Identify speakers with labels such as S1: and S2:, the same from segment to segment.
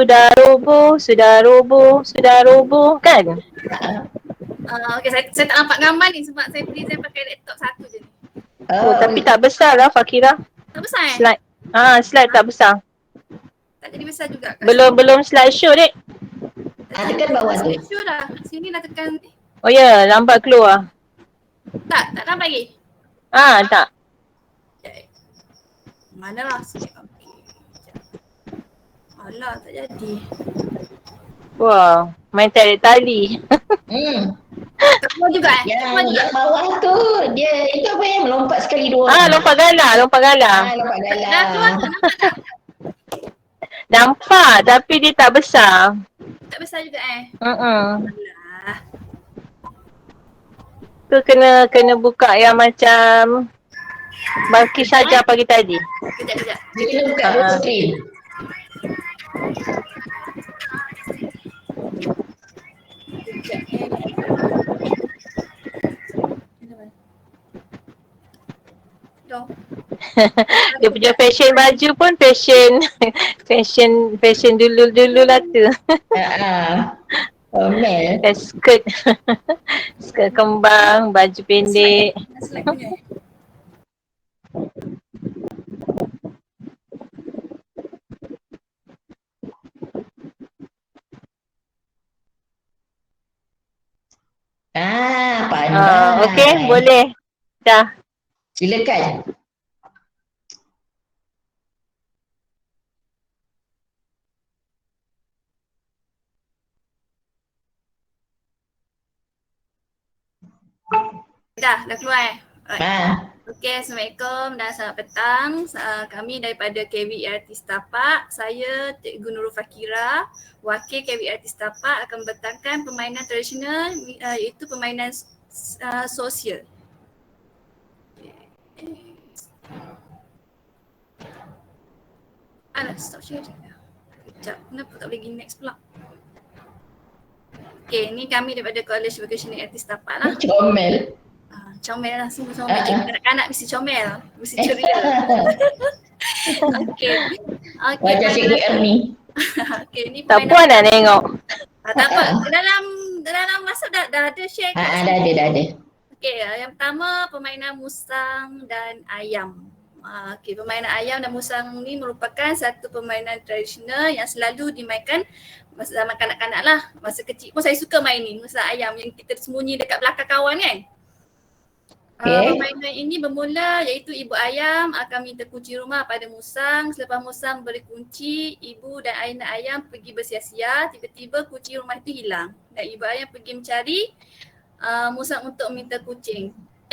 S1: sudah roboh, sudah roboh kan?
S2: Okay, saya tak nampak gambar ni sebab saya present pakai laptop satu je ni.
S1: Oh, tapi tak besar lah Fakira.
S2: Tak besar
S1: Slide. Slide tak besar.
S2: Tak jadi besar juga kat
S1: Belum slideshow dek.
S3: Tekan bawah tu.
S2: Slideshow dah. Sini dah tekan.
S1: Oh ya, lambat keluar.
S2: Tak nampak lagi.
S1: Tak.
S2: Sekejap. Mana lah sini. Okay. Alah, tak jadi.
S1: Wah, main tarik tali.
S2: Kat bawah juga
S3: Yang bawah tu, dia itu apa yang melompat sekali dua.
S1: Lompat galah.
S3: Lompat galah.
S2: Dah keluar tak? Nampak tak?
S1: Nampak, tapi dia tak besar.
S2: Tak besar juga
S1: Alah.
S2: Alah.
S1: Tu kena buka yang macam Balkis saja pagi tadi.
S2: Kejap.
S3: Dia kena buka dua screen.
S1: Dia punya fashion baju pun fashion dulu lah tu.
S3: Mel.
S1: Skirt kembang, baju pendek.
S2: Slide punya.
S3: Pandai.
S1: Okey, boleh. Dah.
S3: Silakan.
S2: Dah keluar Okey, Assalamualaikum dan selamat petang. Kami daripada KVRT Setapak. Saya Cikgu Nurul Fakira, wakil KVRT Setapak akan membentangkan permainan tradisional iaitu permainan sosial. Stop share. Sekejap, kenapa tak boleh pergi next pula? Okey, ni kami daripada College Vocational Artist Setapak lah.
S3: Comel.
S2: Comel lah, semua comel. Anak-anak mesti comel, mesti ceria. Okey.
S3: Wajah Cikgu Ernie.
S2: Okey, ni
S1: tak puan nak tengok.
S2: Tak apa, dalam masa dah ada share.
S3: Dah ada.
S2: Okey, yang pertama permainan musang dan ayam. Okey, permainan ayam dan musang ni merupakan satu permainan tradisional yang selalu dimainkan masa zaman kanak-kanak lah. Masa kecil pun saya suka main ni, musang ayam yang kita sembunyi dekat belakang kawan kan. Permainan ini bermula iaitu ibu ayam akan minta kunci rumah pada musang. Selepas musang beri kunci, ibu dan anak ayam pergi bersia-sia. Tiba-tiba kunci rumah itu hilang dan ibu ayam pergi mencari musang untuk minta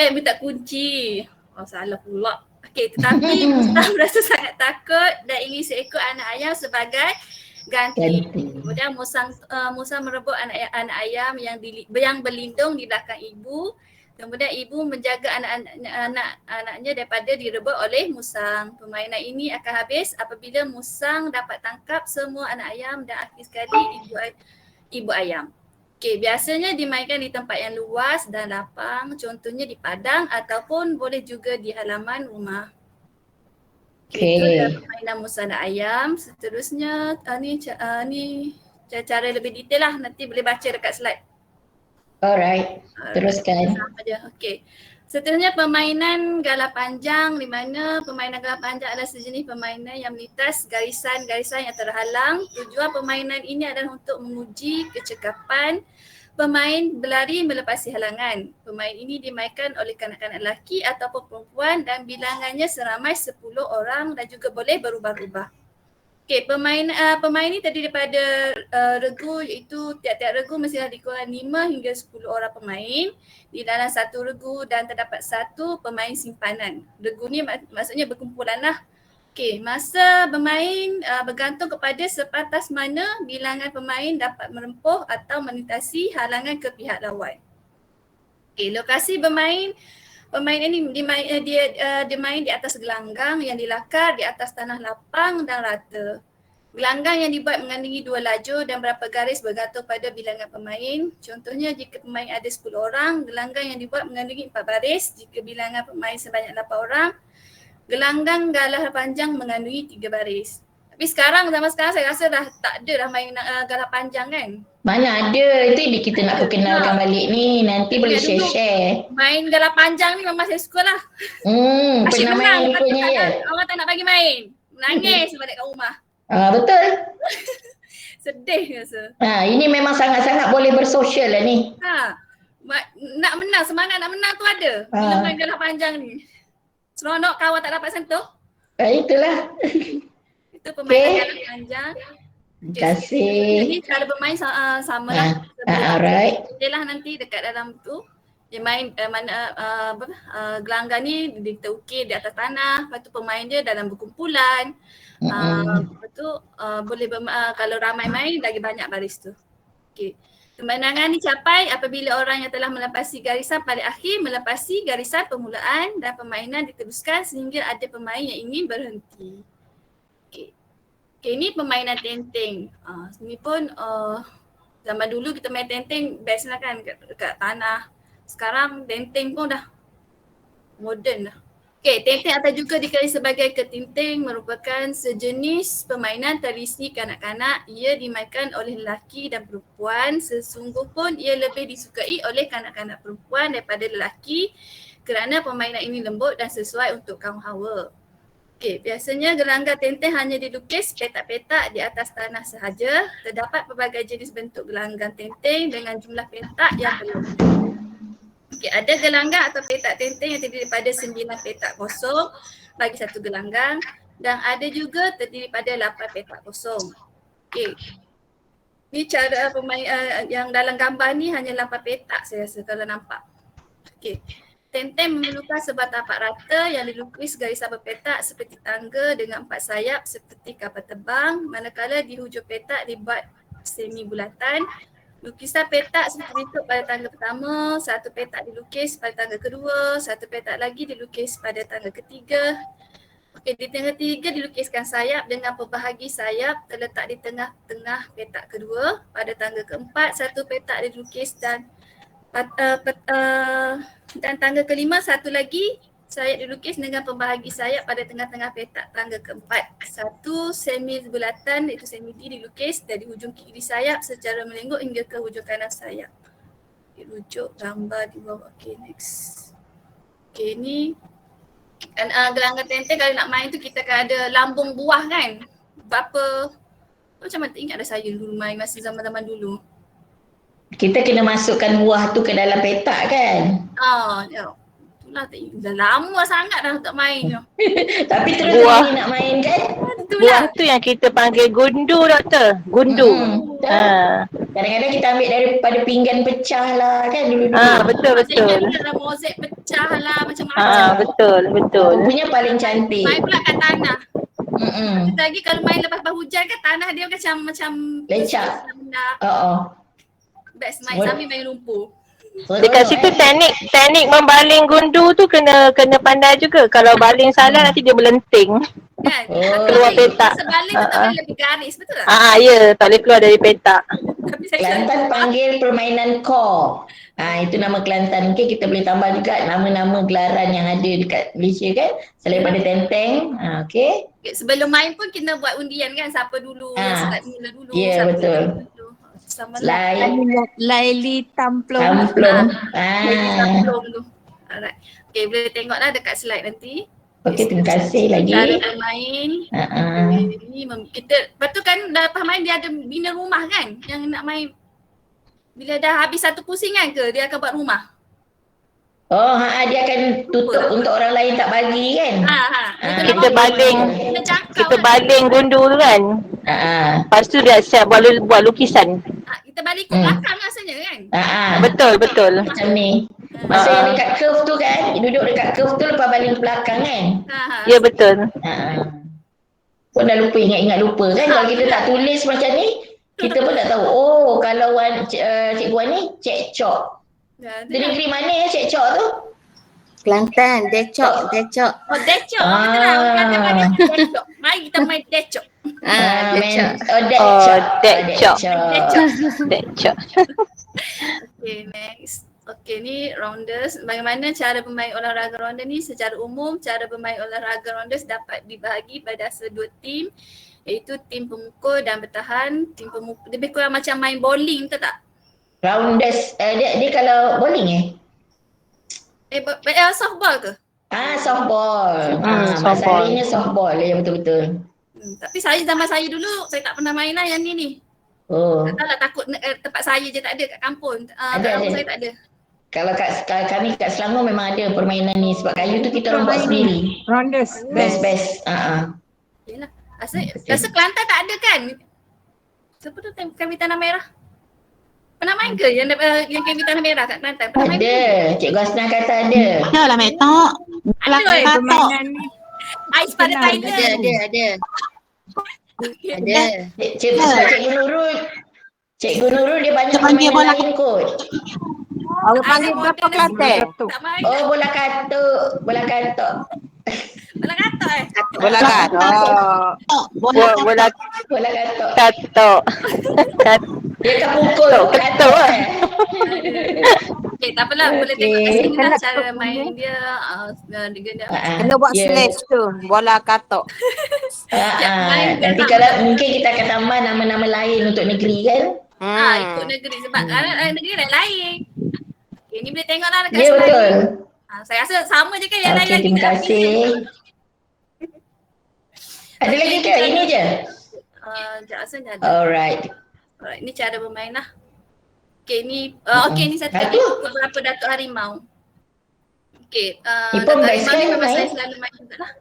S2: minta kunci. Salah pula. Okey, tetapi musang merasa sangat takut dan ingin seekor anak ayam sebagai ganti. Kemudian musang merebut anak ayam yang berlindung di belakang ibu. Kemudian ibu menjaga anak-anaknya daripada direbut oleh musang. Permainan ini akan habis apabila musang dapat tangkap semua anak ayam dan akhir sekali ibu ayam. Okey, biasanya dimainkan di tempat yang luas dan lapang, contohnya di padang ataupun boleh juga di halaman rumah. Okey, itu adalah permainan musang dan ayam. Seterusnya ni cara lebih detail lah, nanti boleh baca dekat slide.
S3: Alright, teruskan.
S2: Okey. Seterusnya permainan galah panjang, di mana permainan galah panjang adalah sejenis permainan yang melitas garisan-garisan yang terhalang. Tujuan permainan ini adalah untuk menguji kecekapan pemain berlari melepasi halangan. Permainan ini dimainkan oleh kanak-kanak lelaki ataupun perempuan dan bilangannya seramai 10 orang dan juga boleh berubah-ubah. Okey, pemain ni terdiri daripada regu, iaitu tiap-tiap regu mestilah dikurang 5 hingga 10 orang pemain di dalam satu regu dan terdapat satu pemain simpanan. Regu ni maksudnya berkumpulan lah. Okey, masa bermain bergantung kepada sepatas mana bilangan pemain dapat merempuh atau melintasi halangan ke pihak lawan. Okey, lokasi bermain ini dimain di atas gelanggang yang dilakar di atas tanah lapang dan rata. Gelanggang yang dibuat mengandungi 2 lajur dan berapa garis bergantung pada bilangan pemain. Contohnya jika pemain ada 10 orang, gelanggang yang dibuat mengandungi 4 baris. Jika bilangan pemain sebanyak 8 orang, gelanggang galah panjang mengandungi 3 baris. Tapi sekarang, zaman sekarang saya rasa dah tak ada dah main galah panjang kan.
S3: Mana ada, itu kita nak perkenalkan balik ni, nanti boleh
S2: Ingat dulu,
S3: share-share.
S2: main galah panjang ni memang saya suka lah. Asyik
S3: Pernah
S2: menang
S3: main
S2: tapi
S3: rupanya ya?
S2: orang tak nak bagi main. Nangis balik kat rumah.
S3: Betul.
S2: Sedih rasa.
S3: Ini memang sangat-sangat boleh bersosial lah ni.
S2: Nak menang, semangat nak menang tu ada. Bila main galah panjang ni. Seronok kawan tak dapat sentuh.
S3: Itulah.
S2: Itu permainan galah panjang.
S3: Terima kasih.
S2: Jadi cara bermain sama lah.
S3: Alright.
S2: Lah nanti dekat dalam tu. Dia main gelanggang ni kita ukir di atas tanah. Lepas tu pemain dia dalam berkumpulan. Lepas tu boleh kalau ramai main lagi banyak baris tu. Okay. Kemenangan dicapai apabila orang yang telah melepasi garisan paling akhir melepasi garisan permulaan dan permainan diteruskan sehingga ada pemain yang ingin berhenti. Okay, ni permainan tenteng. Sini pun zaman dulu kita main tenteng best lah kan kat tanah. Sekarang tenteng pun dah moden dah. Okay, tenteng atau juga dikenali sebagai ketinting merupakan sejenis permainan tradisi kanak-kanak. Ia dimainkan oleh lelaki dan perempuan. Sesungguh pun ia lebih disukai oleh kanak-kanak perempuan daripada lelaki kerana permainan ini lembut dan sesuai untuk kaum hawa. Okay, biasanya gelanggang tenteng hanya dilukis petak-petak di atas tanah sahaja. Terdapat pelbagai jenis bentuk gelanggang tenteng dengan jumlah petak yang berlebih. Okay, ada gelanggang atau petak tenteng yang terdiri daripada 9 petak kosong bagi satu gelanggang dan ada juga terdiri pada 8 petak kosong. Okay. Ni cara pemain yang dalam gambar ni hanya 8 petak saya rasa kalau nampak. Okay. Tenteng memerlukan sebuah tapak rata yang dilukis garisan berpetak seperti tangga dengan 4 sayap seperti kapal terbang, manakala di hujung petak dibuat semi bulatan. Lukisan petak dibentuk pada tangga pertama, satu petak dilukis pada tangga kedua, satu petak lagi dilukis pada tangga ketiga. Okey, di tangga ketiga dilukiskan sayap dengan pembahagi sayap terletak di tengah-tengah petak kedua. Pada tangga keempat, satu petak dilukis dan tangga kelima satu lagi sayap dilukis dengan pembahagi sayap pada tengah-tengah petak tangga keempat. Satu semi bulatan iaitu semi D dilukis dari hujung kiri sayap secara melengkung hingga ke hujung kanan sayap. Okay, rujuk gambar di bawah. Okay, next. Okay, ni gelanggang tenteng kalau nak main tu kita akan ada lambung buah kan. Macam mana ingat ada saya dulu main masa zaman-zaman dulu.
S3: Kita kena masukkan buah tu ke dalam petak kan?
S2: Ya. Dah lama sangat dah tak main tu.
S3: Tapi terus lagi nak main kan?
S1: Buah tu yang kita panggil gundu, doktor. Gundu.
S3: Kadang-kadang kita ambil daripada pinggan pecah lah kan dulu-dulu.
S2: Betul. Ada mozaik pecah lah macam-macam.
S1: Betul.
S3: Rupanya paling cantik.
S2: Main pula kat tanah. Satu lagi kalau main lepas hujan kan tanah dia macam
S3: lecak.
S2: Best main sambil main lumpur.
S1: Dekat situ teknik membaling gundu tu kena pandai juga. Kalau baling salah nanti dia melenting.
S2: Kan?
S1: Keluar petak.
S2: Sebaling tu tak boleh lebih garis, betul tak?
S1: Ya, tak boleh keluar dari petak.
S3: Kelantan panggil permainan kor. Itu nama Kelantan. Okay, kita boleh tambah juga nama-nama gelaran yang ada dekat Malaysia kan. Selain pada tenteng. Okay.
S2: Sebelum main pun kita buat undian kan. Siapa dulu yang start mula dulu.
S3: Ya, betul.
S4: Laili Tamplong.
S2: Laili Tamplong tu. Alright. Okay, boleh tengoklah dekat slide nanti.
S3: Okey, terima kasih lagi.
S2: Cara bermain. Lepas tu kan lepas main dia ada bina rumah kan. Yang nak main. Bila dah habis satu pusing kan ke dia akan buat rumah.
S3: Dia akan tutup untuk orang lain tak bagi kan.
S1: Kita baling gundu tu kan. Lepas tu dia siap buat lukisan.
S2: Kita balik ke belakang rasanya kan.
S1: Betul.
S3: Macam ni. Masa yang dekat curve tu kan, duduk dekat curve tu lepas baling ke belakang kan.
S1: Ya betul.
S3: Pun dah ingat lupa kan. Kalau kita tak tulis macam ni, kita pun tak tahu. Kalau Cikgu Wan ni cekcok. Di negeri mana ya cekcok tu?
S4: Kelantan, decok.
S2: Decok. Betul lah. Decok. Mari kita main decok.
S1: Decok.
S2: Okay, next. Okay, ni rounders. Bagaimana cara bermain olahraga ronda ni? Secara umum, cara bermain olahraga ronda dapat dibahagi pada dua tim. iaitu tim pemukul dan bertahan. Tim pemukul lebih kurang macam main bowling, betul tak?
S3: Rounders, dia kalau bowling
S2: Softball ke?
S3: softball.
S1: softball.
S3: Masalahnya softball ya, betul-betul.
S2: Tapi saya zaman saya dulu, saya tak pernah main lah yang ni.
S3: Oh.
S2: Tak tahulah, takut tempat saya je tak ada kat kampung.
S3: Ada,
S2: Kat kampung
S3: ada.
S2: saya tak ada.
S3: Kalau kami kat Selangor memang ada permainan ni sebab kayu tu kita orang buat sendiri.
S4: Rounders.
S3: Best.
S2: Yelah. Rasa Kelantan tak ada kan? Siapa tu kami tanah merah? Pernah main ke yang kami tanah merah kat Kelantan? Pernah main
S3: Ada. Cikgu Hasnah kata ada.
S5: Ada lah Mek Tok.
S2: Ada
S4: Permainan ni.
S2: Ais pada Thailand.
S4: Ada. Ada.
S3: Cikgu Nurul. Cikgu Nurul dia banyak
S5: Panggil
S3: permainan
S5: bola.
S3: lain kot.
S4: Orang panggil berapa Kelantan?
S2: Tak main.
S3: Oh, bola katuk.
S2: Bola katak
S4: Bola katok.
S1: Bola
S3: Bola katuk.
S1: katok.
S3: Dia tak pukul.
S1: Katuk lah.
S2: Okay, tak apalah. Boleh tengok kat sini lah cara main dia.
S4: Kena buat slash tu. Bola katok.
S3: Nanti kalau mungkin kita akan tambah nama-nama lain untuk negeri kan?
S2: Ikut negeri sebab negeri lain. Okay, ni boleh tengok lah dekat
S3: Ya,
S2: slide.
S3: betul.
S2: Saya rasa sama je kan yang lain
S3: Okey,
S2: lagi.
S3: terima kasih. Ada lagi ke? Ini je?
S2: Sekejap, rasanya ada.
S3: Alright.
S2: Alright, ni cara bermain lah. Okay, ni ni satu
S3: Satu.
S2: lagi beberapa datuk harimau. Okay,
S3: Ni pun
S2: datuk
S3: best
S2: harimau ni
S3: kan
S2: memang
S3: main?
S2: saya selalu main juga lah.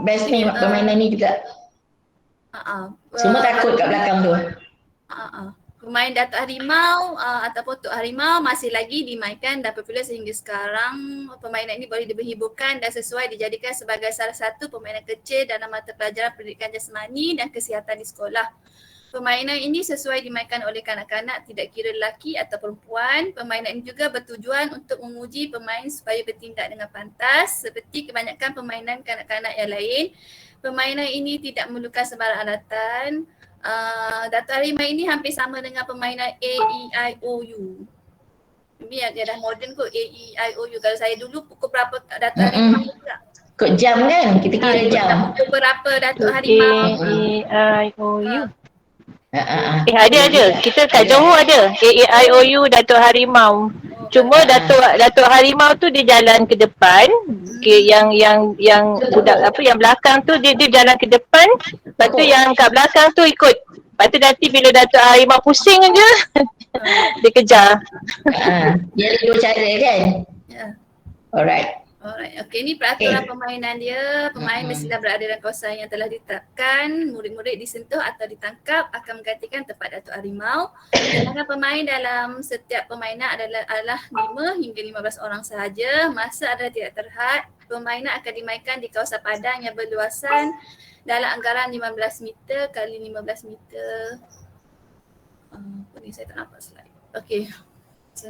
S3: Best ni permainan ni juga. Semua takut kat belakang tu.
S2: Pemain datuk harimau ataupun tok harimau masih lagi dimainkan dan popular sehingga sekarang. Permainan ini boleh diberhiburkan dan sesuai dijadikan sebagai salah satu permainan kecil dalam mata pelajaran pendidikan jasmani dan kesihatan di sekolah. Permainan ini sesuai dimainkan oleh kanak-kanak tidak kira lelaki atau perempuan. Permainan ini juga bertujuan untuk menguji pemain supaya bertindak dengan pantas. Seperti kebanyakan permainan kanak-kanak yang lain, permainan ini tidak memerlukan sembarang alatan. Datuk harimau ini hampir sama dengan permainan A-E-I-O-U. Ini dia dah moden kot A-E-I-O-U. Kalau saya dulu pukul berapa datuk harimau juga.
S3: Kod jam kan? Kita kira jam.
S2: Pukul berapa datuk harimau.
S1: A-E-I-O-U.
S3: Ada.
S1: Kita kat Johor ada. A-E-I-O-U Datuk Harimau. Cuma Datuk Harimau tu dia jalan ke depan. Yang budak yang belakang tu dia jalan ke depan. Lepas tu yang kat belakang tu ikut. Lepas tu nanti bila Datuk Harimau pusing aja dia kejar.
S3: Dia ada dua cara kan?
S2: Ya.
S3: Alright.
S2: Alright, okey, ini peraturan permainan dia. Pemain mestilah berada dalam kawasan yang telah ditetapkan. Murid-murid disentuh atau ditangkap akan menggantikan tempat Datuk Harimau. Bilangan pemain dalam setiap permainan adalah 5 hingga 15 orang sahaja. Masa adalah tidak terhad. Permainan akan dimainkan di kawasan padang yang berluasan dalam anggaran 15 meter kali 15 meter. Apa ni, saya tak nampak slide. Okey, so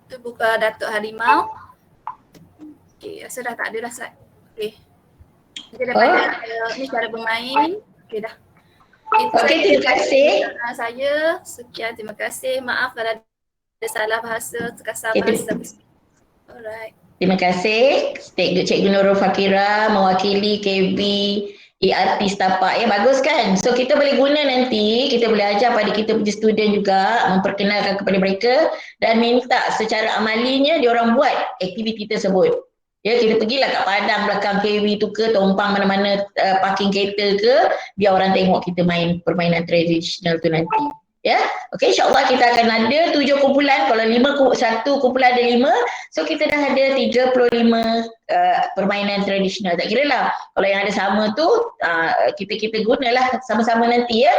S2: itu buka Datuk Harimau. Okay, rasa dah tak ada dah slide. Okay. Kita dapat ni cara bermain. Okay dah.
S3: Okey, terima kasih.
S2: Saya, sekian, terima kasih. Maaf kalau ada salah bahasa, terkasar
S3: Okay,
S2: bahasa. Alright.
S3: Terima kasih. Cikgu Nurul Fakira mewakili KB ERT Setapak. Bagus kan? So kita boleh guna nanti, kita boleh ajar pada kita punya student juga, memperkenalkan kepada mereka dan minta secara amalinya diorang buat aktiviti tersebut. Ya, kita pergilah kat padang belakang KV tu ke, tumpang mana-mana parking kereta ke, biar orang tengok kita main permainan tradisional tu nanti. Ya, okey, insyaAllah kita akan ada 7 kumpulan. Kalau 1 kumpulan ada 5, so kita dah ada 35 permainan tradisional. Tak kira lah, kalau yang ada sama tu, kita gunalah sama-sama nanti ya.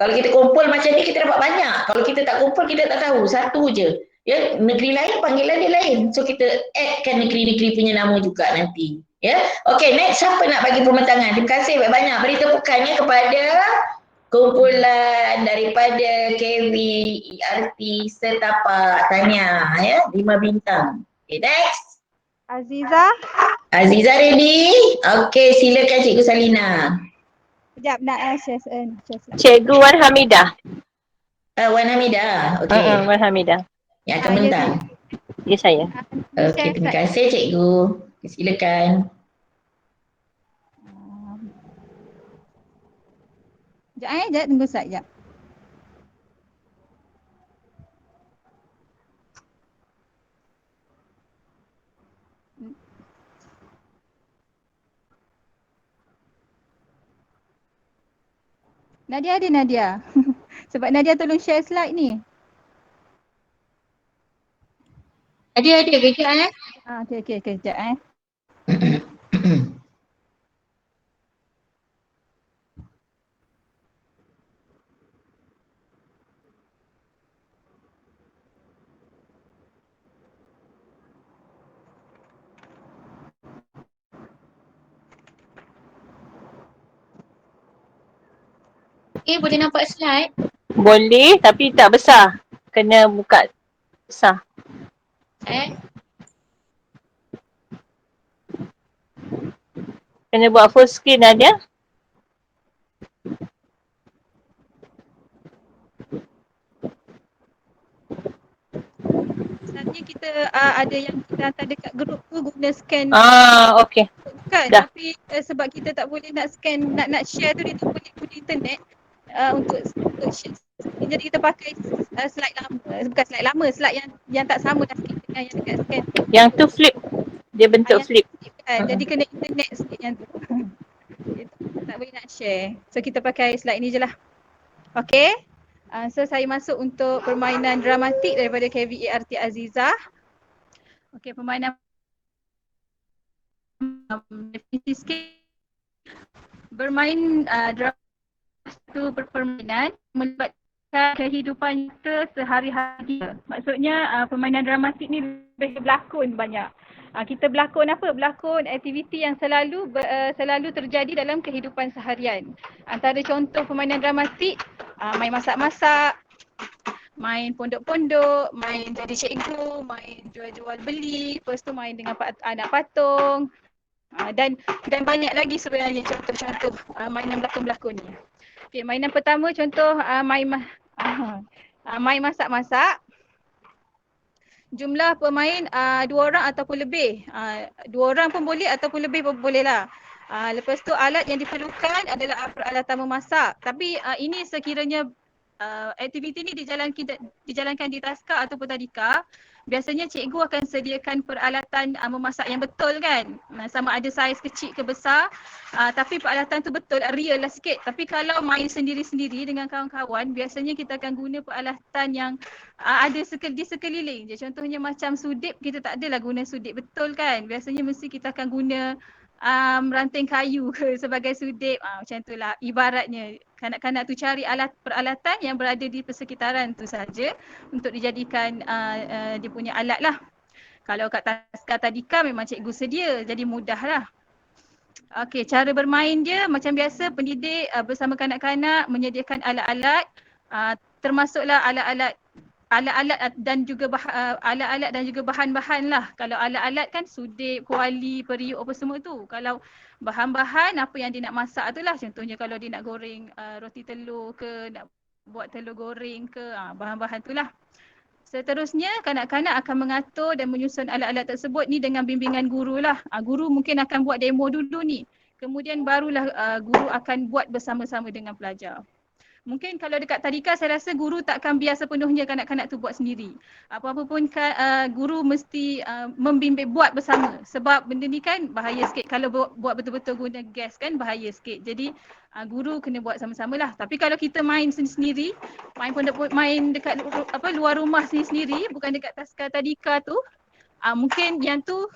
S3: Kalau kita kumpul macam ni, kita dapat banyak. Kalau kita tak kumpul, kita tak tahu. Satu je. Ya, negeri lain panggilan dia lain. So kita addkan negeri-negeri punya nama juga nanti. Ya. Okey, next siapa nak bagi pembentangan? Terima kasih banyak-banyak. Beri tepukannya kepada kumpulan daripada KV ERT Setapak. Tanya ya, 5 bintang. Okay, next. Aziza ready? Okey, silakan Cikgu Salina.
S6: Sekejap nak
S1: Cikgu Wan Hamidah.
S3: Wan Hamidah. Okey.
S1: Wan Hamidah.
S3: Yang akan bentang.
S1: Ya saya.
S3: Okey, terima kasih Cikgu. Silakan.
S5: Sekejap tunggu sekejap. Nadia ada Nadia. Sebab Nadia tolong share slide ni.
S3: Ada kejap
S5: Okey, kejap
S3: Boleh nampak slide?
S1: Boleh tapi tak besar. Kena buka besar. Kena buat full screen Nadia.
S5: Sebenarnya kita ada yang kita hantar dekat grup tu guna scan
S1: Okey.
S5: kan,
S1: Dah.
S5: tapi sebab kita tak boleh nak scan, nak share tu dia tak boleh guna internet untuk share. Jadi kita pakai slide lama, bukan slide lama, slide yang tak sama dah sikit dengan yang dekat scan.
S1: Yang tu flip. Dia bentuk
S5: yang
S1: flip.
S5: kan, jadi kena internet sikit yang tu. Kita tak boleh nak share. So kita pakai slide ni je lah. Okay. So saya masuk untuk permainan dramatik daripada KVART Azizah. Okay, permainan definisi sikit. Bermain drama itu permainan melibatkan kehidupan kita sehari-hari. Maksudnya permainan dramatik ni lebih berlakon banyak. Kita berlakon apa? Berlakon aktiviti yang selalu terjadi dalam kehidupan seharian. Antara contoh permainan dramatik, main masak-masak, main pondok-pondok, main jadi cikgu, main jual-jual beli, lepas tu main dengan anak patung, dan banyak lagi sebenarnya contoh-contoh mainan berlakon-berlakon ni. Okay, mainan pertama contoh main masak-masak. Jumlah pemain 2 orang ataupun lebih. 2 orang pun boleh ataupun lebih pun boleh lah. Lepas tu alat yang diperlukan adalah peralatan memasak. Tapi ini sekiranya aktiviti ni dijalankan di taska ataupun tadika, biasanya cikgu akan sediakan peralatan memasak yang betul kan. Sama ada saiz kecil ke besar, tapi peralatan tu betul, real lah sikit. Tapi kalau main sendiri-sendiri dengan kawan-kawan, biasanya kita akan guna peralatan yang ada di sekeliling je. Contohnya macam sudip, kita tak adalah guna sudip betul kan. Biasanya mesti kita akan guna ranting kayu ke sebagai sudip, macam itulah ibaratnya. Kanak-kanak tu cari peralatan yang berada di persekitaran tu saja untuk dijadikan dia punya alat lah. Kalau kat taska tadika memang cikgu sedia, jadi mudah lah. Okey, cara bermain dia macam biasa, pendidik bersama kanak-kanak menyediakan alat-alat, termasuklah alat-alat dan juga bahan-bahan lah. Kalau alat-alat kan sudip, kuali, periuk apa semua tu. Kalau bahan-bahan apa yang dia nak masak tu lah. Contohnya kalau dia nak goreng roti telur ke, nak buat telur goreng ke, bahan-bahan tu lah. Seterusnya kanak-kanak akan mengatur dan menyusun alat-alat tersebut ni dengan bimbingan guru lah. Guru mungkin akan buat demo dulu ni. Kemudian barulah guru akan buat bersama-sama dengan pelajar. Mungkin kalau dekat tadika saya rasa guru takkan biar sepenuhnya kanak-kanak tu buat sendiri. Apa-apa pun guru mesti membimbing buat bersama. Sebab benda ni kan bahaya sikit. Kalau buat betul-betul guna gas kan bahaya sikit. Jadi guru kena buat sama-sama lah. Tapi kalau kita main sendiri-sendiri, main dekat luar rumah sendiri-sendiri, bukan dekat taska tadika tu, mungkin yang tu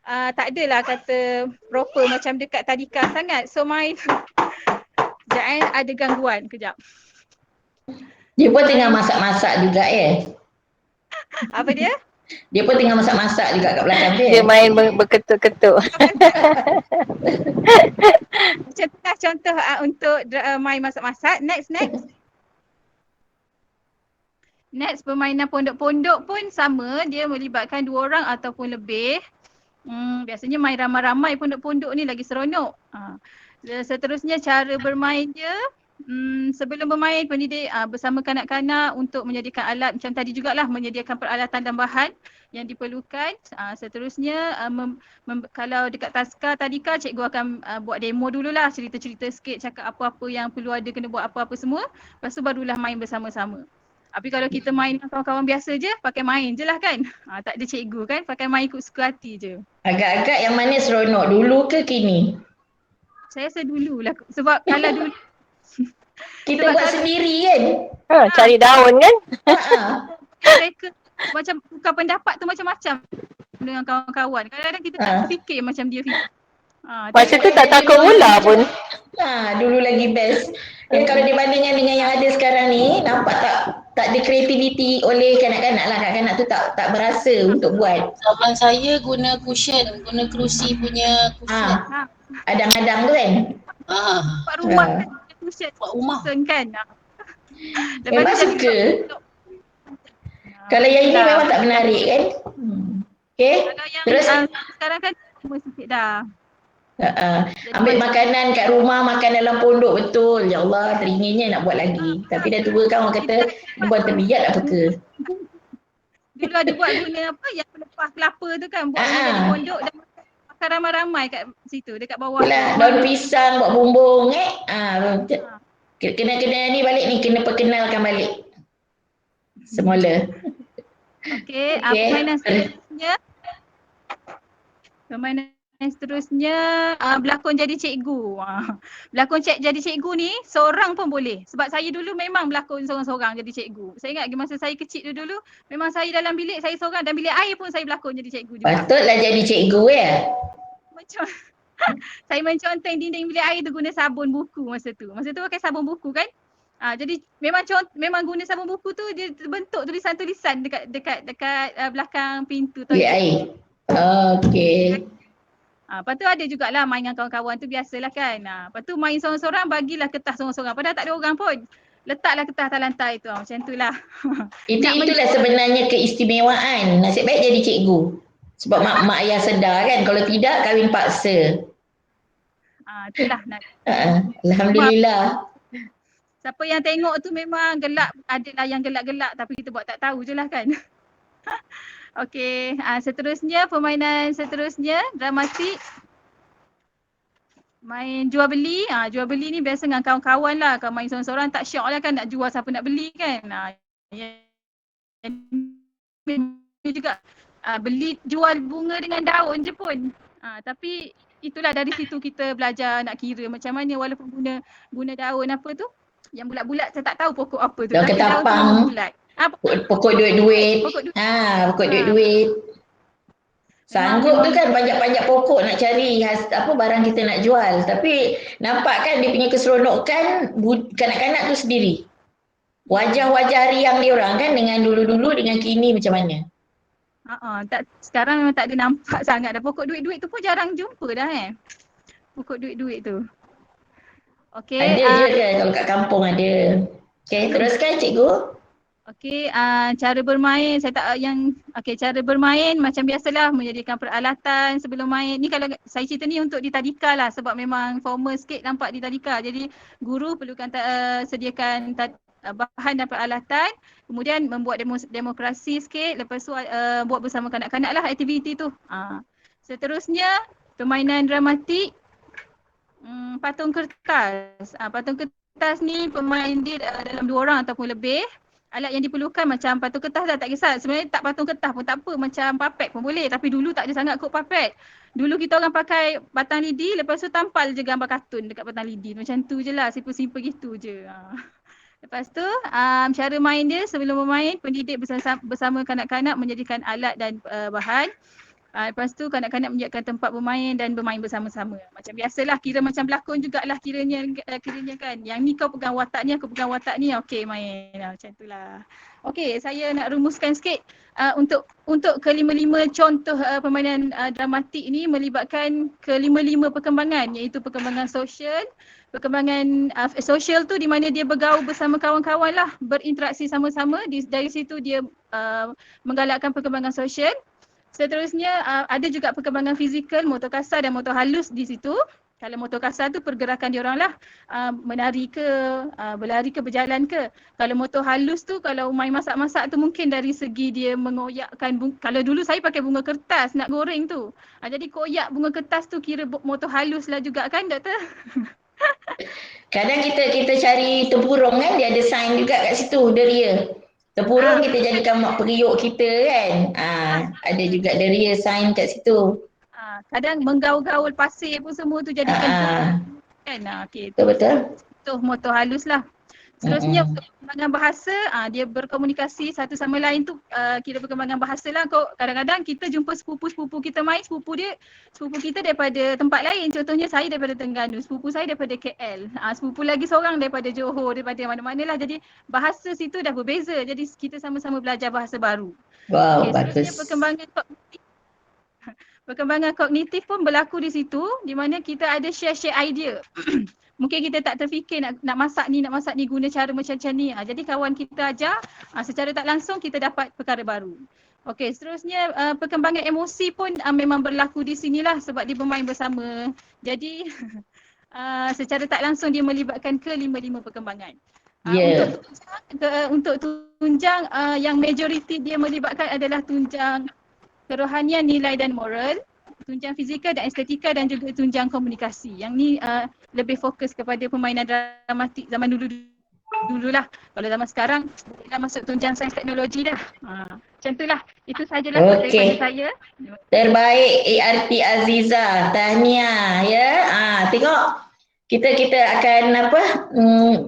S5: tak adalah kata proper macam dekat tadika sangat. So main sekejap ada gangguan, kejap.
S3: Dia pun tengah masak-masak juga
S5: Apa dia?
S3: Dia pun tengah masak-masak juga kat belakang dia.
S1: Dia main berketuk-ketuk.
S5: Contoh untuk main masak-masak. Next. Next, permainan pondok-pondok pun sama. Dia melibatkan 2 orang ataupun lebih. Biasanya main ramai-ramai pondok-pondok ni lagi seronok. Seterusnya cara bermain dia, sebelum bermain pendidik bersama kanak-kanak untuk menyediakan alat macam tadi jugalah, menyediakan peralatan dan bahan yang diperlukan. Seterusnya kalau dekat taska tadika cikgu akan buat demo dululah, cerita-cerita sikit, cakap apa-apa yang perlu ada, kena buat apa-apa semua. Lepas tu barulah main bersama-sama. Tapi kalau kita main dengan kawan-kawan biasa je, pakai main je lah kan. Tak ada cikgu kan, pakai main ikut suka hati je.
S3: Agak-agak yang mana seronok, dulu ke kini?
S5: Saya rasa dululah sebab kalau dulu
S3: Kita
S5: sebab
S3: buat
S5: kalau
S3: sendiri kan?
S1: Cari daun kan?
S5: mereka macam tukar pendapat tu macam-macam dengan kawan-kawan. Kadang-kadang kita tak fikir macam dia fikir.
S1: Masa tu tak takut mula pun.
S3: Dulu lagi best. Ya, kalau dibandingkan dengan yang ada sekarang ni, nampak tak ada kreativiti oleh kanak-kanak lah. Kanak-kanak tu tak berasa untuk buat.
S6: Zaman saya guna cushion, guna kerusi punya cushion.
S3: Adang-adang tu kan?
S5: Buat rumah kan,
S6: Buat rumah.
S5: kan.
S3: Memang suka. Kalau yang ini memang tak menarik kan? Okay,
S5: kalau yang
S3: terus
S5: sekarang kan cuma sikit dah.
S3: ambil makanan kat rumah, makan dalam pondok betul. Ya Allah, teringinnya nak buat lagi. Tapi dah tua kan orang kata, buat terbiat apa ke?
S5: Dulu ada buat guna apa yang pelepah kelapa tu kan, buat jadi pondok dan makan ramai-ramai kat situ dekat bawah.
S3: Daun pisang buat bumbung kena ni balik ni, kena perkenalkan balik semula.
S5: Okey, permainan seterusnya berlakon jadi cikgu. Berlakon jadi cikgu ni seorang pun boleh. Sebab saya dulu memang berlakon seorang-seorang jadi cikgu. Saya ingat masa saya kecil dulu memang saya dalam bilik saya seorang, dan bilik air pun saya berlakon jadi cikgu juga.
S3: Patutlah jadi cikgu ya.
S5: Macam saya menconteng dinding bilik air tu guna sabun buku masa tu. Masa tu pakai sabun buku kan. Jadi memang guna sabun buku tu dia terbentuk tulisan-tulisan dekat belakang pintu tu.
S3: Bilik air. Okey.
S5: Lepas tu ada jugalah main dengan kawan-kawan tu, biasalah kan. Lepas tu main seorang-seorang, bagilah kertas seorang-seorang. Padahal tak ada orang pun. Letaklah kertas atas lantai tu. Macam tu lah.
S3: Itulah sebenarnya keistimewaan. Nasib baik jadi cikgu. Sebab mak ayah sedar kan. Kalau tidak, kahwin paksa.
S5: Itulah.
S3: Alhamdulillah.
S5: Siapa yang tengok tu memang gelak. Adalah yang gelak-gelak tapi kita buat tak tahu je lah kan. Okey, seterusnya permainan seterusnya dramatik. Main jual beli. Jual beli ni biasa dengan kawan-kawan lah. Kalau main seorang-seorang tak syok lah kan, nak jual siapa nak beli kan. Yang juga beli jual bunga dengan daun je pun. Tapi itulah dari situ kita belajar nak kira macam mana, walaupun guna daun apa tu yang bulat-bulat, saya tak tahu pokok apa tu.
S3: Daun ketapang.
S5: Bulat.
S3: Pokok duit-duit. Pokok duit-duit. Sanggup tu kan banyak-banyak pokok nak cari barang kita nak jual. Tapi nampak kan dia punya keseronokan kanak-kanak tu sendiri. Wajah-wajah riang dia orang kan dengan dulu-dulu dengan kini macam mana.
S5: Sekarang memang tak ada nampak sangat dah. Pokok duit-duit tu pun jarang jumpa dah pokok duit-duit tu. Okey.
S3: Ada je kan kalau kat kampung ada. Okey, teruskan cikgu.
S5: Okey, cara bermain cara bermain macam biasalah, menyediakan peralatan sebelum main. Ni kalau saya cerita ni untuk di tadika lah, sebab memang formal sikit nampak di tadika. Jadi guru perlukan sediakan bahan dan peralatan, kemudian membuat demokrasi sikit, lepas tu buat bersama kanak-kanak lah aktiviti tu. Seterusnya permainan dramatik, patung kertas. Patung kertas ni pemain dia dalam 2 orang ataupun lebih. Alat yang diperlukan macam patung kertas dah tak kisah. Sebenarnya tak patung kertas pun tak apa, macam papet pun boleh. Tapi dulu tak ada sangat kot papet. Dulu kita orang pakai batang lidi, lepas tu tampal je gambar kartun dekat batang lidi. Macam tu je lah, simple-simple gitu je. Lepas tu cara main dia, sebelum bermain pendidik bersama kanak-kanak menyediakan alat dan bahan. Lepas tu kanak-kanak menyiapkan tempat bermain dan bermain bersama-sama. Macam biasalah, kira macam berlakon jugalah kiranya kan. Yang ni kau pegang watak ni, aku pegang watak ni, okey main. Macam tu lah. Okey, saya nak rumuskan sikit. Untuk kelima-lima contoh permainan dramatik ni melibatkan kelima-lima perkembangan, iaitu perkembangan sosial. Perkembangan sosial tu di mana dia bergaul bersama kawan-kawan lah, berinteraksi sama-sama. Dari situ dia menggalakkan perkembangan sosial. Seterusnya ada juga perkembangan fizikal, motor kasar dan motor halus di situ. Kalau motor kasar tu pergerakan diorang lah menari ke, berlari ke, berjalan ke. Kalau motor halus tu, kalau main masak-masak tu mungkin dari segi dia mengoyakkan, kalau dulu saya pakai bunga kertas nak goreng tu. Jadi koyak bunga kertas tu kira motor halus lah juga kan doktor?
S3: Kadang kita cari tempurung kan, dia ada sign juga kat situ, deria. Tempurung kita jadikan mak periuk kita kan. Ada juga deria sign kat situ.
S5: Kadang menggaul-gaul pasir pun semua tu jadikan kan. Okay, tu contoh motor halus lah. Seterusnya untuk perkembangan bahasa, dia berkomunikasi satu sama lain tu kira perkembangan bahasa lah. Kadang-kadang kita jumpa sepupu-sepupu kita main, sepupu kita daripada tempat lain. Contohnya saya daripada Terengganu, sepupu saya daripada KL, sepupu lagi seorang daripada Johor, daripada mana-mana lah. Jadi bahasa situ dah berbeza. Jadi kita sama-sama belajar bahasa baru.
S3: Wow,
S5: seterusnya
S3: bagus.
S5: Perkembangan kognitif pun berlaku di situ, di mana kita ada share idea. Mungkin kita tak terfikir nak masak ni guna cara macam ni. Jadi kawan kita ajar, secara tak langsung kita dapat perkara baru. Okey, seterusnya perkembangan emosi pun memang berlaku di sinilah sebab dia bermain bersama. Jadi secara tak langsung dia melibatkan kelima-lima perkembangan. Untuk tunjang yang majoriti dia melibatkan adalah tunjang kerohanian, nilai dan moral, tunjang fizikal dan estetika dan juga tunjang komunikasi. Yang ni lebih fokus kepada permainan dramatik zaman dulu lah. Kalau zaman sekarang dah masuk tunjang sains teknologi dah. Macam tu lah. Itu sajalah daripada saya.
S3: Terbaik ART Aziza, tahniah ya. Tengok kita akan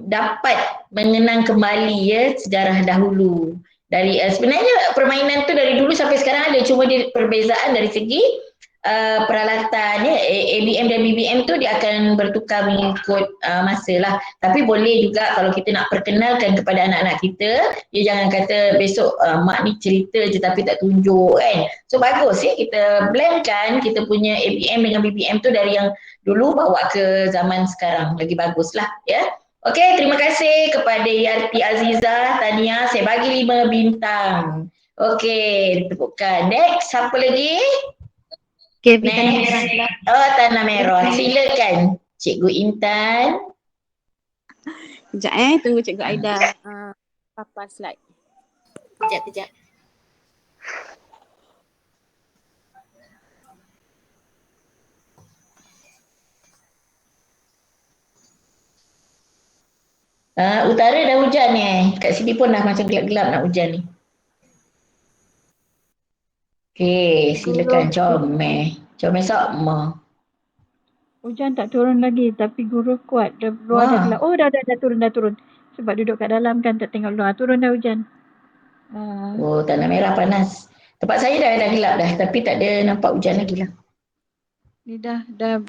S3: dapat mengenang kembali ya sejarah dahulu. Dari sebenarnya permainan tu dari dulu sampai sekarang ada, cuma dia perbezaan dari segi peralatan ya. ABM dan BBM tu dia akan bertukar mengikut masa lah. Tapi boleh juga kalau kita nak perkenalkan kepada anak-anak kita, dia jangan kata besok mak ni cerita je tapi tak tunjuk kan. So bagus ya kita blendkan kita punya ABM dengan BBM tu dari yang dulu bawa ke zaman sekarang, lagi bagus lah ya. Okey, terima kasih kepada Yarti Aziza, tahniah, saya bagi 5 bintang. Okey, tepukkan. Next, siapa lagi? Next. Tanah Merah. Silakan Cikgu Intan.
S7: Sekejap tunggu Cikgu Aida papan slide. Kejap.
S3: Utara dah hujan ni. Kat sini pun dah macam gelap-gelap nak hujan ni. Okey, silakan Comel. Comel sama.
S8: Hujan tak turun lagi tapi guru kuat. Luar dah gelap. Oh dah turun. Sebab duduk kat dalam kan tak tengok luar. Turun dah hujan.
S3: Tanah Merah panas. Tempat saya dah gelap dah tapi tak ada nampak hujan lagi lah.
S8: Ni dah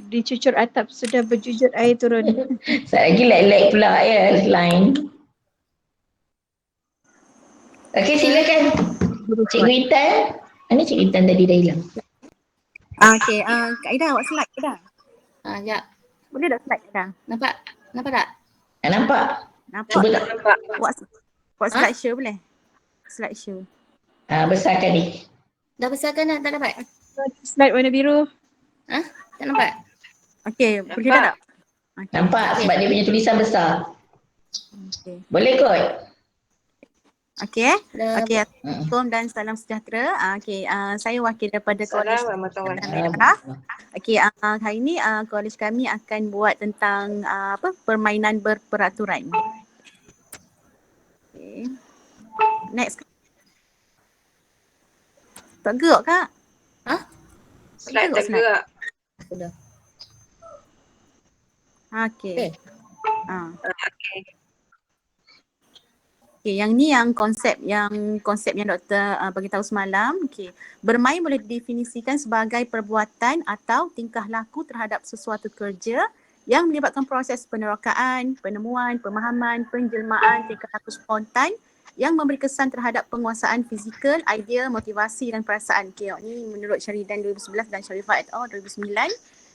S8: dicucur atap, sudah berjujur air turun.
S3: Sekejap lagi lag pula ya line. Okey, silakan Cikgu Intan. Mana Cikgu Intan tadi dah hilang?
S7: Okey, Kak Aida awak slide ke dah?
S6: Sekejap.
S7: Boleh tak slide ke dah?
S6: Nampak tak?
S3: Nampak.
S7: Cuba tak?
S6: Nampak.
S7: Buat slide show boleh? Slide show.
S3: Besarkan ni.
S6: Dah besarkan dah, tak dapat?
S8: Slide warna biru.
S6: Tak nampak?
S7: Okey, boleh tak? Okay.
S3: Nampak sebab dia punya tulisan besar.
S7: Okay.
S3: Boleh kot.
S7: Okey. Assalamualaikum dan salam sejahtera. Saya wakil daripada College Tanah Merah. Okey, hari ini college kami akan buat tentang permainan berperaturan. Okay. Next. Tak gerak Kak?
S6: Slide tak gerak.
S7: Sudah. Okey. Okey, yang ni yang konsep yang doktor bagi tahu semalam. Okey. Bermain boleh didefinisikan sebagai perbuatan atau tingkah laku terhadap sesuatu kerja yang melibatkan proses penerokaan, penemuan, pemahaman, penjelmaan, tingkah laku spontan yang memberi kesan terhadap penguasaan fizikal, idea, motivasi dan perasaan. Okey, ni menurut Sheridan 2011 dan Sharifah et al 2009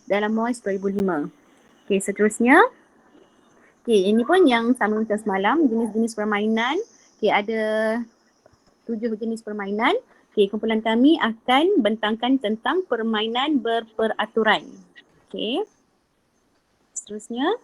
S7: dalam MOIS 2005. Okey, seterusnya. Okey, ini pun yang sama macam semalam, jenis-jenis permainan. Okey, ada 7 jenis permainan. Okey, kumpulan kami akan bentangkan tentang permainan berperaturan. Okey. Seterusnya.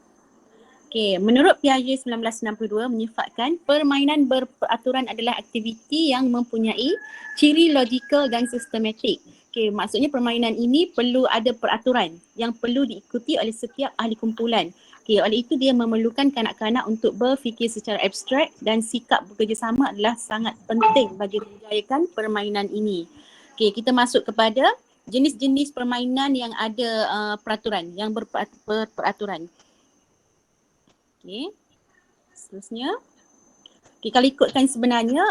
S7: Okey, menurut Piaget 1962 menyifatkan permainan berperaturan adalah aktiviti yang mempunyai ciri logikal dan sistematik. Okey, maksudnya permainan ini perlu ada peraturan yang perlu diikuti oleh setiap ahli kumpulan. Okey, oleh itu dia memerlukan kanak-kanak untuk berfikir secara abstrak dan sikap bekerjasama adalah sangat penting bagi menjayakan permainan ini. Okey, kita masuk kepada jenis-jenis permainan yang ada peraturan, yang berperaturan. Okey, seterusnya. Okey, kalau ikutkan sebenarnya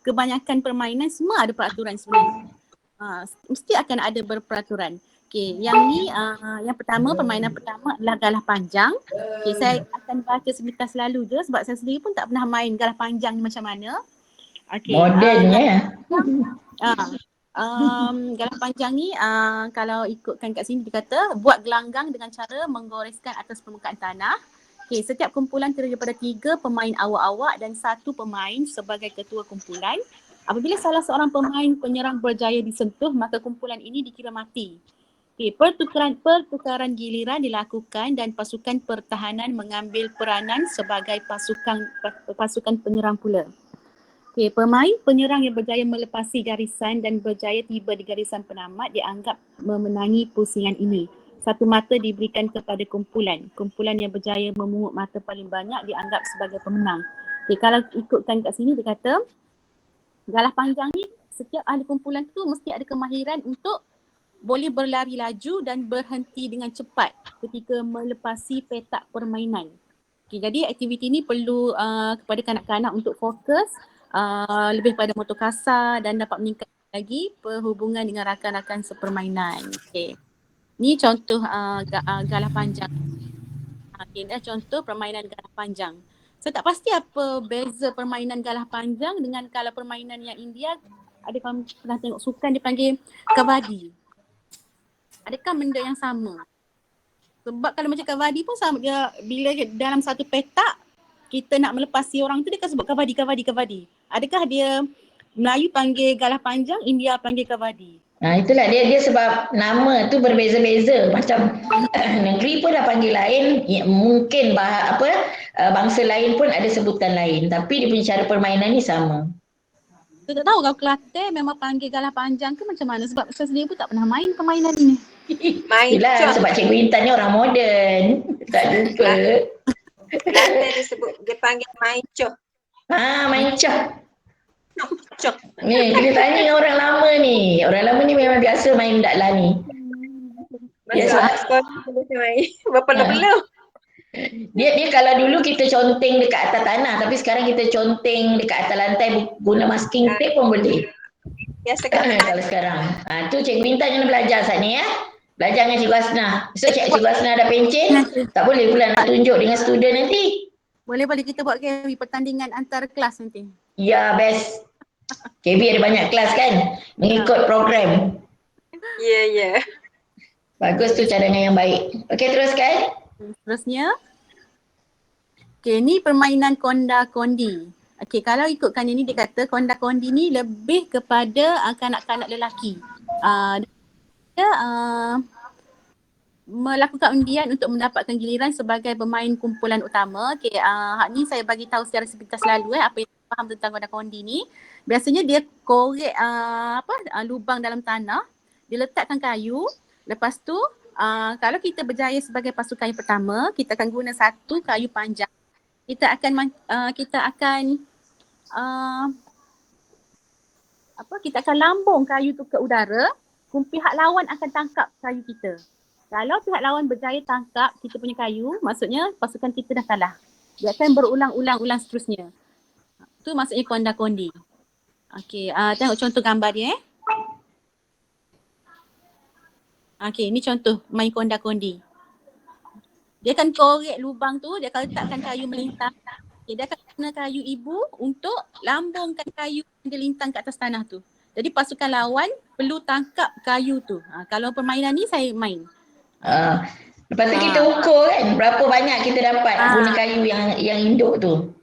S7: kebanyakan permainan semua ada peraturan sebenarnya. Mesti akan ada berperaturan. Okey, yang ni yang pertama, permainan pertama adalah galah panjang. Okey, saya akan baca sebentar selalu je sebab saya sendiri pun tak pernah main galah panjang ni macam mana. Okey.
S3: Modernnya.
S7: Galah panjang ni kalau ikutkan kat sini dia kata buat gelanggang dengan cara menggoreskan atas permukaan tanah. Okey, setiap kumpulan terdiri daripada 3 pemain awak-awak dan 1 pemain sebagai ketua kumpulan. Apabila salah seorang pemain penyerang berjaya disentuh, maka kumpulan ini dikira mati. Okey, pertukaran giliran dilakukan dan pasukan pertahanan mengambil peranan sebagai pasukan penyerang pula. Okey, pemain penyerang yang berjaya melepasi garisan dan berjaya tiba di garisan penamat dianggap memenangi pusingan ini. Satu mata diberikan kepada kumpulan. Kumpulan yang berjaya memungut mata paling banyak dianggap sebagai pemenang. Okey, kalau ikutkan kat sini dia kata galah panjang ni setiap ahli kumpulan tu mesti ada kemahiran untuk boleh berlari laju dan berhenti dengan cepat ketika melepasi petak permainan. Okey, jadi aktiviti ni perlu kepada kanak-kanak untuk fokus lebih pada motor kasar dan dapat meningkatkan lagi perhubungan dengan rakan-rakan sepermainan. Okey. Ni contoh galah panjang. Okey, ni contoh permainan galah panjang. Saya tak pasti apa beza permainan galah panjang dengan kalau permainan yang India. Adakah pernah tengok sukan dipanggil kabadi? Adakah benda yang sama? Sebab kalau macam kabadi pun sama dia, bila dalam satu petak kita nak melepasi orang tu dia akan sebut kabadi. Adakah dia Melayu panggil galah panjang, India panggil kabadi?
S3: Itulah dia sebab nama tu berbeza-beza. Macam negeri pun dah panggil lain, mungkin bangsa lain pun ada sebutan lain. Tapi dia punya cara permainan ni sama.
S7: Saya tak tahu kalau Kelantan memang panggil galah panjang ke macam mana sebab saya sendiri pun tak pernah main permainan ni.
S3: Yelah, sebab Cikgu Intan ni orang moden. Tak jumpa.
S4: Kelantan dia panggil maincoh.
S3: Maincoh. Ni kita tanya dengan orang lama ni. Orang lama ni memang biasa main daklah ni.
S4: Masa sekolah biasa main. Belum.
S3: Dia kalau dulu kita conteng dekat atas tanah, tapi sekarang kita conteng dekat atas lantai guna masking tape pun boleh.
S4: Biasa kan
S3: kalau sekarang. Tu Cikgu Intan yang belajar saat ni ya. Belajar dengan Cikgu Hasna. So Cikgu Hasna ada pencen, tak boleh pula nak tunjuk dengan student nanti.
S7: Boleh kita buat pertandingan antar kelas nanti.
S3: Ya, best. KB ada banyak kelas kan? Mengikut program.
S4: Ya.
S3: Bagus tu cadangan yang baik. Okey, teruskan.
S7: Terusnya. Okey, ni permainan konda-kondi. Okey, kalau ikutkan ini dia kata konda-kondi ni lebih kepada kanak-kanak lelaki. Dia melakukan undian untuk mendapatkan giliran sebagai pemain kumpulan utama. Okey, hak ni saya bagi tahu secara sepintas lalu apa yang faham tentang konda-kondi ni. Biasanya dia korek lubang dalam tanah, dia letakkan kayu. Lepas tu kalau kita berjaya sebagai pasukan yang pertama, kita akan guna satu kayu panjang. Kita akan lambung kayu tu ke udara. Pihak lawan akan tangkap kayu kita. Kalau pihak lawan berjaya tangkap kita punya kayu, maksudnya pasukan kita dah kalah. Dia akan berulang-ulang seterusnya. Itu maksudnya konda-kondi. Okey, tengok contoh gambar dia Okey, ni contoh main konda-kondi. Dia akan korek lubang tu, dia akan letakkan kayu melintang. Okay, dia akan guna kayu ibu untuk lambungkan kayu yang dia lintang kat atas tanah tu. Jadi pasukan lawan perlu tangkap kayu tu. Kalau permainan ni saya main.
S3: Lepas tu kita ukur kan berapa banyak kita dapat guna kayu yang induk tu.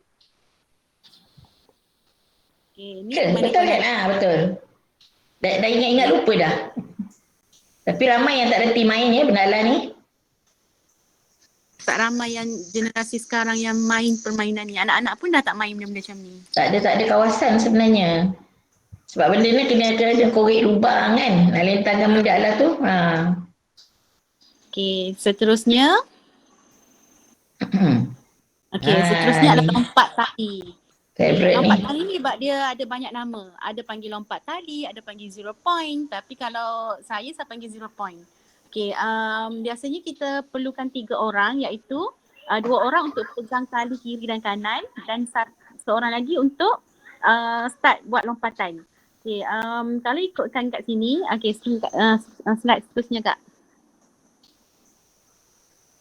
S7: Okay, ni
S3: betul kan? Betul. Dah ingat-ingat lupa dah. Tapi ramai yang tak reti main ya benda ni.
S7: tak ramai yang generasi sekarang yang main permainan ni. Anak-anak pun dah tak main benda-benda macam ni.
S3: Tak ada kawasan sebenarnya. Sebab benda ni kena ada korek lubang kan. Nak lentangkan benda lah tu.
S7: Okey, seterusnya. Seterusnya adalah lompat tali. Lompat tali ni sebab dia ada banyak nama. Ada panggil lompat tali, ada panggil 0 point. Tapi kalau saya panggil 0 point. Okey, biasanya kita perlukan 3 orang iaitu 2 orang untuk pegang tali kiri dan kanan dan seorang lagi untuk start buat lompatan. Okey, kalau ikutkan kat sini, okey, slide seterusnya Kak.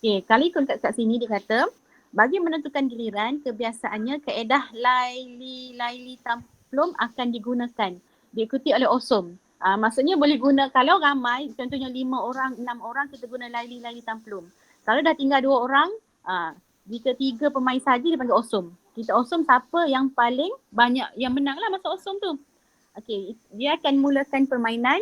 S7: Okey, kalau ikut kat sini dia kata bagi menentukan giliran, kebiasaannya kaedah Laili Tamplum akan digunakan. Diikuti oleh Osom. Maksudnya boleh guna kalau ramai, contohnya 5 orang, 6 orang kita guna Laili Tamplum. Kalau dah tinggal 2 orang, jika 3 pemain saja dipanggil Osom. Kita Osom siapa yang paling banyak yang menang lah masa Osom tu. Okey, dia akan mulakan permainan.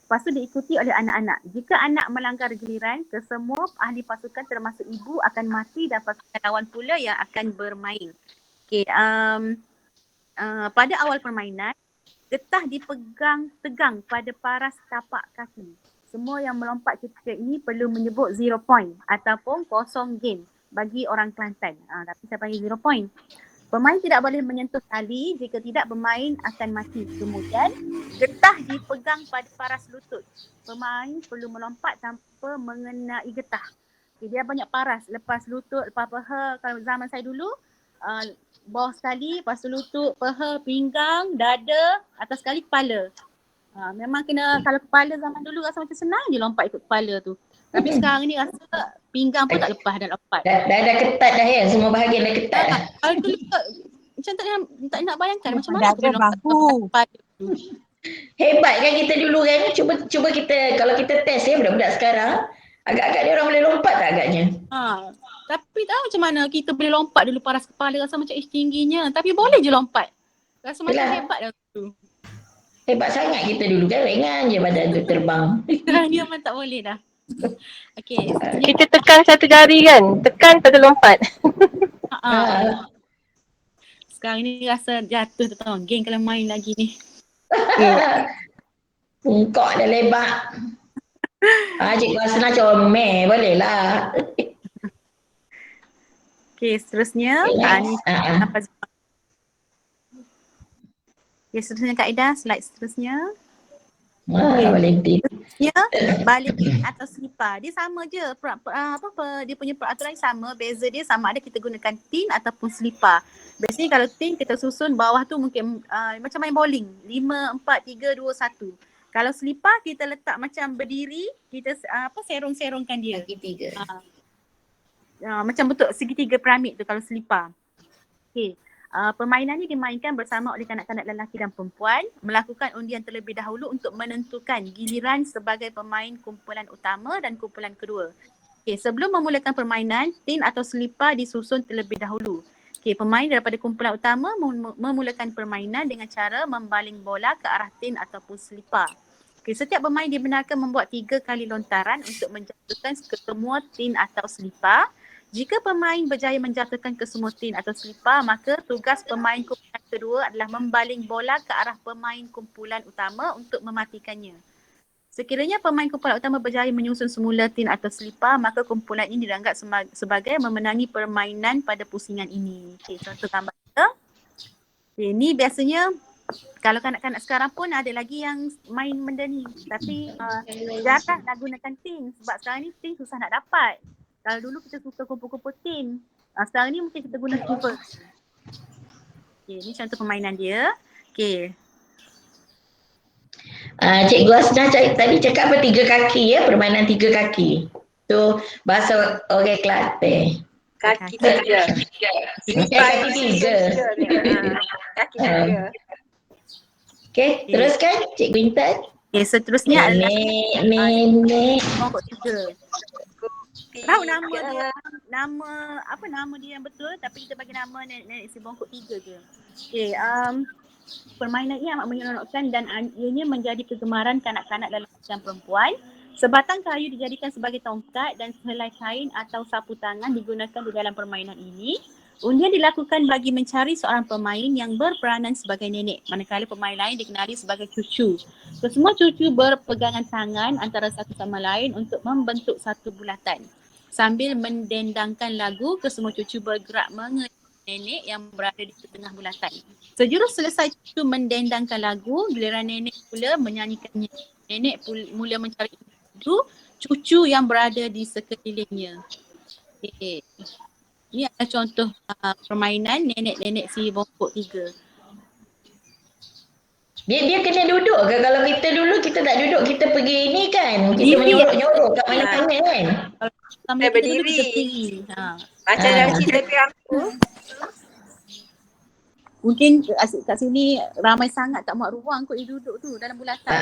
S7: Lepas tu diikuti oleh anak-anak. Jika anak melanggar giliran, kesemua ahli pasukan termasuk ibu akan mati dan pasukan lawan pula yang akan bermain. Okey, pada awal permainan, getah dipegang tegang pada paras tapak kaki. Semua yang melompat ketika ini perlu menyebut 0 point ataupun kosong game bagi orang Kelantan. Tapi saya panggil 0 point. Pemain tidak boleh menyentuh tali, jika tidak pemain akan mati. Kemudian getah dipegang pada paras lutut. Pemain perlu melompat tanpa mengenai getah. Okay, dia banyak paras, lepas lutut, lepas paha. Kalau zaman saya dulu, bawah sekali, lepas tu lutut, paha, pinggang, dada, atas sekali kepala. Memang kena, kalau kepala zaman dulu rasa macam senang je lompat ikut kepala tu. Tapi sekarang ni rasa pinggang pun tak lepas dah lompat.
S3: Dah ketat dah ya, semua bahagian dah ketat dah.
S7: Kalau dulu macam tak nak bayangkan macam mana boleh lompat kepala tu.
S3: Hebat kan kita dulu kan. Cuba kita, kalau kita test ya budak-budak sekarang, agak-agak dia orang boleh lompat tak agaknya?
S7: Tapi tahu macam mana kita boleh lompat dulu paras kepala rasa macam tingginya. Tapi boleh je lompat. Rasa macam hebat dah tu.
S3: Hebat sangat kita dulu kan, ringan je badan tu terbang.
S7: Sekarang dia memang tak boleh dah. Okey.
S1: Kita tekan satu jari kan? Tekan pada lompat.
S7: Sekarang ni rasa jatuh tu tahu. Geng kalau main lagi ni.
S3: Bungkok dah lebar. Cikgu Hasna comel, boleh lah.
S7: Okey, seterusnya. Ni okey, seterusnya kaedah. Slide seterusnya. Dia balik atau selipar. Dia sama je. Dia punya peraturan sama. Beza dia sama ada kita gunakan tin ataupun selipar. Biasanya kalau tin kita susun bawah tu mungkin macam main bowling. 5, 4, 3, 2, 1. Kalau selipar kita letak macam berdiri, kita serong-serongkan dia.
S3: Segitiga.
S7: Macam bentuk segitiga piramid tu kalau selipar. Okey. Permainan ni dimainkan bersama oleh kanak-kanak lelaki dan perempuan, melakukan undian terlebih dahulu untuk menentukan giliran sebagai pemain kumpulan utama dan kumpulan kedua. Okay, sebelum memulakan permainan, tin atau selipar disusun terlebih dahulu. Okay, pemain daripada kumpulan utama memulakan permainan dengan cara membaling bola ke arah tin ataupun selipar. Okay, setiap pemain dibenarkan membuat 3 kali lontaran untuk menjatuhkan ke semua tin atau selipar. Jika pemain berjaya menjatuhkan ke semua tin atau selipar, maka tugas pemain kumpulan kedua adalah membaling bola ke arah pemain kumpulan utama untuk mematikannya. Sekiranya pemain kumpulan utama berjaya menyusun semula tin atau selipar, maka kumpulan ini dianggap sebagai memenangi permainan pada pusingan ini. Okay, contoh gambar kita. Okay, ni biasanya kalau kanak-kanak sekarang pun ada lagi yang main benda ni. Tapi jarang nak gunakan tin sebab sekarang ni tin susah nak dapat. Kalau dulu kita suka kumpul-kumpul tin. Sekarang ni mungkin kita guna super. Okay, ni contoh permainan dia. Okay.
S3: Cikgu Hasna tadi cakap apa 3 kaki ya, permainan 3 kaki. Tu bahasa orang Kelantan.
S4: Kaki 3.
S3: Kaki 3.
S4: Kaki 3.
S3: Okay, teruskan Cikgu Intan.
S7: Okay, seterusnya adalah bongkok 3. Tahu nama dia, nama dia yang betul tapi kita bagi nama nenek si bongkok 3 je. Okay, permainan ini amat menyeronokkan dan ianya menjadi kegemaran kanak-kanak lelaki dan perempuan. Sebatang kayu dijadikan sebagai tongkat dan sehelai kain atau sapu tangan digunakan di dalam permainan ini. Undian dilakukan bagi mencari seorang pemain yang berperanan sebagai nenek, manakala pemain lain dikenali sebagai cucu. Kesemua cucu berpegangan tangan antara satu sama lain untuk membentuk satu bulatan. Sambil mendendangkan lagu, kesemua cucu bergerak mengelilingi nenek yang berada di tengah bulatan. Sejurus selesai cucu mendendangkan lagu, giliran nenek pula menyanyikannya. Nenek mula mencari cucu yang berada di sekelilingnya. Okay. Ini adalah contoh permainan nenek-nenek si bongkok 3.
S3: Dia kena duduk ke? Kalau kita dulu kita tak duduk, kita pergi ni kan. Kita menyorok-nyorok kat mana-mana kan.
S7: Kalau kita duduk kita tepi.
S4: Macam dalam cerita Pirampu.
S7: Mungkin kat sini ramai sangat tak muat ruang kot dia duduk tu dalam bulatan.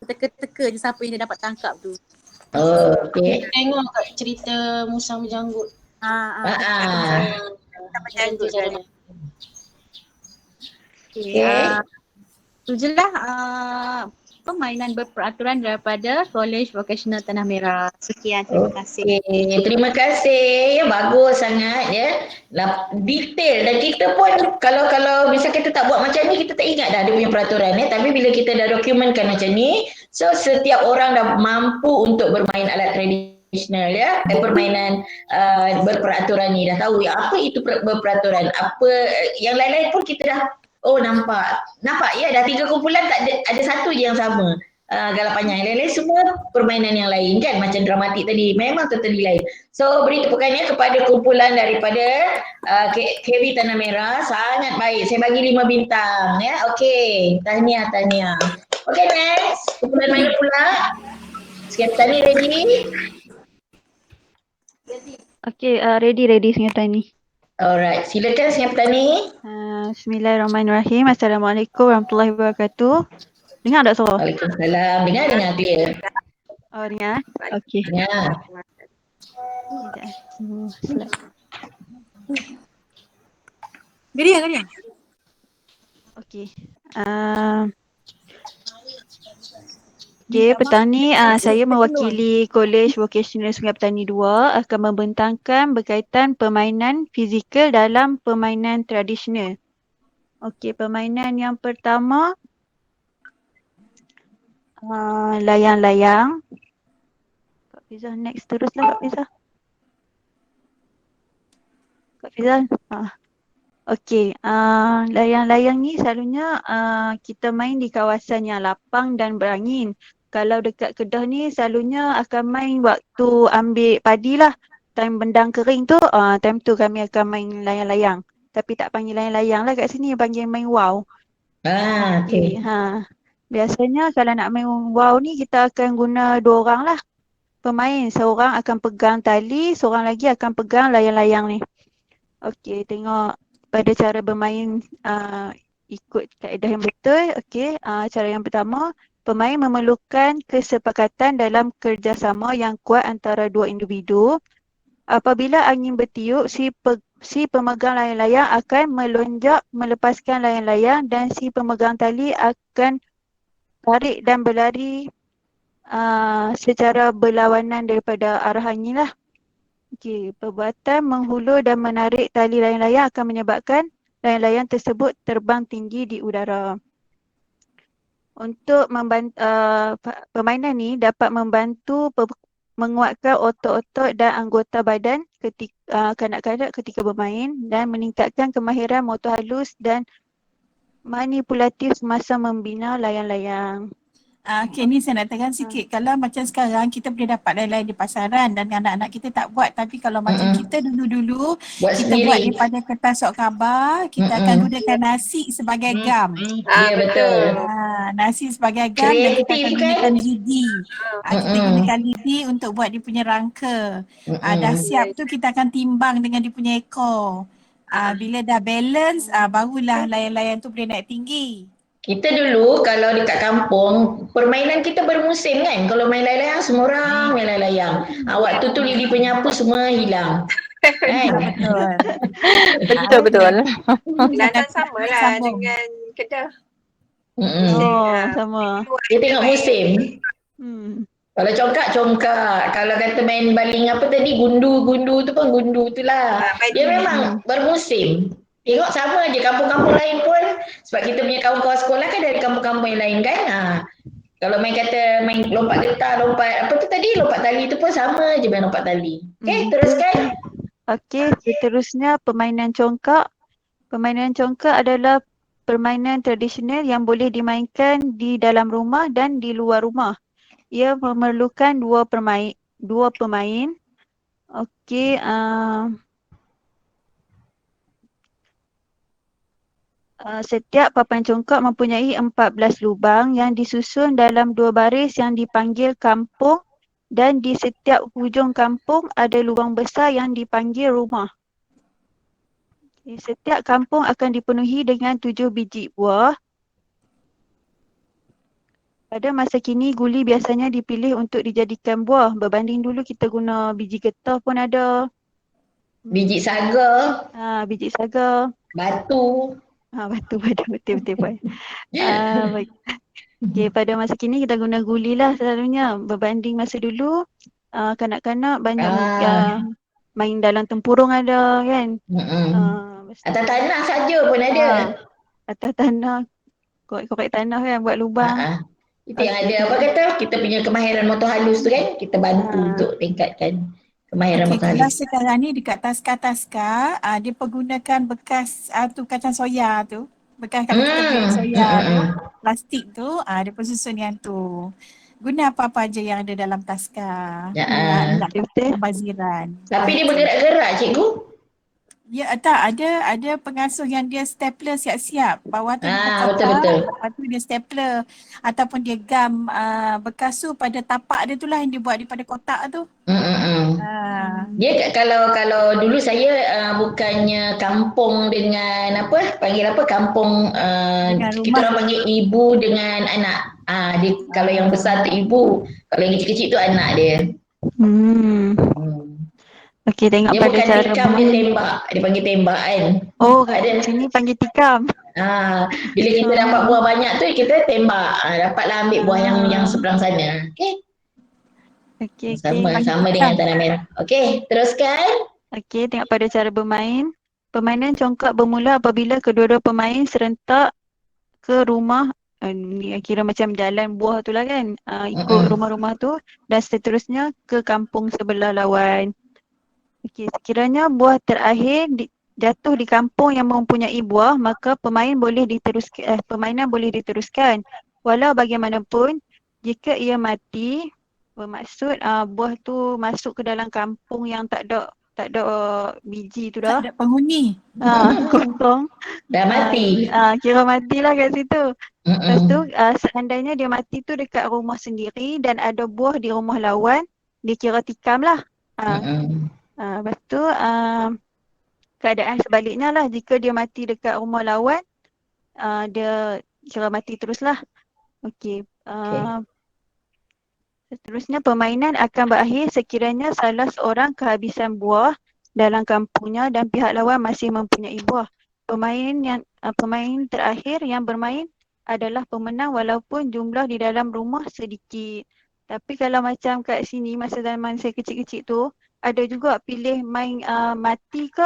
S7: Teka-teka je siapa yang dia dapat tangkap tu.
S3: Oh, okey.
S6: Tengok kat cerita Musang Berjanggut.
S4: Berjanggut kan.
S7: Itu je lah permainan berperaturan daripada College Vocational Tanah Merah. Sekian, terima kasih.
S3: Okay, terima kasih. Ya, bagus sangat ya. Detail dan kita pun kalau bisa kita tak buat macam ni, kita tak ingat dah dia punya peraturan ya. Tapi bila kita dah dokumenkan macam ni, so setiap orang dah mampu untuk bermain alat tradisional ya. Permainan berperaturan ni dah tahu ya apa itu berperaturan. Apa yang lain-lain pun kita dah nampak ya, dah 3 kumpulan tak ada satu je yang sama. Galak panjang, lain-lain semua permainan yang lain kan, macam dramatik tadi memang totally lain. So beri tepukannya kepada kumpulan daripada KB Tanah Merah, sangat baik. Saya bagi 5 bintang ya. Okey, tahniah. Okey, next kumpulan mana pula? Sekian Tani ready?
S8: Okey, ready Sengap Tani.
S3: Alright, silakan Sengap Tani.
S8: Bismillahirrahmanirrahim. Assalamualaikum warahmatullahi wabarakatuh. Dengar tak suara?
S3: Waalaikumsalam. Dengar clear.
S8: Oh, dengar. Okey.
S3: Ya.
S7: Geria.
S8: Okey. Okey, petang ni saya mewakili College Vocational Sungai Petani 2 akan membentangkan berkaitan permainan fizikal dalam permainan tradisional. Okey, permainan yang pertama layang-layang. Kak Fiza next teruslah Kak Fiza. Okey, layang-layang ni selalunya kita main di kawasan yang lapang dan berangin. Kalau dekat Kedah ni selalunya akan main waktu ambil padi lah. Time bendang kering tu, time tu kami akan main layang-layang. Tapi tak panggil layang-layang lah kat sini, panggil main wow.
S3: Okey.
S8: Biasanya kalau nak main wow ni kita akan guna 2 orang lah. Pemain, seorang akan pegang tali, seorang lagi akan pegang layang-layang ni. Okey, tengok pada cara bermain ikut kaedah yang betul. Okey, cara yang pertama, pemain memerlukan kesepakatan dalam kerjasama yang kuat antara 2 individu. Apabila angin bertiup, si pemegang layang-layang akan melonjak melepaskan layang-layang dan si pemegang tali akan tarik dan berlari secara berlawanan daripada arah angin lah. Okey, perbuatan menghulur dan menarik tali layang-layang akan menyebabkan layang-layang tersebut terbang tinggi di udara. Untuk permainan ni dapat membantu menguatkan otot-otot dan anggota badan kanak-kanak ketika bermain dan meningkatkan kemahiran motor halus dan manipulatif semasa membina layang-layang.
S9: Okey, ni saya nak tekan sikit. Kalau macam sekarang kita boleh dapat layang-layang di pasaran dan anak-anak kita tak buat. Tapi kalau macam kita dulu-dulu, kita buat daripada kertas sok khabar, kita akan gunakan nasi sebagai gam.
S3: Ya, betul.
S9: Nasi sebagai gam dan kita akan gunakan lidi. Kita gunakan lidi untuk buat dia punya rangka. Dah siap tu kita akan timbang dengan dia punya ekor. Bila dah balance, barulah layang-layang tu boleh naik tinggi.
S3: Kita dulu kalau dekat kampung, permainan kita bermusim kan. Kalau main layang-layang, semua orang main layang-layang. Waktu tu lidi penyapu semua hilang. Kan?
S1: Betul.
S4: Kelantan sama lah dengan Kedah.
S8: Sama.
S3: Dia tengok musim. Kalau congkak. Kalau kata main baling apa tadi, gundu tu pun gundu tu lah. Dia memang bermusim. Tengok sama je kampung-kampung lain pun. Sebab kita punya kawan-kawan sekolah kan dari kampung-kampung yang lain kan. Kalau main kata main lompat getah, lompat apa tu tadi, lompat tali tu pun sama je main lompat tali. Okay, teruskan.
S8: Okey, seterusnya permainan congkak. Permainan congkak adalah permainan tradisional yang boleh dimainkan di dalam rumah dan di luar rumah. Ia memerlukan dua pemain. Okey, setiap papan congkak mempunyai 14 lubang yang disusun dalam dua baris yang dipanggil kampung, dan di setiap hujung kampung ada lubang besar yang dipanggil rumah. Setiap kampung akan dipenuhi dengan 7 biji buah. Pada masa kini, guli biasanya dipilih untuk dijadikan buah. Berbanding dulu kita guna biji getah pun ada.
S3: Biji saga.
S8: Biji saga.
S3: Batu.
S8: Batu pada betul-betul buat. Baik. Okay, pada masa kini kita guna guli lah selalunya. Berbanding masa dulu, kanak-kanak banyak main dalam tempurung ada kan.
S3: Atas tanah saja pun ada.
S8: Atas tanah. Korek-korek tanah kan buat lubang.
S3: Itu yang ada apa kata kita punya kemahiran motor halus tu kan, kita bantu untuk tingkatkan kemahiran motor
S9: Kalau
S3: halus.
S9: sekarang ni dekat taska-taska, dia pergunakan bekas tu kacang soya tu. Bekas kalau kita beli soya tu, plastik tu, dia persusun yang tu. Guna apa-apa je yang ada dalam taska. Nak pembaziran.
S3: Tapi dia bergerak-gerak cikgu.
S9: Ya, tak, ada pengasuh yang dia stapler siap-siap. Bawah tu dia
S3: betul.
S9: lepas tu dia stapler ataupun dia gam berkasuh pada tapak dia tu lah yang dia buat daripada kotak tu.
S3: Dia kalau dulu saya bukannya kampung dengan panggil kampung kita orang panggil ibu dengan anak. Kalau yang besar tu ibu, kalau yang kecil-kecil tu anak dia.
S8: Okey, tengok
S3: dia
S8: pada cara
S3: tikam, dia tembak. Dia panggil tembak kan.
S8: Kat sini panggil tikam.
S3: Bila kita dapat buah banyak tu, kita tembak. Dapatlah ambil buah yang seberang sana. Okey. Sama dengan tanah merah. Okey, teruskan.
S8: Okey, tengok pada cara bermain. Permainan congkak bermula apabila kedua-dua pemain serentak ke rumah, kira macam jalan buah tu lah kan. Ikut rumah-rumah tu dan seterusnya ke kampung sebelah lawan. Okey, sekiranya buah terakhir jatuh di kampung yang mempunyai buah, maka permainan boleh diteruskan. Walau bagaimanapun, jika ia mati, bermaksud buah tu masuk ke dalam kampung yang tak ada biji tu dah.
S9: Tak ada penghuni.
S8: Kosong.
S3: Dah mati.
S8: Kira matilah kat situ. Lepas tu, seandainya dia mati tu dekat rumah sendiri dan ada buah di rumah lawan, dia kira tikam lah. Lepas tu, keadaan sebaliknya lah, jika dia mati dekat rumah lawan, dia kira mati teruslah. Okey. Seterusnya permainan akan berakhir sekiranya salah seorang kehabisan buah dalam kampungnya dan pihak lawan masih mempunyai buah. Pemain terakhir yang bermain adalah pemenang walaupun jumlah di dalam rumah sedikit. Tapi kalau macam kat sini masa zaman saya kecil-kecil tu, ada juga pilih main mati ke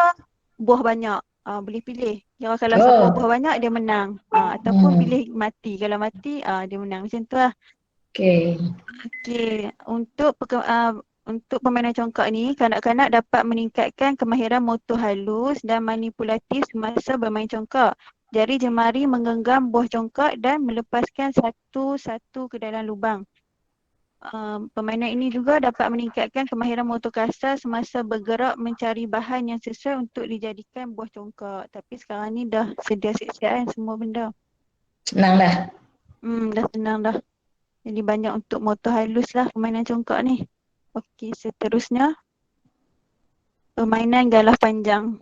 S8: buah banyak. Boleh pilih. Kalau siapa buah banyak dia menang. Ataupun pilih mati. Kalau mati dia menang. Macam tu lah. Okey. Untuk permainan congkak ni, kanak-kanak dapat meningkatkan kemahiran motor halus dan manipulatif semasa bermain congkak. Jari jemari menggenggam buah congkak dan melepaskan satu-satu ke dalam lubang. Permainan ini juga dapat meningkatkan kemahiran motor kasar semasa bergerak mencari bahan yang sesuai untuk dijadikan buah congkak. Tapi sekarang ni dah sedia siap-siap semua benda.
S3: Senang dah.
S8: Dah senang dah. Jadi banyak untuk motor halus lah permainan congkak ni. Okey, seterusnya permainan galah panjang.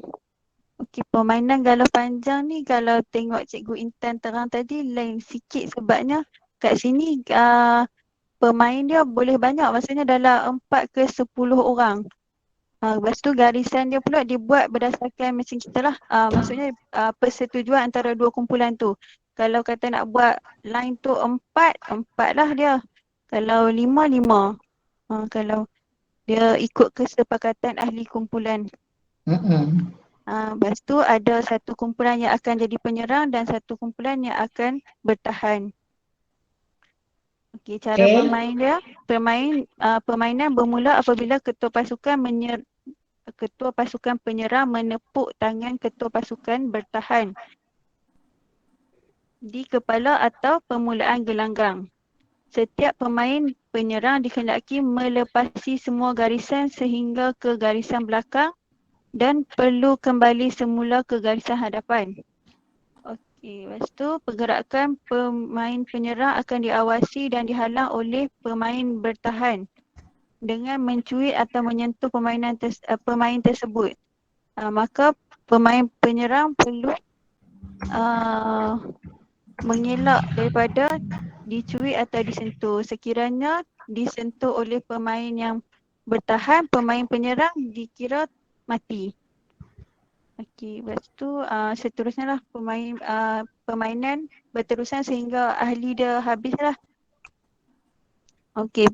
S8: Okey, permainan galah panjang ni kalau tengok Cikgu Intan terang tadi lain sikit sebabnya kat sini pemain dia boleh banyak, maksudnya dalam 4 ke 10 orang. Lepas tu garisan dia pula dibuat berdasarkan macam kita lah. Maksudnya persetujuan antara dua kumpulan tu. Kalau kata nak buat line tu 4 lah dia. Kalau 5. Kalau dia ikut kesepakatan ahli kumpulan. Lepas tu ada satu kumpulan yang akan jadi penyerang dan satu kumpulan yang akan bertahan. Okey, cara bermain dia, permainan bermula apabila ketua pasukan penyerang menepuk tangan ketua pasukan bertahan di kepala atau permulaan gelanggang. Setiap pemain penyerang dikehendaki melepasi semua garisan sehingga ke garisan belakang dan perlu kembali semula ke garisan hadapan. Okey, lepas tu pergerakan pemain penyerang akan diawasi dan dihalang oleh pemain bertahan dengan mencuit atau menyentuh pemain tersebut. Maka pemain penyerang perlu mengelak daripada dicuit atau disentuh. Sekiranya disentuh oleh pemain yang bertahan, pemain penyerang dikira mati. Okey, lepas tu seterusnya lah permainan berterusan sehingga ahli dia habis lah. Okey,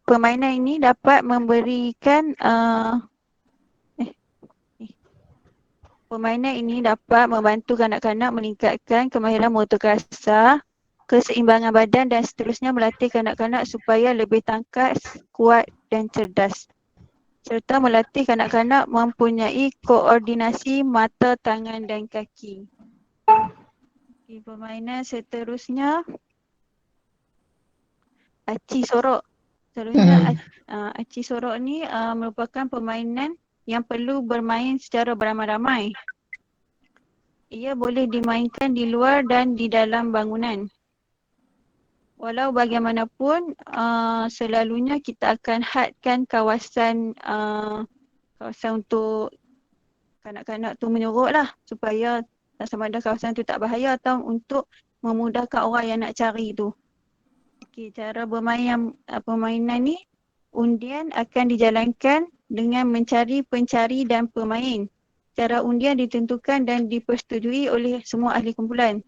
S8: permainan ini dapat memberikan permainan ini dapat membantu kanak-kanak meningkatkan kemahiran motor kasar, keseimbangan badan dan seterusnya, melatih kanak-kanak supaya lebih tangkas, kuat dan cerdas. Serta melatih kanak-kanak mempunyai koordinasi mata, tangan dan kaki. Okay, permainan seterusnya aci sorok. Seterusnya aci sorok ni merupakan permainan yang perlu bermain secara beramai-ramai. Ia boleh dimainkan di luar dan di dalam bangunan. Walau bagaimanapun, selalunya kita akan hadkan kawasan untuk kanak-kanak tu menyorok lah, supaya sama ada kawasan tu tak bahaya atau untuk memudahkan orang yang nak cari tu. Okey, cara bermain permainan ni, undian akan dijalankan dengan mencari pencari dan pemain. Cara undian ditentukan dan dipersetujui oleh semua ahli kumpulan.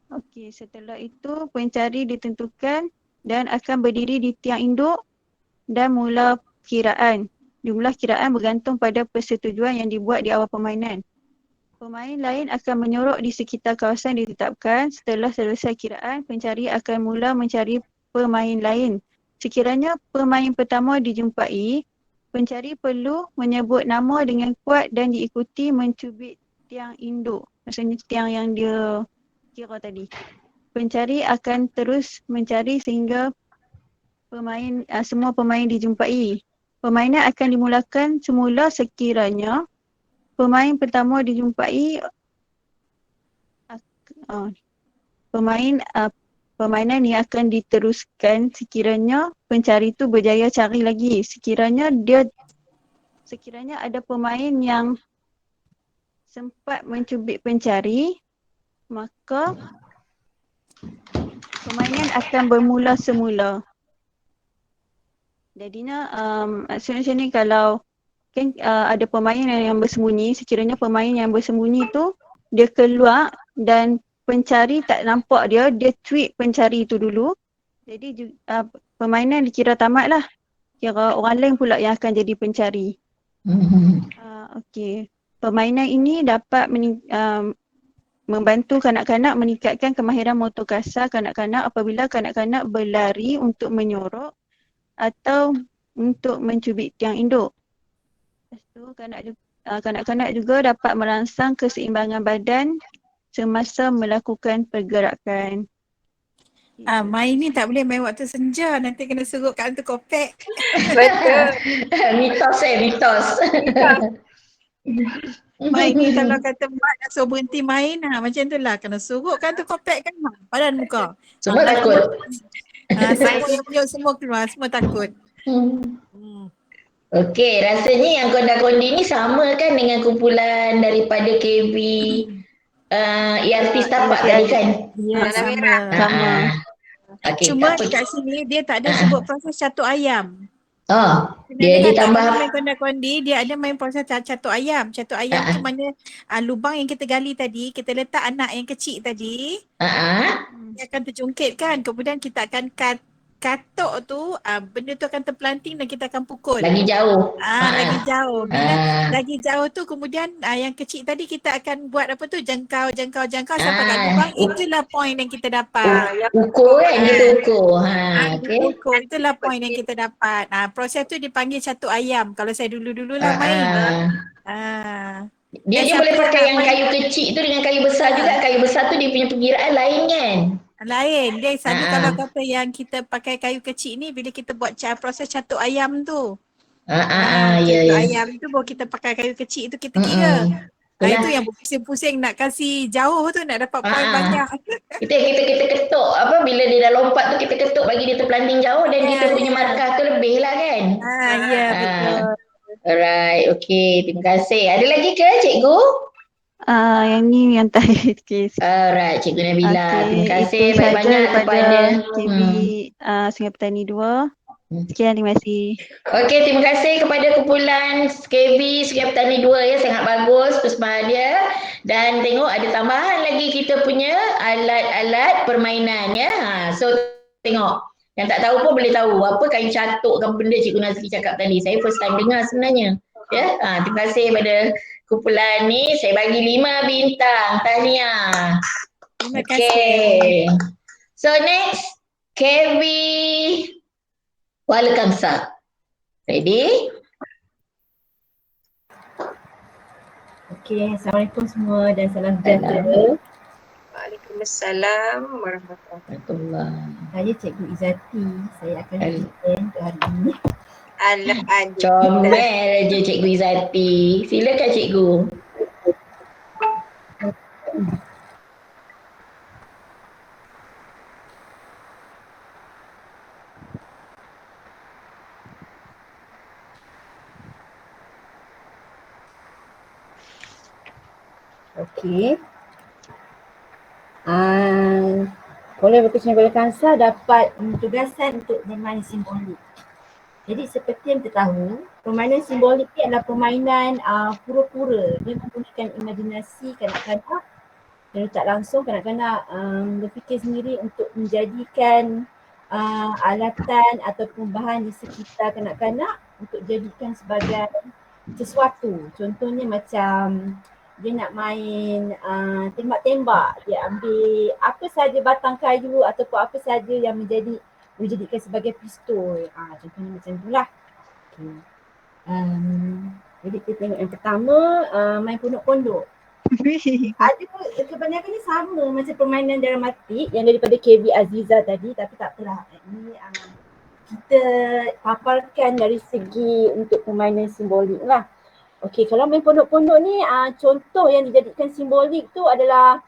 S8: Okey, setelah itu pencari ditentukan dan akan berdiri di tiang induk dan mula kiraan. Jumlah kiraan bergantung pada persetujuan yang dibuat di awal permainan. Pemain lain akan menyorok di sekitar kawasan ditetapkan. Setelah selesai kiraan, pencari akan mula mencari pemain lain. Sekiranya pemain pertama dijumpai, pencari perlu menyebut nama dengan kuat dan diikuti mencubit tiang induk. Maksudnya tiang yang dia kira tadi. Pencari akan terus mencari sehingga semua pemain dijumpai. Permainan akan dimulakan semula sekiranya pemain pertama dijumpai. Permainan ni akan diteruskan sekiranya pencari tu berjaya cari lagi. Sekiranya ada pemain yang sempat mencubit pencari, maka permainan akan bermula semula. Jadinya maksudnya macam ni, kalau kan ada pemain yang bersembunyi, sekiranya pemain yang bersembunyi tu dia keluar dan pencari tak nampak dia tweet pencari tu dulu. Jadi permainan dikira tamat lah. Kira orang lain pula yang akan jadi pencari. Okey. Permainan ini dapat membantu kanak-kanak meningkatkan kemahiran motor kasar kanak-kanak apabila kanak-kanak berlari untuk menyorok atau untuk mencubit tiang induk. Lepas tu kanak-kanak juga dapat merangsang keseimbangan badan semasa melakukan pergerakan.
S9: Main ni tak boleh main waktu senja, nanti kena suruh kat hantu kopek.
S1: Betul.
S3: Mitos.
S9: Main ni kalau kata mak nak suruh berhenti main, macam tu lah, kena suruh kat hantu kopek kan, padan muka.
S3: Semua takut.
S9: Semua yang punya semua keluar, semua takut.
S3: Okey, rasanya yang konda-kondi ni sama kan dengan kumpulan daripada KB ERT Setapak tadi kan?
S9: Ya, sama.
S3: Okay,
S9: Cuma kat sini dia tak ada sebut proses catur ayam.
S3: Dia tambah
S9: main konda-kondi, dia ada main proses catur ayam. Catur ayam tu mana lubang yang kita gali tadi, kita letak anak yang kecil tadi. Dia akan terjungkit kan, kemudian kita akan cut katuk tu benda tu akan terpelanting dan kita akan pukul.
S3: Lagi jauh.
S9: Lagi jauh. Bila lagi jauh tu kemudian yang kecil tadi kita akan buat apa tu jangkau sampai kat lubang. Itulah point yang kita dapat.
S3: Ukur kan, kita ukur. Okay.
S9: Ukur. Itulah point yang kita dapat. Proses tu dipanggil catuk ayam. Kalau saya dulu-dululah main.
S3: Dia boleh pakai yang kayu kecil tu dengan kayu besar juga. Kayu besar tu dia punya perkiraan lain kan?
S9: Lain. Dia selalu kalau kata yang kita pakai kayu kecil ni bila kita buat proses catuk ayam tu. Catuk ayam tu baru kita pakai kayu kecil tu kita kira. Itu yang pusing-pusing nak kasih jauh tu nak dapat poin banyak.
S3: Kita ketuk apa bila dia dah lompat tu kita ketuk bagi dia terpelanting jauh dan kita punya markah tu lebih lah kan?
S9: Betul.
S3: Alright, okay. Terima kasih. Ada lagi ke cikgu?
S8: Yang ni yang terakhir.
S3: Alright, Cikgu Nabila. Terima kasih
S8: itu saja
S3: banyak-banyak kepada
S8: KB Sungai Petani 2. Sekian, terima kasih.
S3: Okey, terima kasih kepada kumpulan KB Sungai Petani 2 ya, sangat bagus persembahan dia. Dan tengok ada tambahan lagi kita punya alat-alat permainan ya. So tengok, yang tak tahu pun boleh tahu apa kayu catuk kan benda Cikgu Nazri cakap tadi. Saya first time dengar sebenarnya. Ya, terima kasih kepada kumpulan ni. Saya bagi 5 bintang. Tahniah.
S9: Terima kasih.
S3: So next, KB Kuala Kangsar. Ready?
S10: Okey, Assalamualaikum semua dan salam sejahtera.
S4: Waalaikumsalam warahmatullahi wabarakatuh.
S10: Saya Cikgu Izzati. Saya akan present untuk hari ini.
S3: Comel je Cikgu Izzati. Silakan Cikgu.
S10: Okey. Oleh Berkucing Kuala Kangsar dapat tugasan untuk bermain simbolik. Jadi seperti yang kita tahu, permainan simbolik ni adalah permainan pura-pura. Dia menggunakan imajinasi kanak-kanak dan tak langsung kanak-kanak berfikir sendiri untuk menjadikan alatan ataupun bahan di sekitar kanak-kanak untuk jadikan sebagai sesuatu. Contohnya macam dia nak main tembak-tembak, dia ambil apa sahaja batang kayu ataupun apa sahaja yang dijadikan sebagai pistol. Contohnya macam itulah. Okay. Jadi kita tengok yang pertama, main pondok-pondok. Ada kebanyakan ni sama macam permainan dramatik yang daripada KB Aziza tadi, tapi tak apalah. Ini kita paparkan dari segi untuk permainan simbolik lah. Okey, kalau main pondok-pondok ni contoh yang dijadikan simbolik tu adalah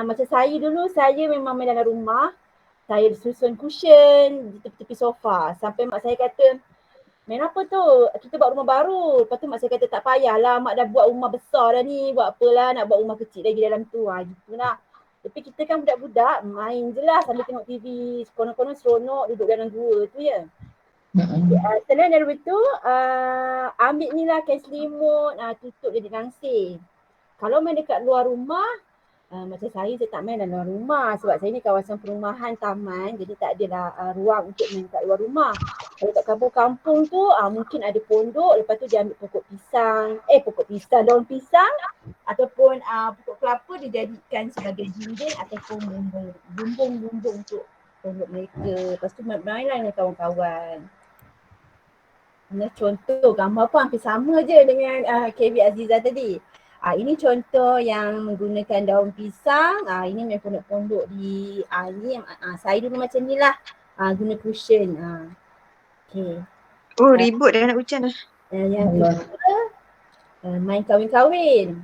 S10: macam saya dulu, saya memang main dalam rumah. Saya susun cushion di tepi-tepi sofa sampai mak saya kata, main apa tu? Kita buat rumah baru. Lepas tu mak saya kata tak payahlah, mak dah buat rumah besar dah ni. Buat apalah nak buat rumah kecil lagi dalam tu. Gitulah. Tapi kita kan budak-budak main je lah sambil tengok TV. Konon-konon seronok duduk dalam gua tu ya. Selain dari itu, ambil ni lah kain selimut, tutup jadi langsir. Kalau main dekat luar rumah, macam saya tak main dalam rumah sebab saya ni kawasan perumahan taman, jadi tak adalah ruang untuk main kat luar rumah. Kalau kat kampung-kampung tu mungkin ada pondok, lepas tu dia ambil pokok pisang, daun pisang ataupun pokok kelapa dijadikan sebagai dinding ataupun bumbung-bumbung untuk pondok mereka. Lepas tu main-main dengan kawan-kawan. Contoh gambar pun hampir sama je dengan KB Aziza tadi. Ini contoh yang menggunakan daun pisang. Ini main pondok-pondok di ni saya dulu macam ni lah. Guna cushion. Okay.
S4: Oh ribut dah nak hujan dah.
S10: Yang kedua main kahwin-kahwin.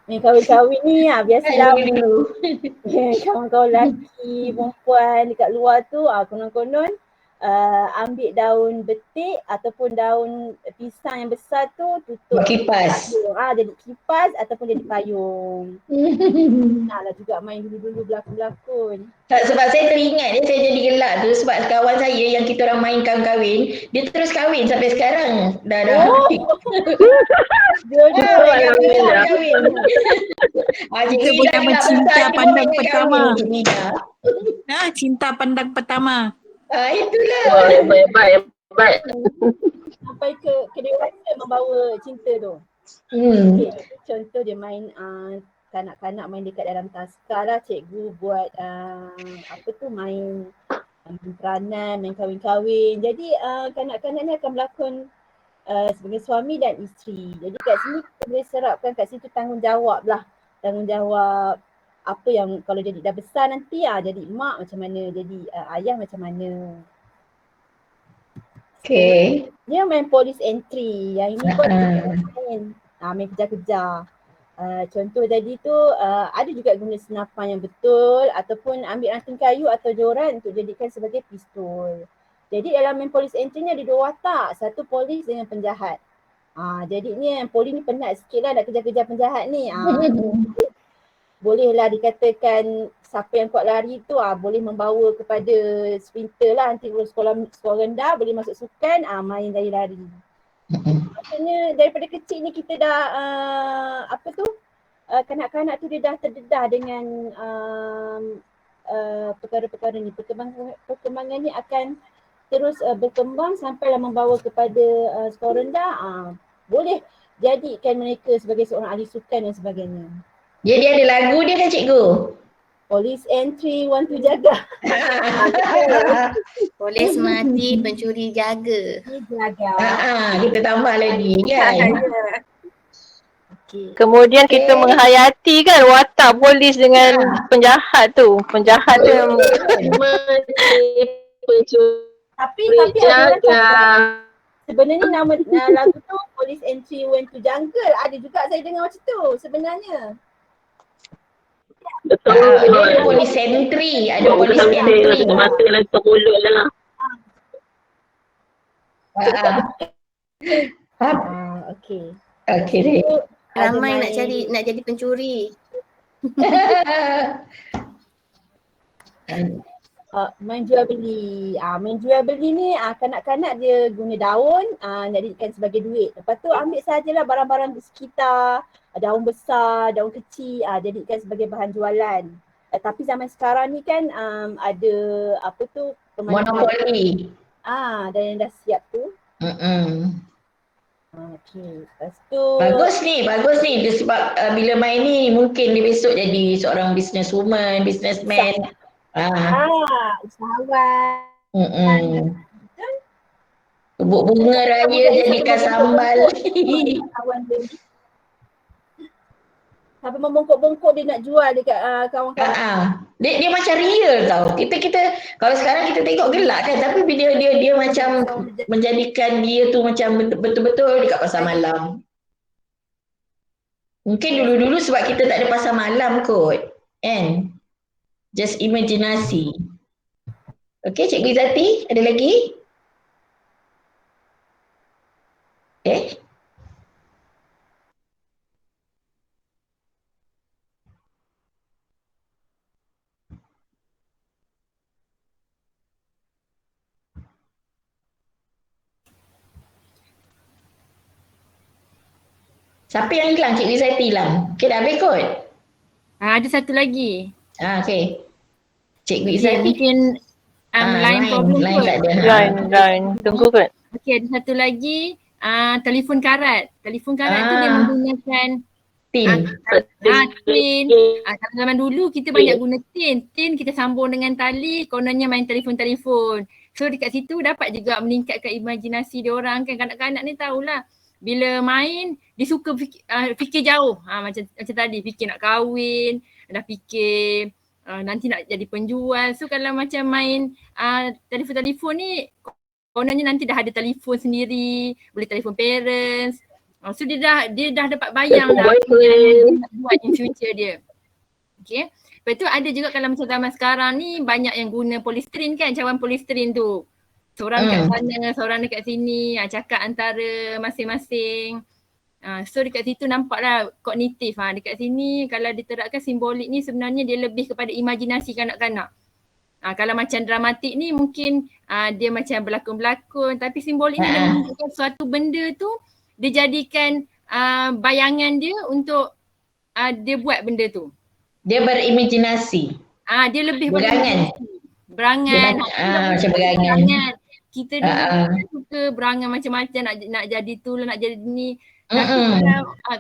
S10: Main kahwin-kahwin ni biasalah kawan-kawan lelaki, perempuan dekat luar tu konon-konon ambil daun betik ataupun daun pisang yang besar tu tutup
S3: Kipas.
S10: jadi kipas ataupun jadi payung. Lah juga main dulu-dulu berlakon-berlakon.
S3: Sebab saya teringat saya jadi gelak tu sebab kawan saya yang kita orang main kahwin, dia terus kahwin sampai sekarang. Dah. Kahwin.
S9: Itu bernama cinta pandang pertama. Cinta pandang pertama.
S3: Itulah.
S1: Baik.
S10: Sampai ke dewasa membawa cinta tu. Okay, contoh dia main kanak-kanak main dekat dalam taska lah, cikgu buat main peranan, main kahwin-kahwin. Jadi kanak-kanak ni akan berlakon sebagai suami dan isteri. Jadi kat sini kita boleh serapkan kat situ tanggungjawab lah. Tanggungjawab apa yang kalau jadi dah besar nanti jadi mak macam mana, jadi ayah macam mana.
S3: Okay.
S10: Dia main police entry. Yang ini pun main kejar-kejar. Contoh tadi tu ada juga guna senapan yang betul ataupun ambil ranting kayu atau joran untuk jadikan sebagai pistol. Jadi dalam main police entry ni ada dua watak. Satu polis dengan penjahat. Jadi ni polis ni penat sikit lah nak kejar-kejar penjahat ni. Bolehlah dikatakan siapa yang kuat lari tu boleh membawa kepada sprinter lah. Nanti kalau skor rendah boleh masuk sukan main lari-lari. Maksudnya daripada kecil ni kita dah kanak-kanak tu dia dah terdedah dengan perkara-perkara ni. Perkembangan ni akan terus berkembang sampailah membawa kepada skor rendah. Boleh jadikan mereka sebagai seorang ahli sukan dan sebagainya.
S3: Jadi ada lagu dia kan cikgu?
S10: Police entry, want to jaga.
S6: Polis mati, pencuri jaga.
S3: Kita tambah lagi kan.
S1: Kemudian kita menghayati kan watak polis dengan penjahat tu. Penjahat tu yang
S10: tapi ada sebenarnya nama lagu tu Police Entry Went to Jungle. Ada juga saya dengar macam tu sebenarnya.
S1: Betul.
S3: Ada polis entry, ada polis entry.
S1: Mata lah termulut lah.
S3: Okey deh.
S6: Ramai nak jadi pencuri.
S10: Main jual beli. Main jual beli ni kanak-kanak dia guna daun nak jadikan sebagai duit. Lepas tu ambil sajalah barang-barang di sekitar, daun besar, daun kecil, jadikan sebagai bahan jualan. Tapi zaman sekarang ni kan ada
S3: monopoli.
S10: Dan yang dah siap tu. Okay. Lepas tu
S3: Bagus ni dia sebab bila main ni mungkin dia besok jadi seorang businesswoman, businessman.
S10: Usahawan.
S3: Bunga raya jadikan sambal.
S10: Sampai membongkok-bongkok dia nak jual dekat kawan-kawan.
S3: Dia macam real tau. Kita kalau sekarang kita tengok gelak kan, tapi bila dia macam menjadikan dia tu macam betul-betul dekat pasar malam. Mungkin dulu-dulu sebab kita tak ada pasar malam kot. Kan? Just imajinasi. Okey, Cikgu Izzati, ada lagi? Siapa yang hilang? Cikgu Izzati hilang. Okey, dah habis kot?
S11: Ada satu lagi.
S3: Okey. Cikgu Izzati.
S11: Mungkin line problem kot.
S3: Line tak ada.
S1: Line. Tunggu kot.
S11: Okey, ada satu lagi. Telefon karat. Telefon karat tu dia menggunakan tin. Tin. Kalau zaman dulu kita banyak guna tin. Tin kita sambung dengan tali, kononnya main telefon-telefon. So dekat situ dapat juga meningkatkan imajinasi dia orang kan. Kanak-kanak ni tahulah. Bila main, dia suka fikir jauh. Macam tadi, fikir nak kahwin, dah fikir nanti nak jadi penjual. So kalau macam main telefon-telefon ni, kononnya nanti dah ada telefon sendiri, boleh telefon parents. So dia dah dapat bayang dah apa yang nak buat in future dia. Okay. Lepas tu ada juga kalau macam zaman sekarang ni banyak yang guna polystyrene kan, cawan polystyrene tu. Seorang dekat sana, seorang dekat sini, cakap antara masing-masing. So dekat situ nampaklah kognitif. Dekat sini kalau diterapkan simbolik ni sebenarnya dia lebih kepada imajinasi kanak-kanak. Kalau macam dramatik ni mungkin dia macam berlakon-berlakon, tapi simbolik ni dia menunjukkan suatu benda tu dia jadikan bayangan dia untuk dia buat benda tu.
S3: Dia berimajinasi.
S11: Dia lebih
S3: berangan.
S11: Berangan.
S3: Macam berangan.
S11: Kita dulu suka berangan macam-macam, nak jadi tu lah, nak jadi ni. Tapi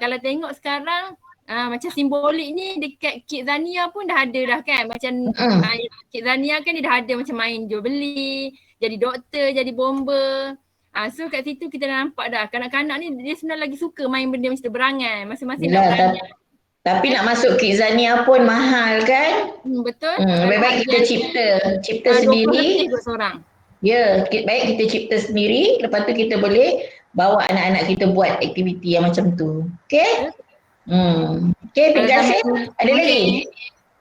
S11: kalau tengok sekarang macam simbolik ni dekat Kidzania pun dah ada dah kan. Macam Kidzania kan dia dah ada macam main jual beli, jadi doktor, jadi bomber. So kat situ kita dah nampak dah kanak-kanak ni dia sebenarnya lagi suka main benda macam tu, berangan. Masing-masing nak berangan.
S3: Tapi nak masuk Kidzania pun mahal kan?
S11: Betul.
S3: Baik-baik kita cipta sendiri.
S11: 20 lebih seorang.
S3: Ya, baik kita cipta sendiri, lepas tu kita boleh bawa anak-anak kita buat aktiviti yang macam tu. Okay? Okay, terima kasih. Ada lagi?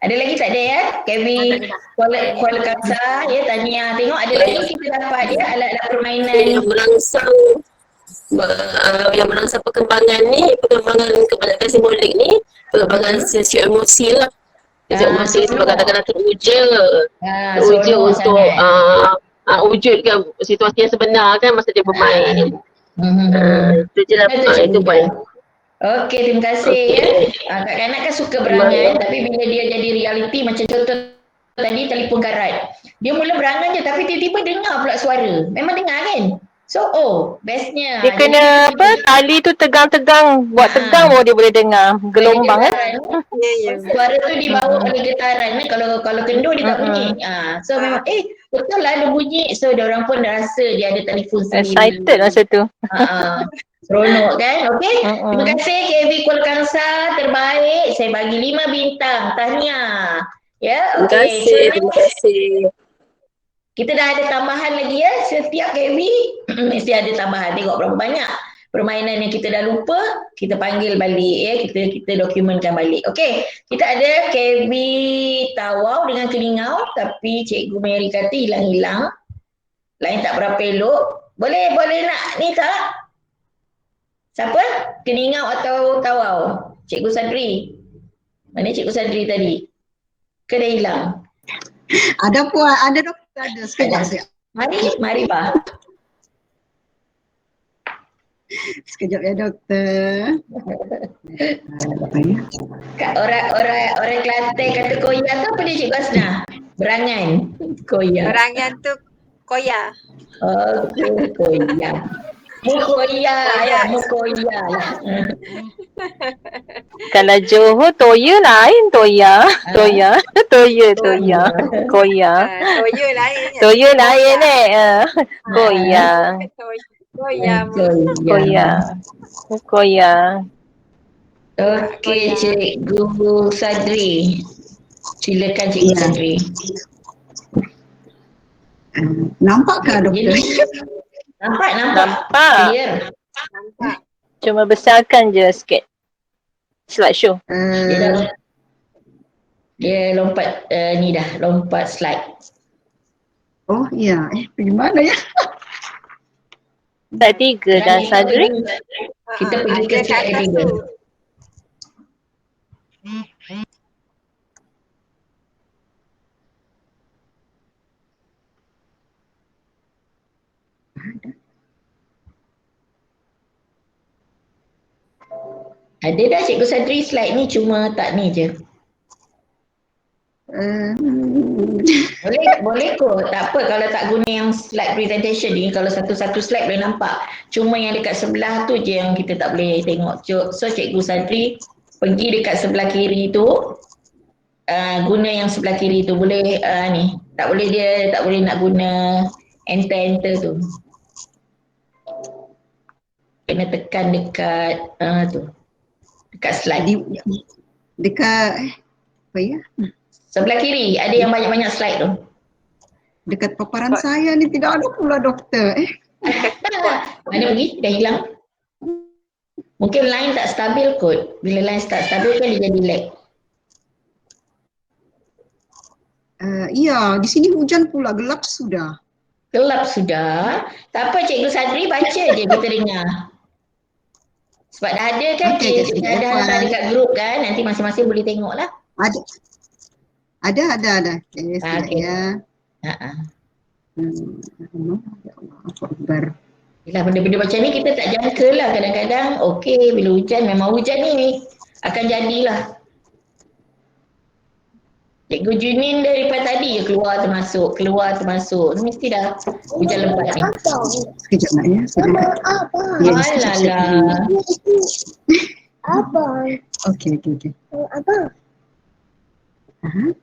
S3: Ada lagi tak ada ya? Kevin Kuala Kangsar, ya, Tania. Tengok ada lagi kita dapat ya alat-alat permainan
S12: yang merangsang perkembangan ni, perkembangan kebanyakan simbolik ni, perkembangan sosio-emosi lah. Sosio-emosi sebagai katakanlah teruja untuk wujudkan situasi yang sebenar kan masa dia bermain. Itu je lah, itu poin.
S3: Okey, terima kasih ya. Kanak-kanak kan suka berangan, tapi bila dia jadi realiti macam contoh tadi telefon karat. Dia mula berangan je tapi tiba-tiba dengar pula suara. Memang dengar kan? So, bestnya.
S1: Dia kena tali tu tegang-tegang, buat tegang baru dia boleh dengar gelombang kan.
S3: Suara tu dibawa oleh getaran kan. Kalau kendur dia tak bunyi. So memang betul lah dia bunyi. So dia orang pun dah rasa dia ada telefon sendiri.
S1: Excited masa tu.
S3: Seronok kan? Okey. Terima kasih KB Kuala Kangsar, terbaik. Saya bagi 5 bintang. Tahniah. Ya, okey.
S12: Terima kasih.
S3: Kita dah ada tambahan lagi ya. Setiap KB mesti ada tambahan. Tengok berapa banyak permainan yang kita dah lupa, kita panggil balik ya. Kita dokumenkan balik. Okey. Kita ada KB Tawau dengan Keningau, tapi Cikgu Mary kata hilang-hilang. Lain tak berapa elok. Boleh nak ni tak? Siapa? Keningau atau Tawau? Cikgu Sadri. Mana Cikgu Sadri tadi? Ke dah hilang?
S13: Ada puan, ada doktor, ada sekejap saya.
S3: Mari Pak.
S13: Sekejap ya doktor.
S3: Orang Kelantan kata koya tu apa dia Cikgu Asna? Berangan. Koya.
S4: Berangan tu koya.
S3: Okey, koya. Mukoya ya, mukoya lah.
S1: Kalau Johor toya lain toya. Toya. Koya.
S4: Toya lain.
S1: Toya lain Koya. Koya.
S3: Okey, Cikgu Sadri. Silakan Cikgu Sadri.
S13: Nampakkah doktor?
S3: Nampak. Clear.
S4: Nampak.
S1: Cuma besarkan je sikit slideshow.
S3: Dia lompat ni dah, lompat slide.
S13: Oh ya, pergi mana ya?
S1: Slide 3 dah Sadri.
S3: Kita pergi ke slide 3. Ada dah Cikgu Sadri slide ni, cuma tak ni je. Boleh kot, tak apa kalau tak guna yang slide presentation ni, kalau satu-satu slide boleh nampak. Cuma yang dekat sebelah tu je yang kita tak boleh tengok. So Cikgu Sadri pergi dekat sebelah kiri tu, guna yang sebelah kiri tu, boleh ni. Tak boleh nak guna enter tu. Kena tekan dekat tu. Dekat slide.
S13: Dekat apa ya?
S3: Sebelah kiri ada yang banyak-banyak slide tu.
S13: Dekat paparan saya ni tidak ada pula doktor.
S3: Mana pergi? Dah hilang. Mungkin line tak stabil kot. Bila line tak stabil kan dia jadi lag.
S13: Ya, di sini hujan pula, gelap sudah.
S3: Gelap sudah. Tak apa, Cikgu Sadri baca je kita dengar. Sebab dah ada kan,
S13: Okey,
S3: dah ada hantar dekat grup kan, nanti masing-masing boleh tengok lah.
S13: Ada. Okay, sekejap
S3: okey.
S13: ya.
S3: Ya
S13: Allah Akbar.
S3: Yelah, benda-benda macam ni kita tak jangka lah kadang-kadang. Okey, bila hujan, memang hujan ni akan jadilah. Cikgu Junin daripada tadi je keluar termasuk. Mesti dah hujan lebat ni.
S13: Sekejap nak ya. Ya, sekejap.
S3: Alalah.
S13: Okey.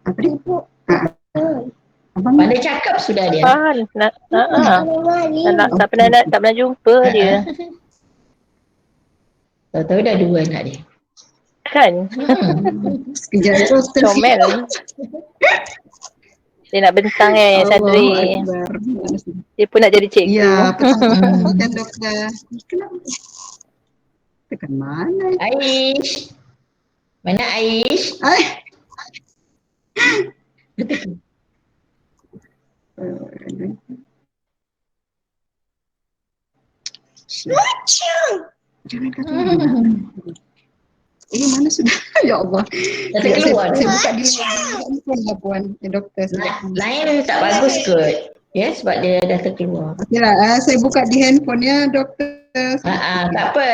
S13: Apa dia?
S3: Pandai cakap sudah dia.
S1: Tak pernah jumpa dia.
S3: Tahu-tahu dah 2 anak dia.
S1: Kan?
S13: Sekejap tu.
S1: Comel. Dia nak bentang Sadri. Dia pun nak jadi cikgu.
S13: Ya, betul kan doktor. Kenapa? Tekan mana?
S3: Aish. Mana Aish?
S13: Jangan kata ini mana sudah? Ya Allah.
S3: Dah keluar.
S13: Saya buka di handphone lah puan. Doktor.
S3: Lain tak bagus kot. Ya, sebab dia dah terkeluar.
S13: Okeylah, saya buka di handphone ya doktor.
S3: Tak apa,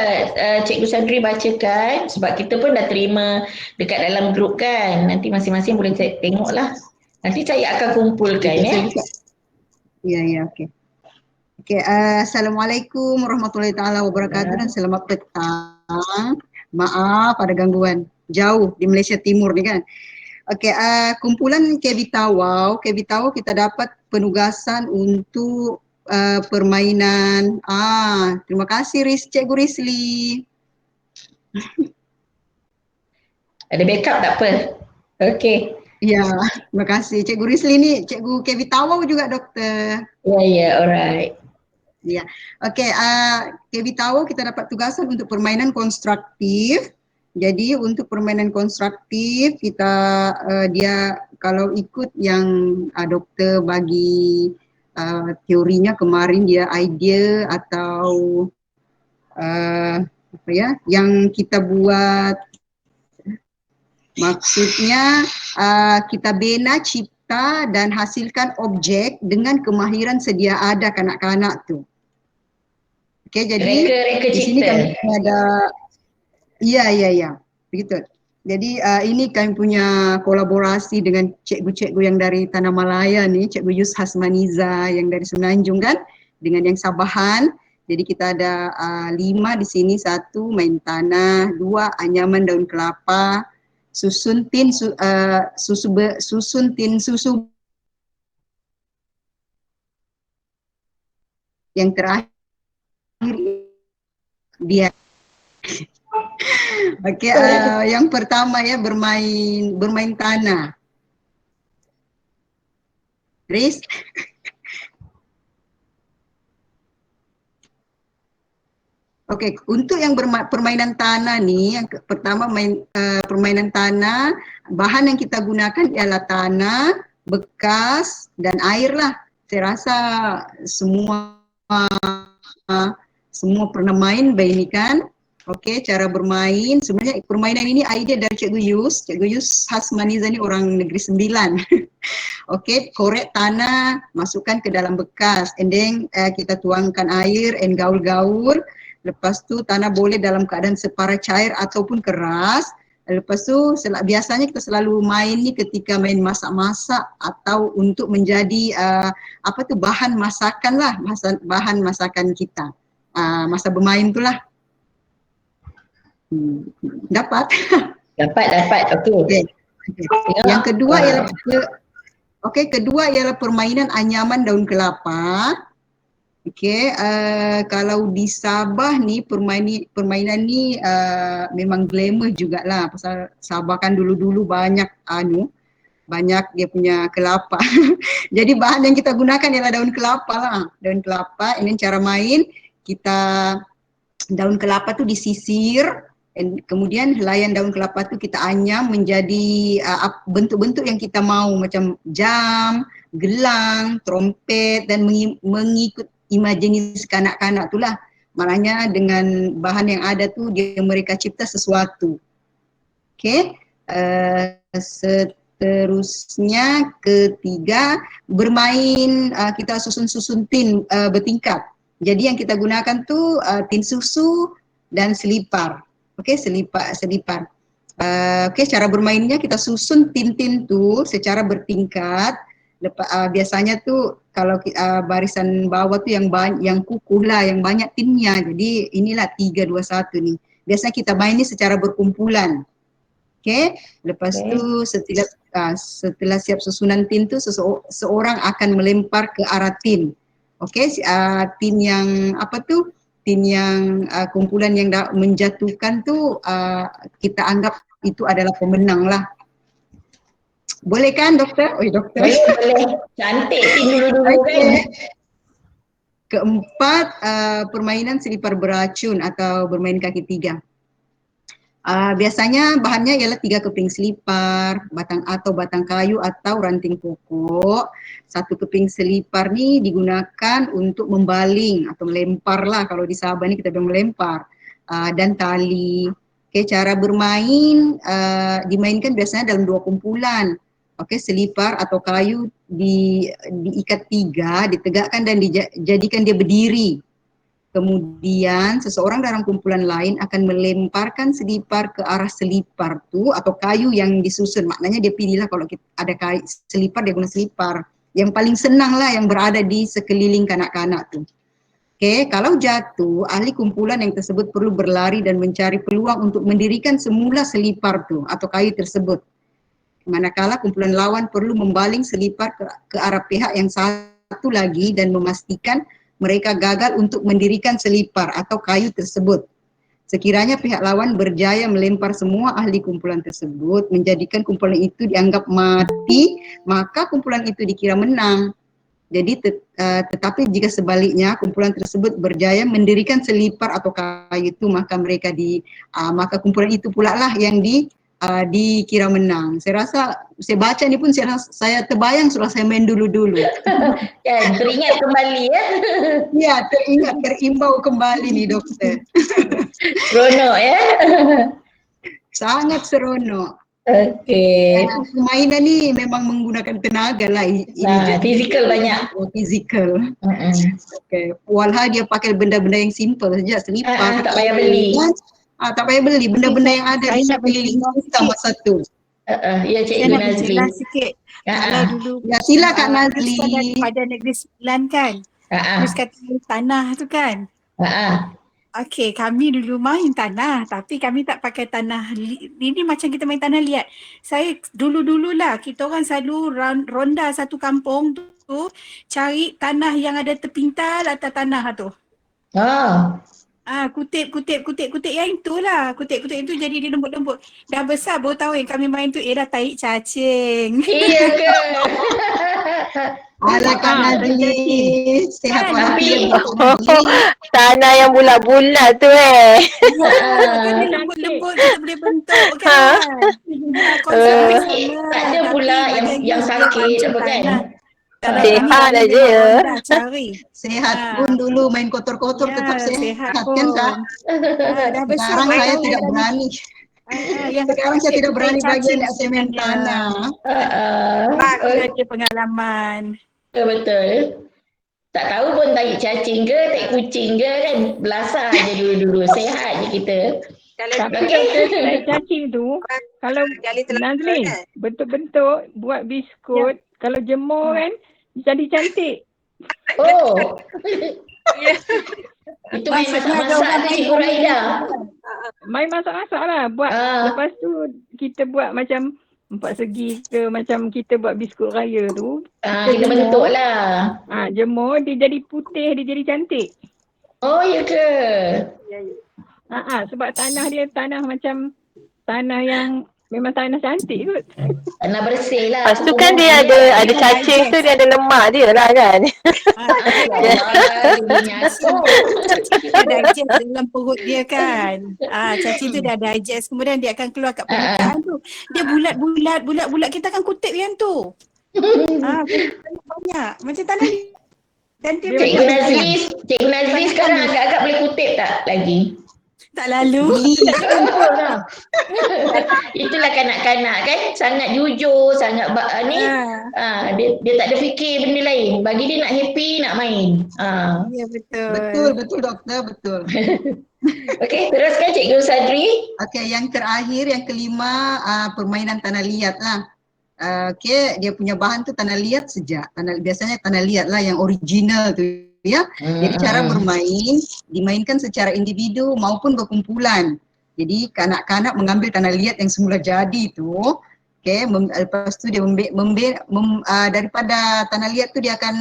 S3: Cikgu Sadri bacakan sebab kita pun dah terima dekat dalam grup kan. Nanti masing-masing boleh tengok lah. Nanti saya akan kumpulkan ya.
S13: Ya, okey. Okey, Assalamualaikum warahmatullahi taala wabarakatuh dan selamat petang. Maaf ada gangguan. Jauh di Malaysia Timur ni kan. Okey, kumpulan KB Tawau kita dapat penugasan untuk permainan. Terima kasih Cikgu Risli.
S3: Ada backup tak apa. Okey.
S13: Ya, terima kasih. Cikgu Risli ni Cikgu KB Tawau juga doktor.
S3: Ya, alright.
S13: Ya, okey. KB Tawau kita dapat tugasan untuk permainan konstruktif. Jadi untuk permainan konstruktif kita dia kalau ikut yang doktor bagi teorinya kemarin dia idea atau yang kita buat. Maksudnya kita bina, cipta dan hasilkan objek dengan kemahiran sedia ada kanak-kanak tu. Okey, jadi
S3: reka
S13: di sini
S3: cipta.
S13: kami ada ya. Begitu. Jadi ini kami punya kolaborasi dengan cikgu-cikgu yang dari Tanah Malaya ni, Cikgu Yus Hasmaniza yang dari Semenanjung kan, dengan yang Sabahan. Jadi kita ada 5 di sini, 1 main tanah, 2 anyaman daun kelapa, susun tin susu. Yang terakhir dia. Okey, yang pertama ya bermain tanah. Riz. Okey, untuk yang permainan tanah ni, yang pertama permainan tanah, bahan yang kita gunakan ialah tanah, bekas dan air lah. Saya rasa semua pernah main ini kan. Okey, cara bermain, sebenarnya permainan ini idea dari Cikgu Yus Hasmaniza ni orang Negeri Sembilan. Okey, korek tanah, masukkan ke dalam bekas, and then kita tuangkan air and gaul-gaul. Lepas tu tanah boleh dalam keadaan separa cair ataupun keras. Lepas tu biasanya kita selalu main ni ketika main masak-masak atau untuk menjadi bahan masakan lah, bahan masakan kita. Masa bermain tu lah. Dapat? Dapat. Okey. Yang kedua ialah permainan anyaman daun kelapa. Okey, kalau di Sabah ni permainan ni memang glamour jugalah, pasal Sabah kan dulu-dulu banyak dia punya kelapa. Jadi bahan yang kita gunakan ialah daun kelapa lah. Daun kelapa, ini cara main kita daun kelapa tu disisir, kemudian helaian daun kelapa tu kita anyam menjadi bentuk-bentuk yang kita mau, macam jam gelang, trompet dan mengikut imajinasi kanak-kanak itulah. Maknanya dengan bahan yang ada tu mereka cipta sesuatu. Okey. Seterusnya ketiga, bermain kita susun-susun tin bertingkat. Jadi yang kita gunakan tu tin susu dan selipar. Okey, selipar. Okey, cara bermainnya kita susun tin-tin tu secara bertingkat. Biasanya tu kalau barisan bawah tu yang kukuh lah, yang banyak tinnya. Jadi inilah 3, 2, 1 ni. Biasanya kita main ni secara berkumpulan. Okey, lepas tu setelah siap susunan tin tu seorang akan melempar ke arah tin. Okey, tin yang apa tu? Tin yang kumpulan yang menjatuhkan tu kita anggap itu adalah pemenang lah. Boleh kan doktor? Oh doktor.
S3: Boleh. Cantik tin dulu-dulu kan.
S13: Keempat, permainan selipar beracun atau bermain kaki tiga. Biasanya bahannya ialah 3 keping selipar, batang kayu atau ranting pokok. 1 keping selipar ni digunakan untuk membaling atau melempar lah, kalau di Sabah ni kita bilang melempar, dan tali. Okay, cara bermain dimainkan biasanya dalam 2 kumpulan. Okay, selipar atau kayu diikat 3, ditegakkan dan dijadikan dia berdiri. Kemudian seseorang dalam kumpulan lain akan melemparkan selipar ke arah selipar tu atau kayu yang disusun. Maknanya dia pilihlah kalau ada kayu selipar, dia guna selipar. Yang paling senang lah yang berada di sekeliling kanak-kanak tu. Okay, kalau jatuh, ahli kumpulan yang tersebut perlu berlari dan mencari peluang untuk mendirikan semula selipar tu atau kayu tersebut. Manakala kumpulan lawan perlu membaling selipar ke arah pihak yang satu lagi dan memastikan mereka gagal untuk mendirikan selipar atau kayu tersebut. Sekiranya pihak lawan berjaya melempar semua ahli kumpulan tersebut, menjadikan kumpulan itu dianggap mati, maka kumpulan itu dikira menang. Jadi tetapi jika sebaliknya kumpulan tersebut berjaya mendirikan selipar atau kayu itu, maka maka kumpulan itu pula lah yang dikira menang. Saya rasa saya baca ni pun saya terbayang setelah saya main dulu-dulu.
S3: Kan, teringat kembali ya.
S13: Ya, terimbau kembali ni doktor.
S3: Seronok ya.
S13: Sangat seronok.
S3: Okey.
S13: Permainan ni memang menggunakan tenaga lah.
S3: Fizikal banyak.
S13: Fizikal. Okay. Walha dia pakai benda-benda yang simple saja, selipar.
S3: Tak payah beli.
S13: Tak payah beli, benda-benda yang ada di sekeliling kita masa tu.
S3: Ya Cikgu Nazli.
S9: Saya nak sikit. Kalau dulu
S13: ya, sila Kak Nazli.
S9: Pada Negeri Sembilan kan. Terus kata tanah tu kan. Okey, kami dulu main tanah tapi kami tak pakai tanah. Ini macam kita main tanah liat. Saya dulu-dululah kita orang selalu ronda satu kampung tu cari tanah yang ada terpintal atas tanah tu. Kutip yang itulah. Kutip itu jadi dia lembut-lembut. Dah besar baru tahu yang kami main tu dah tarik cacing.
S3: Iya ke?
S13: Alah Kak Nazli, sihat walafiat.
S1: Tanah yang bulat-bulat tu
S9: Lembut-lembut kita boleh bentuk kan.
S3: Tak ada pula yang sakit apa kan?
S1: Sehat aja.
S13: Sehat pun dulu main kotor-kotor tetap sehat kan Kak? Sekarang saya tidak berani. Sekarang saya tidak berani bagi anak saya main tanah.
S9: Ada pengalaman.
S3: Betul. Tak tahu pun tarik cacing ke, tarik kucing ke kan. Belasah je dulu-dulu. Sehat je kita.
S14: Tapi tarik cacing tu, kalau Nazli bentuk-bentuk buat biskut, kalau jemur kan, jadi cantik.
S3: Oh. Itu main masak-masak ni Cikgu Raida.
S14: Main masak-masak lah. Lepas tu kita buat macam 4 segi ke, macam kita buat biskut raya tu.
S3: Kita bentuk lah.
S14: Jemur, dia jadi putih, dia jadi cantik.
S3: Oh ya ke?
S14: Sebab tanah dia tanah macam tanah yang memang tanah cantik kot.
S3: Tanah bersih lah.
S1: Lepas tu kan dia ada cacing tu, dia ada lemak dia lah kan.
S9: Dia digest dalam perut dia kan. Cacing tu dah digest, kemudian dia akan keluar kat permukaan tu. Dia bulat-bulat, kita akan kutip yang tu. Banyak. Macam tanah dan dia
S3: Cikgu Nazli sekarang agak-agak boleh kutip tak lagi?
S9: Tak lalu.
S3: Itulah kanak-kanak kan, sangat jujur, sangat dia tak ada fikir benda lain. Bagi dia nak happy, nak main.
S9: Ya, betul.
S13: Betul doktor, betul.
S3: Okey, teruskan Cikgu Sadri.
S13: Okey, yang terakhir, yang kelima, permainan tanah liat lah. Okey, dia punya bahan tu tanah liat saja. Biasanya tanah liat lah yang original tu ya. Jadi cara bermain dimainkan secara individu maupun berkumpulan. Jadi kanak-kanak mengambil tanah liat yang semula jadi tu, okey, lepas tu dia daripada tanah liat tu dia akan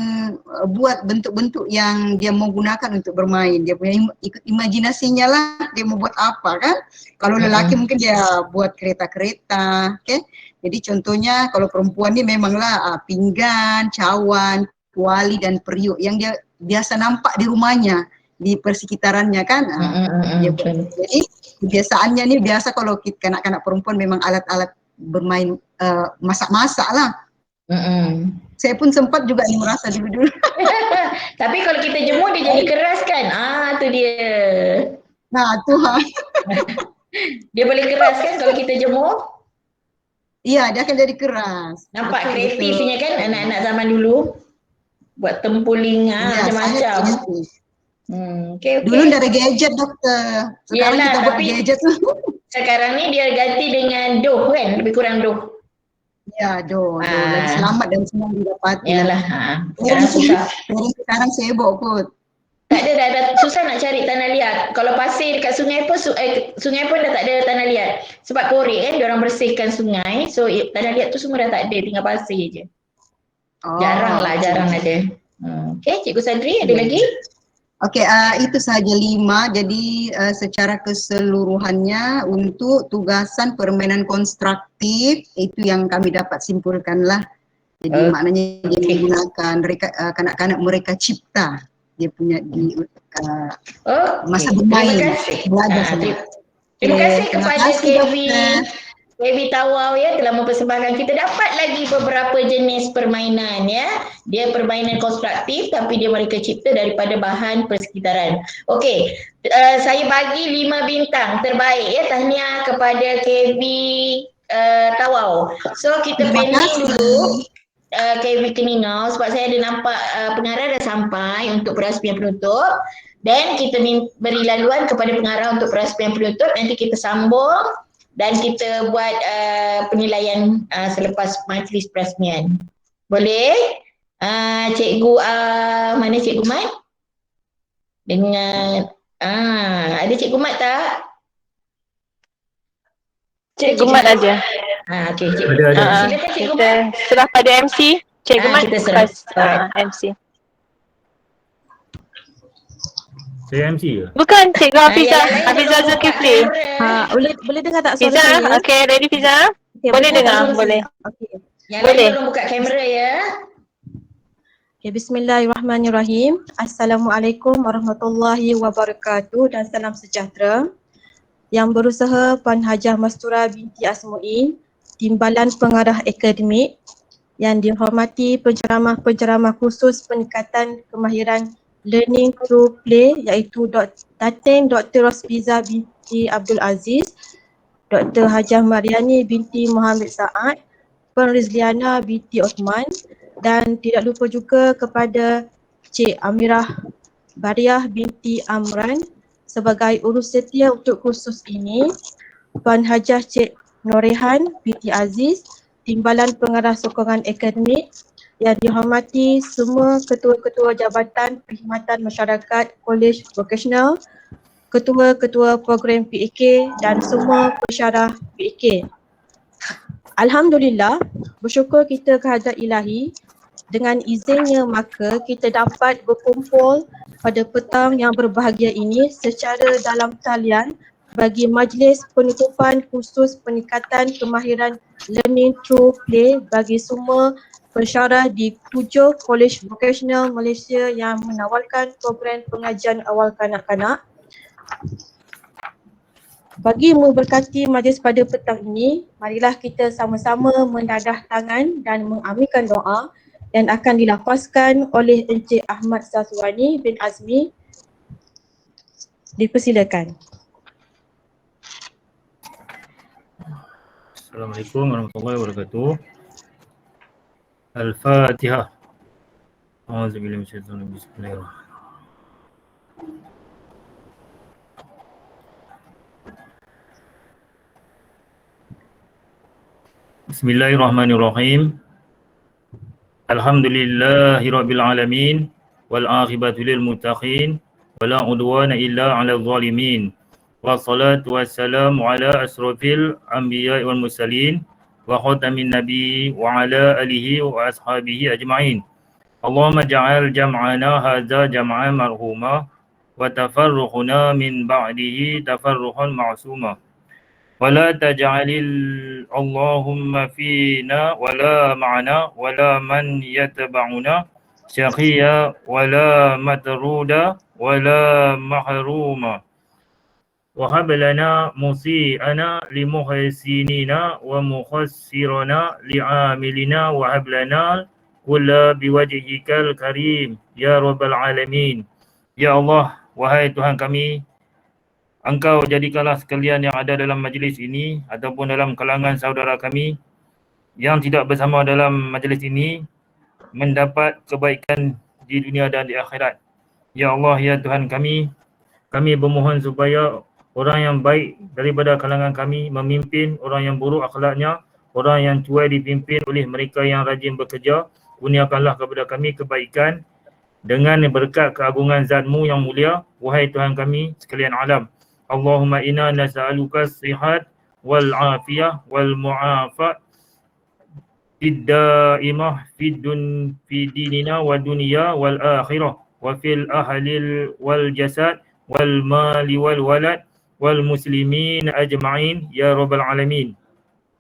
S13: buat bentuk-bentuk yang dia mau gunakan untuk bermain. Dia punya ikut imajinasinya lah, dia mau buat apa kan. Kalau lelaki mungkin dia buat kereta-kereta, okey. Jadi contohnya kalau perempuan ni memanglah pinggan, cawan, kuali dan periuk yang dia biasa nampak di rumahnya, di persekitarannya kan. Jadi kebiasaannya ni biasa kalau kanak-kanak perempuan memang alat-alat bermain masak-masak lah. Saya pun sempat juga ni merasa dulu-dulu.
S3: Tapi kalau kita jemur dia jadi keras kan? Tu dia.
S13: Nah tu
S3: Dia boleh keras kan kalau kita jemur?
S13: Iya, dia akan jadi keras.
S3: Nampak kreatifnya kan anak-anak zaman dulu? Buat tempuling macam-macam. Okay.
S13: Dulu ada gadget doktor. Sekarang kita buat gadget tu.
S3: Sekarang ni dia ganti dengan doh kan? Lebih kurang doh.
S13: Ya, doh. Lebih selamat dan senang didapati.
S3: Yalah. Sekarang susah.
S13: Sekarang sibuk kot.
S3: Tak ada, dah susah nak cari tanah liat. Kalau pasir dekat sungai pun, sungai pun dah tak ada tanah liat. Sebab korek kan, diorang bersihkan sungai. So tanah liat tu semua dah tak ada, tinggal pasir je. Jarang ada. Okay, Cikgu Sadri ada lagi?
S13: Okey, itu sahaja 5. Jadi secara keseluruhannya untuk tugasan permainan konstruktif, itu yang kami dapat simpulkan lah. Jadi maknanya dia menggunakan kanak-kanak mereka cipta. Dia punya masa bermain.
S3: Terima kasih kepada KB Tawau ya telah mempersembahkan. Kita dapat lagi beberapa jenis permainan ya. Dia permainan konstruktif tapi dia mereka cipta daripada bahan persekitaran. Okey, saya bagi 5 bintang terbaik ya. Tahniah kepada KB Tawau. So kita pending dulu. KB Keningau sebab saya ada nampak pengarah dah sampai untuk peraspian penutup dan kita beri laluan kepada pengarah untuk peraspian penutup. Nanti kita sambung dan kita buat penilaian selepas majlis perasmian. Boleh? Cikgu mana Cikgu Mat? Dengan ada Cikgu Mat tak?
S1: Cikgu Mat aja.
S3: Okey, Cikgu.
S1: Silakan Cikgu Mat. Serah pada MC. Cikgu Mat
S3: kita serah.
S1: MC.
S15: Saya MC ke?
S1: Bukan, Cikgu Hafizah. Hafizah Zulkifli.
S16: Boleh dengar tak suara
S1: Fiza,
S16: saya?
S1: okey, ready Fiza? Boleh dengar? Boleh.
S3: Yang
S1: Boleh.
S3: lain buka kamera ya.
S16: Okay, bismillahirrahmanirrahim. Assalamualaikum warahmatullahi wabarakatuh dan salam sejahtera. Yang berusaha Puan Hajah Mastura binti Asmuin, Timbalan Pengarah Akademik, yang dihormati penceramah-penceramah khusus peningkatan kemahiran learning through play iaitu Datin Dr. Rosfiza binti Abdul Aziz, Dr. Hajah Mariani binti Muhammad Saad, Puan Rizliana binti Osman dan tidak lupa juga kepada Cik Amirah Bariah binti Amran sebagai urus setia untuk kursus ini, Puan Hajah Cik Norehan binti Aziz, Timbalan Pengarah Sokongan Akademik, yang dihormati semua ketua-ketua Jabatan Perkhidmatan Masyarakat Kolej Vocational, ketua-ketua program PEK dan semua pensyarah PEK. Alhamdulillah, bersyukur kita kehadrat Ilahi, dengan izinnya maka kita dapat berkumpul pada petang yang berbahagia ini secara dalam talian bagi majlis penutupan khusus peningkatan kemahiran learning through play bagi semua pensyarah di 7 Kolej Vocational Malaysia yang menawarkan program pengajian awal kanak-kanak. Bagi memberkati majlis pada petang ini, marilah kita sama-sama mendadah tangan dan mengaminkan doa dan akan dilafazkan oleh Encik Ahmad Syazwani bin Azmi. Dipersilakan.
S15: Assalamualaikum warahmatullahi wabarakatuh. Al-Fatihah. A'udzubillahi minasyaitonir rajim. Bismillahirrahmanirrahim. Bismillahirrahmanirrahim. Alhamdulillahirabbil alamin wal aqibatu lil muttaqin wala udwana illa 'alal zalimin. Wassalatu wassalamu ala asrofil anbiya'i wal mursalin wa khatamin nabi wa ala alihi wa ashabihi ajma'in. Allahumma ja'al jam'ana hadza jam'an marhuma wa tafarruquna min ba'dihi tafarruqan ma'suma. ولا تجعل اللهم فينا ولا معنا ولا من يتبعنا شقيا ولا مطرودا ولا محروما وهب لنا مسيئنا لمحسنين ومخسرنا لعاملنا وهب لنا كل بوجهك الكريم يا رب العالمين. Ya Allah, wahai Tuhan kami, Engkau jadikanlah sekalian yang ada dalam majlis ini ataupun dalam kalangan saudara kami yang tidak bersama dalam majlis ini mendapat kebaikan di dunia dan di akhirat. Ya Allah, ya Tuhan kami bermohon supaya orang yang baik daripada kalangan kami memimpin orang yang buruk akhlaknya, orang yang cuai dipimpin oleh mereka yang rajin bekerja. Kurniakanlah kepada kami kebaikan dengan berkat keagungan zat-Mu yang mulia, wahai Tuhan kami sekalian alam. Allahumma inna nas'aluka as-sihat wal afiyah wal mu'afat fid daimah fi dinina wa dunya wal akhirah wa fil ahlil wal jasad wal mali wal walad wal muslimin ajma'in ya rabbal alamin.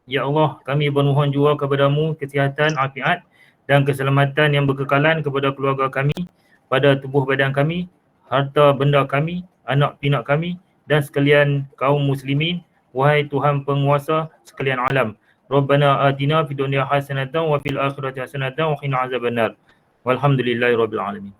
S15: Ya Allah, kami bermohon juga kepada-Mu kesihatan, afiat dan keselamatan yang berkekalan kepada keluarga kami, pada tubuh badan kami, harta benda kami, anak pinak kami dan sekalian kaum muslimin, wahai Tuhan penguasa sekalian alam. Rabbana atina fid dunya hasanatan wa fil akhirati hasanatan wa qina azabannar. Walhamdulillahirabbil alamin.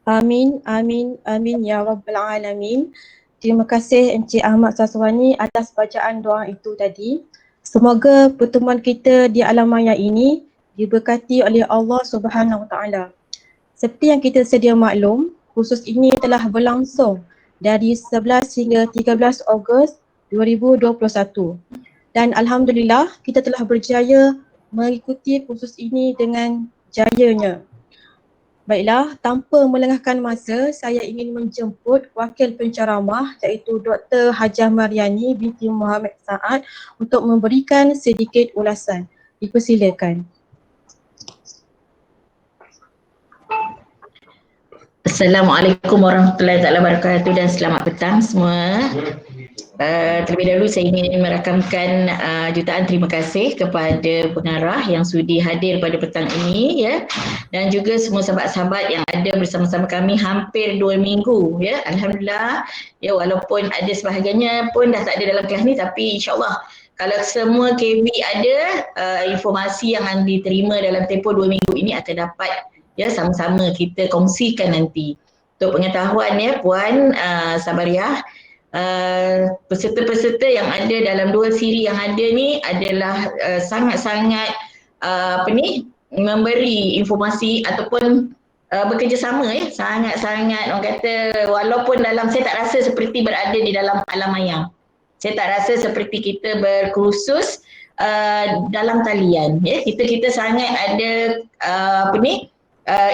S16: Amin, amin, amin ya Rabbal Alamin. Terima kasih Encik Ahmad Syazwani atas bacaan doa itu tadi. Semoga pertemuan kita di alam maya ini diberkati oleh Allah Subhanahu Wa Taala. Seperti yang kita sedia maklum, kursus ini telah berlangsung dari 11 hingga 13 Ogos 2021. Dan Alhamdulillah kita telah berjaya mengikuti kursus ini dengan jayanya. Baiklah, tanpa melengahkan masa, saya ingin menjemput wakil penceramah iaitu Dr. Hajah Mariani binti Muhammad Saad untuk memberikan sedikit ulasan. Dipersilakan.
S3: Assalamualaikum warahmatullahi wabarakatuh dan selamat petang semua. Terlebih dahulu saya ingin merakamkan jutaan terima kasih kepada pengarah yang sudi hadir pada petang ini ya, dan juga semua sahabat-sahabat yang ada bersama-sama kami hampir 2 minggu ya. Alhamdulillah ya, walaupun ada sebahagiannya pun dah tak ada dalam kelas ni, tapi insyaAllah kalau semua KB ada, informasi yang diterima dalam tempoh 2 minggu ini akan dapat ya sama-sama kita kongsikan nanti. Untuk pengetahuan ya Puan Sabariah, peserta-peserta yang ada dalam 2 siri yang ada ni adalah sangat-sangat memberi informasi ataupun bekerjasama ya, sangat-sangat orang kata, walaupun dalam saya tak rasa seperti berada di dalam alam maya. Saya tak rasa seperti kita berkursus dalam talian ya. Kita sangat ada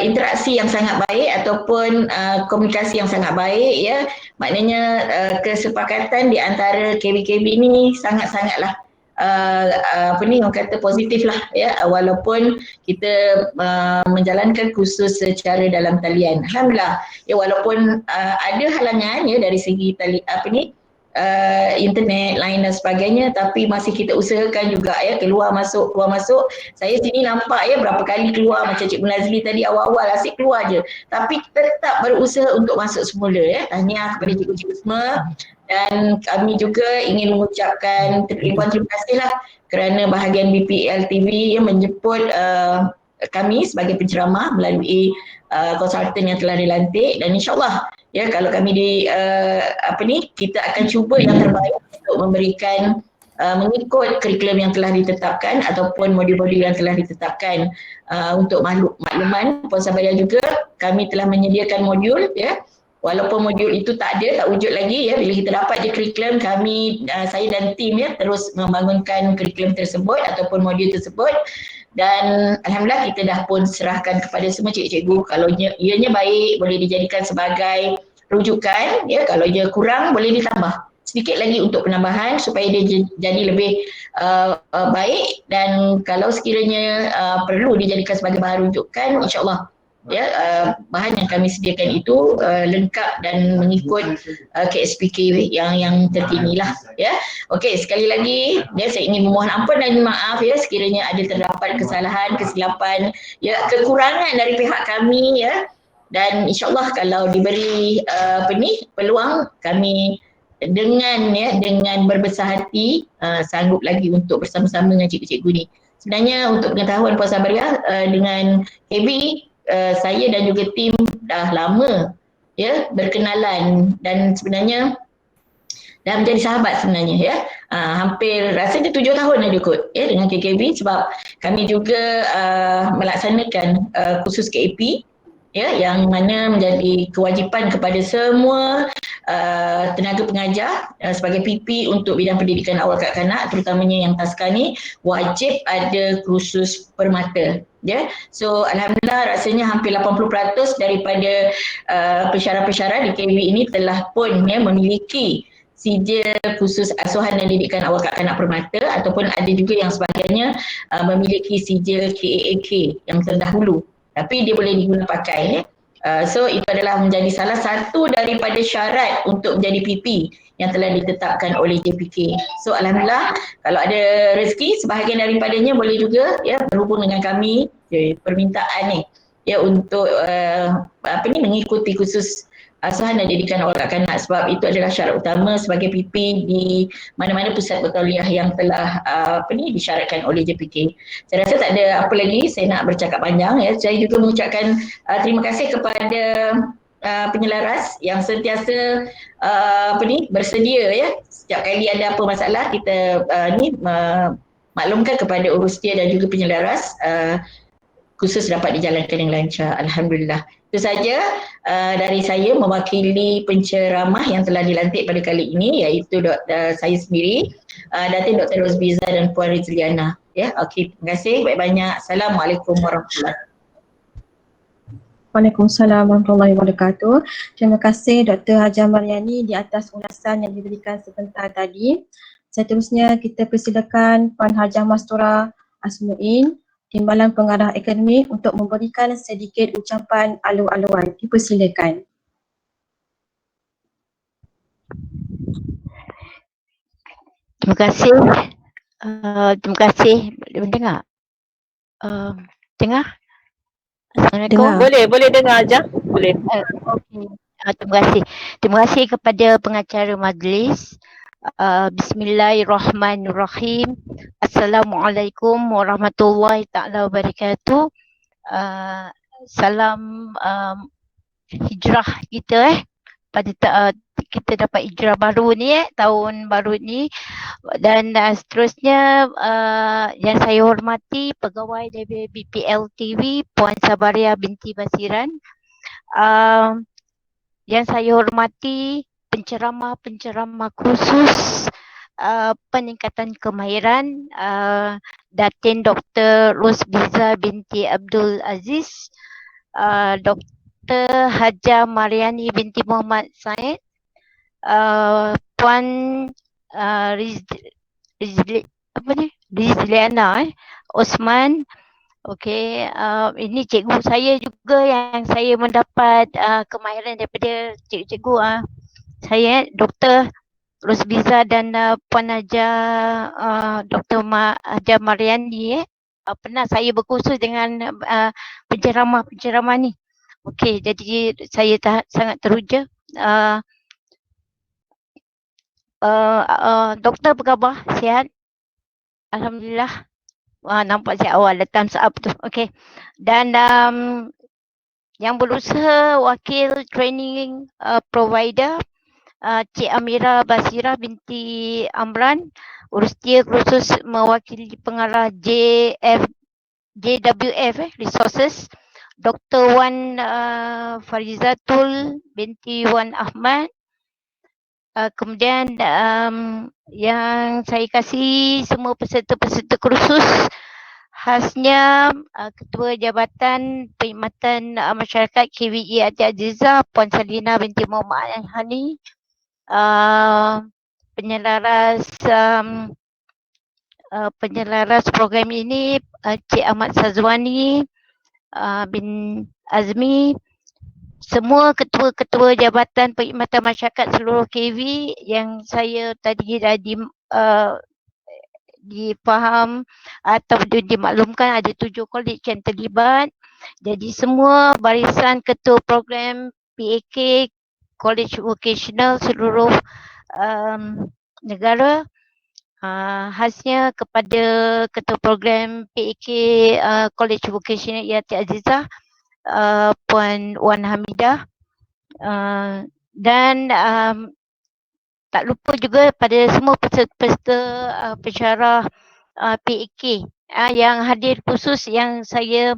S3: interaksi yang sangat baik ataupun komunikasi yang sangat baik ya. Maknanya kesepakatan di antara KB-KB ni sangat-sangatlah orang kata positif lah ya, walaupun kita menjalankan kursus secara dalam talian. Alhamdulillah ya, walaupun ada halangan ya dari segi internet lain dan sebagainya, tapi masih kita usahakan juga ya, keluar masuk. Saya sini nampak ya berapa kali keluar, macam Cikgu Nazli tadi awal-awal asyik keluar je, tapi kita tetap berusaha untuk masuk semula ya. Tahniah kepada cikgu-cikgu semua, dan kami juga ingin mengucapkan terima kasih lah kerana bahagian BPL TV yang menjemput kami sebagai penceramah melalui konsultan yang telah dilantik, dan insyaAllah ya, kalau kami kita akan cuba yang terbaik untuk memberikan mengikut kurikulum yang telah ditetapkan ataupun modul-modul yang telah ditetapkan. Untuk makluman Puan Sabaria juga, kami telah menyediakan modul ya, walaupun modul itu tak wujud lagi ya, bila kita dapat je kurikulum, kami saya dan tim ya terus membangunkan kurikulum tersebut ataupun modul tersebut, dan alhamdulillah kita dah pun serahkan kepada semua cikgu-cikgu. Kalau ianya baik boleh dijadikan sebagai rujukan ya, kalau ia kurang boleh ditambah sedikit lagi untuk penambahan supaya dia jadi lebih baik, dan kalau sekiranya perlu dijadikan sebagai bahan rujukan, insyaAllah ya, bahan yang kami sediakan itu lengkap dan mengikut KSPK yang terkini lah ya. Okey, sekali lagi ya, saya ingin memohon ampun dan maaf ya sekiranya ada terdapat kesalahan, kesilapan ya, kekurangan dari pihak kami ya, dan insyaAllah kalau diberi peluang, kami dengan berbesar hati sanggup lagi untuk bersama-sama dengan cikgu-cikgu ni. Sebenarnya untuk pengetahuan Puan Sabaria, dengan KB saya dan juga tim dah lama ya berkenalan, dan sebenarnya dah menjadi sahabat sebenarnya ya. Hampir rasanya 7 tahun dah kot ya dengan KKB, sebab kami juga melaksanakan kursus KAP ya, yang mana menjadi kewajipan kepada semua tenaga pengajar sebagai PP untuk bidang pendidikan awal kanak-kanak, terutamanya yang taska ni, wajib ada kursus permata ya. So alhamdulillah rasanya hampir 80% daripada pensyarah-pensyarah di KB ini telah pun ya memiliki sijil khusus asuhan dan didikan awal kanak-kanak permata, ataupun ada juga yang sebagainya memiliki sijil KAAK yang terdahulu, tapi dia boleh diguna pakai ya. So itu adalah menjadi salah satu daripada syarat untuk menjadi PP yang telah ditetapkan oleh JPK. So alhamdulillah kalau ada rezeki sebahagian daripadanya boleh juga ya berhubung dengan kami permintaan ni ya untuk mengikuti khusus asuhan dan didikan awal kanak-kanak, sebab itu adalah syarat utama sebagai PP di mana-mana pusat bertauliah yang telah disyaratkan oleh JPK. Saya rasa tak ada apa lagi saya nak bercakap panjang ya. Saya juga mengucapkan terima kasih kepada penyelaras yang sentiasa bersedia ya, setiap kali ada apa masalah kita maklumkan kepada urus dia dan juga penyelaras, khusus dapat dijalankan dengan lancar. Alhamdulillah. Itu saja dari saya mewakili penceramah yang telah dilantik pada kali ini, iaitu saya sendiri, Datin Dr. Rozbiza dan Puan Rizliana. Ya, okey, terima kasih banyak-banyak. Assalamualaikum warahmatullahi wabarakatuh.
S16: Waalaikumsalam warahmatullahi wabarakatuh. Terima kasih Dr. Hajah Maryani di atas ulasan yang diberikan sebentar tadi. Seterusnya kita persilakan Puan Hajah Mastura Asmuin, Timbalan Pengarah Akademik, untuk memberikan sedikit ucapan alu-aluan. Dipersilakan.
S17: Terima kasih. Terima kasih. Dengar? Dengar? Assalamualaikum.
S1: Boleh dengar aja. Boleh.
S17: Okey. Terima kasih. Terima kasih kepada pengacara majlis. Bismillahirrahmanirrahim. Assalamualaikum warahmatullahi taala wabarakatuh. Salam hijrah kita pada kita dapat hijrah baru ni tahun baru ni, dan seterusnya yang saya hormati pegawai dari BPL TV Puan Sabaria binti Basiran, yang saya hormati penceramah khusus peningkatan kemahiran Datin Dr. Rozbiza binti Abdul Aziz, Dr. Hajah Maryani binti Muhammad Said, Puan Rizliana Osman. Okey, ini cikgu saya juga yang saya mendapat kemahiran daripada cikgu-cikgu saya, Dr. Rosbiza dan Puan Haja Dr. Haja Mariani pernah saya berkursus dengan penceramah ni. Okey, jadi saya sangat teruja. Doktor apa khabar? Sihat? Alhamdulillah. Wah, nampak sihat awal, ada thumbs up tu. Okey. Dan yang berusaha wakil training provider Cik Amira Basira binti Amran, urusia khusus mewakili pengarah JWF Resources, Dr. Wan Farizatul binti Wan Ahmad. Kemudian yang saya kasih semua peserta-peserta kursus, khasnya Ketua Jabatan Perkhidmatan Masyarakat KVE Ati Azizah Puan Salina binti Muhammad Hani, penyelaras program ini Cik Ahmad Sazwani bin Azmi, semua ketua-ketua Jabatan Perkhidmatan Masyarakat seluruh KV yang saya tadi dah difaham atau dimaklumkan ada 7 kolej yang terlibat. Jadi semua barisan ketua program PAK College Vocational seluruh negara, khasnya kepada ketua program PAK College Vocational Ati Azizah Puan Wan Hamidah, dan tak lupa juga pada semua peserta pensyarah PAK yang hadir khusus yang saya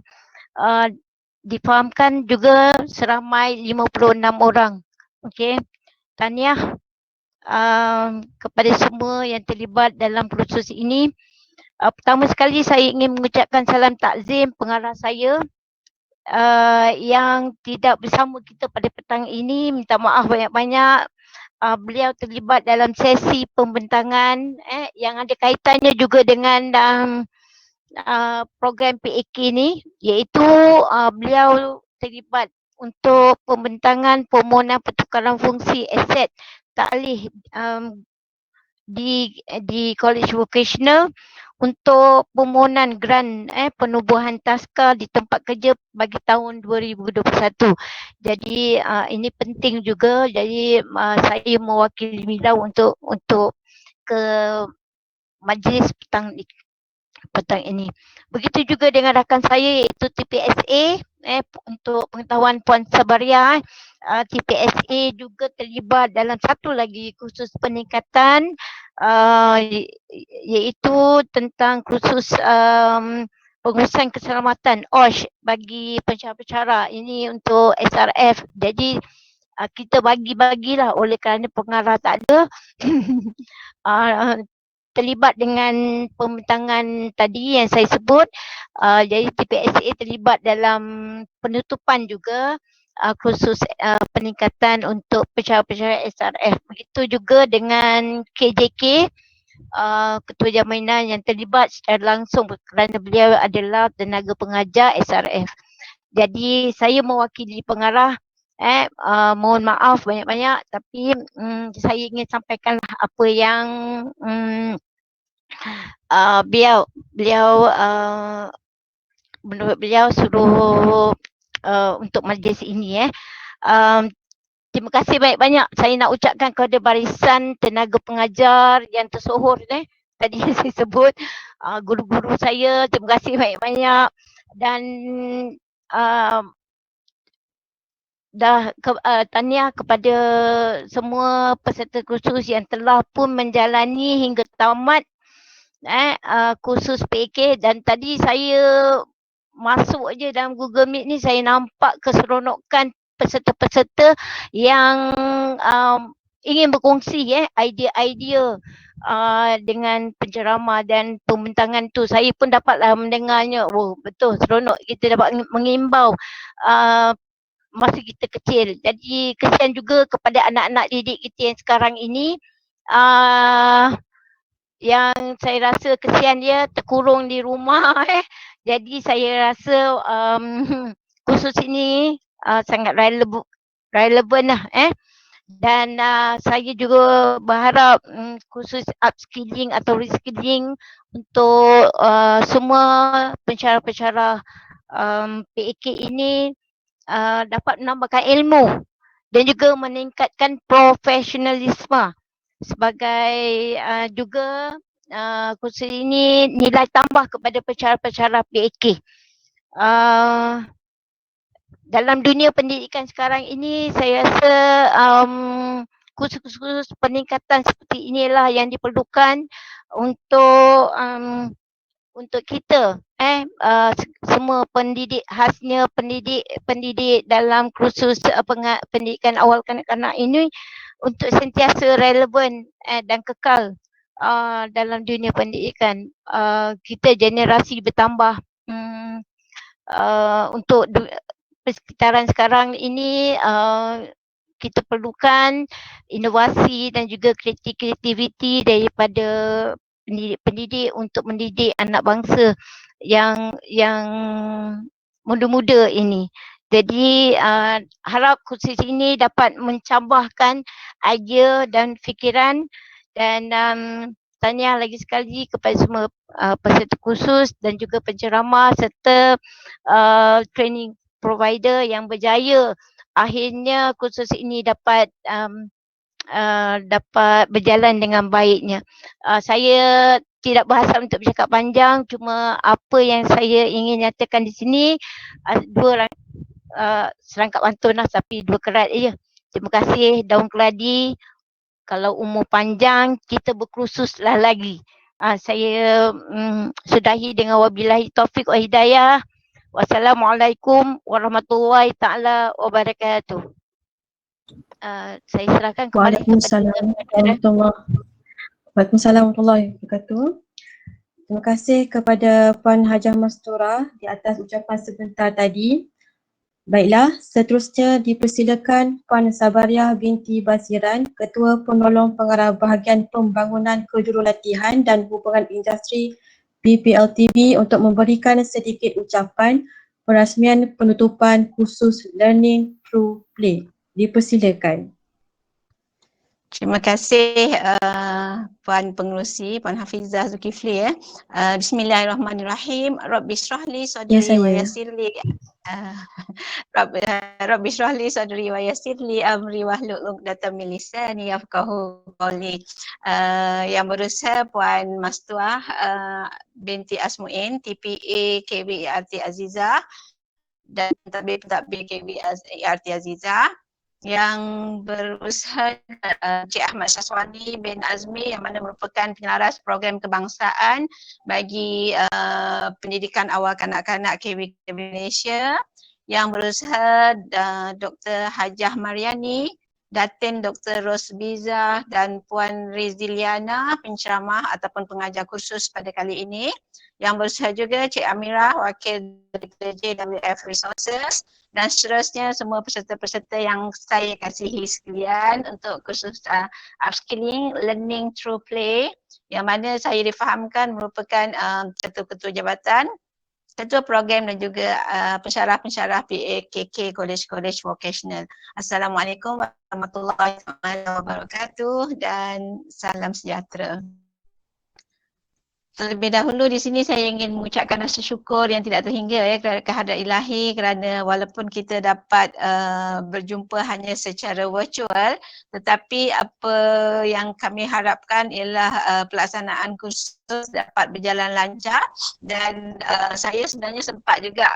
S17: difahamkan juga seramai 56 orang. Okey, tahniah kepada semua yang terlibat dalam kursus ini. Pertama sekali saya ingin mengucapkan salam takzim pengarah saya yang tidak bersama kita pada petang ini. Minta maaf banyak-banyak. Beliau terlibat dalam sesi pembentangan yang ada kaitannya juga dengan program PAK ni, iaitu beliau terlibat untuk pembentangan permohonan pertukaran fungsi aset taklih di College Vocational untuk permohonan grant penubuhan taska di tempat kerja bagi tahun 2021. Jadi ini penting juga, jadi saya mewakili Milau untuk ke majlis petang ini. Begitu juga dengan rakan saya iaitu TPSA untuk pengetahuan Puan Sabaria, TPSA juga terlibat dalam satu lagi kursus peningkatan iaitu tentang kursus pengurusan keselamatan OSH bagi pensyarah-pensyarah. Ini untuk SRF. Jadi kita bagi-bagilah oleh kerana pengarah tak ada. Terlibat dengan pembentangan tadi yang saya sebut. Jadi TPSA terlibat dalam penutupan juga khusus peningkatan untuk pensyarah-pensyarah SRF. Begitu juga dengan KJK, Ketua Jaminan yang terlibat secara langsung kerana beliau adalah tenaga pengajar SRF. Jadi saya mewakili pengarah. Mohon maaf banyak-banyak, tapi saya ingin sampaikan apa yang menurut beliau suruh untuk majlis ini. Terima kasih banyak-banyak saya nak ucapkan kepada barisan tenaga pengajar yang tersohor tadi saya sebut, guru-guru saya, terima kasih banyak-banyak. Dan tahniah kepada semua peserta kursus yang telah pun menjalani hingga tamat kursus PAK. Dan tadi saya masuk je dalam Google Meet ni, saya nampak keseronokan peserta-peserta yang ingin berkongsi idea-idea dengan penceramah dan pembentangan tu. Saya pun dapatlah mendengarnya. Oh, betul, seronok kita dapat mengimbau masa kita kecil. Jadi kesian juga kepada anak-anak didik kita yang sekarang ini, yang saya rasa kesian dia terkurung di rumah. Jadi saya rasa kursus ini sangat relevan lah. Dan saya juga berharap khusus upskilling atau reskilling untuk semua pensyarah-pensyarah PAK ini dapat menambahkan ilmu dan juga meningkatkan profesionalisme sebagai juga khusus ini nilai tambah kepada pensyarah-pensyarah PAK. Dalam dunia pendidikan sekarang ini saya rasa khusus peningkatan seperti inilah yang diperlukan untuk kita semua pendidik khasnya pendidik dalam kursus pendidikan awal kanak-kanak ini untuk sentiasa relevan dan kekal dalam dunia pendidikan. Kita generasi bertambah untuk persekitaran sekarang ini kita perlukan inovasi dan juga kreativiti daripada pendidik untuk mendidik anak bangsa yang muda-muda ini. Jadi harap kursus ini dapat mencampurkan idea dan fikiran dan tahniah lagi sekali kepada semua peserta kursus dan juga penceramah serta training provider yang berjaya akhirnya kursus ini dapat berjalan dengan baiknya. Saya tidak berhasab untuk bercakap panjang, cuma apa yang saya ingin nyatakan di sini serangkap pantun lah tapi 2 kerat je. Terima kasih Daun Keladi. Kalau umur panjang kita berkursuslah lagi. Saya sudahi dengan wabillahi taufiq wa hidayah. Wassalamualaikum warahmatullahi taala wabarakatuh. Saya serahkan kembali
S16: Waalaikumsalam warahmatullahi wabarakatuh. Terima kasih kepada Puan Hajah Mastura di atas ucapan sebentar tadi. Baiklah, seterusnya dipersilakan Puan Sabariah binti Basiran, Ketua Penolong Pengarah Bahagian Pembangunan Kejurulatihan dan Hubungan Industri PPLTB untuk memberikan sedikit ucapan perasmian penutupan kursus Learning Through Play. Dipersilakan.
S18: Terima kasih Puan Pengerusi, Puan Hafizah Zulkifli. Bismillahirrahmanirrahim. Rabbi syrahli sadri wa yassirli Rabbi syrahli sadri wa yassirli amri wahlul 'uqdatam min lisani yafqahu qawli. Yang berusaha Puan Mastuah binti Asmuin, TPA KBIRT Azizah dan Tabib KBIRT Azizah. Yang berusaha Cik Ahmad Syazwani bin Azmi yang mana merupakan penyelaras program kebangsaan bagi pendidikan awal kanak-kanak KB Malaysia. Yang berusaha Dr. Hajah Mariani, Datin Dr. Rosbiza dan Puan Riziliana penceramah ataupun pengajar kursus pada kali ini. Yang berusaha juga Cik Amirah, Wakil Daripada JWF Resources dan seterusnya semua peserta-peserta yang saya kasihi sekalian untuk kursus upskilling learning through play yang mana saya difahamkan merupakan ketua-ketua jabatan, ketua program dan juga pensyarah-pensyarah PAKK College Vocational. Assalamualaikum warahmatullahi wabarakatuh dan salam sejahtera. Terlebih dahulu di sini saya ingin mengucapkan rasa syukur yang tidak terhingga kehadrat Ilahi kerana walaupun kita dapat berjumpa hanya secara virtual tetapi apa yang kami harapkan ialah pelaksanaan kursus dapat berjalan lancar dan saya sebenarnya sempat juga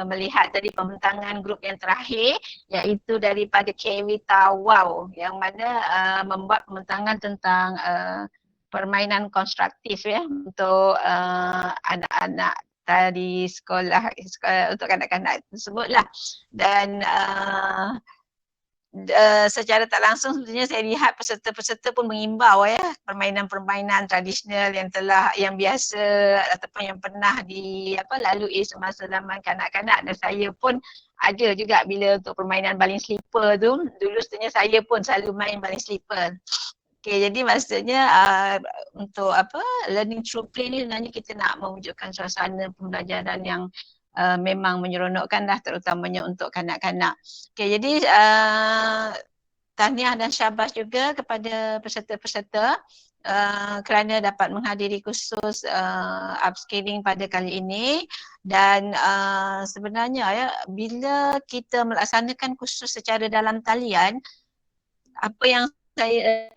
S18: melihat tadi pembentangan grup yang terakhir iaitu daripada KW Tawau yang mana membuat pembentangan tentang permainan konstruktif untuk anak-anak tadi sekolah untuk kanak-kanak tersebutlah dan secara tak langsung sebenarnya saya lihat peserta-peserta pun mengimbau permainan-permainan tradisional yang biasa ataupun yang pernah lalui semasa zaman kanak-kanak dan saya pun ada juga bila untuk permainan baling slipper tu dulu sebenarnya saya pun selalu main baling slipper. Okay, jadi maksudnya untuk learning through play ni sebenarnya kita nak mewujudkan suasana pembelajaran yang memang menyeronokkan terutamanya untuk kanak-kanak. Okay, jadi tahniah dan syabas juga kepada peserta-peserta kerana dapat menghadiri kursus upskilling pada kali ini. Dan sebenarnya ya, bila kita melaksanakan kursus secara dalam talian, apa yang saya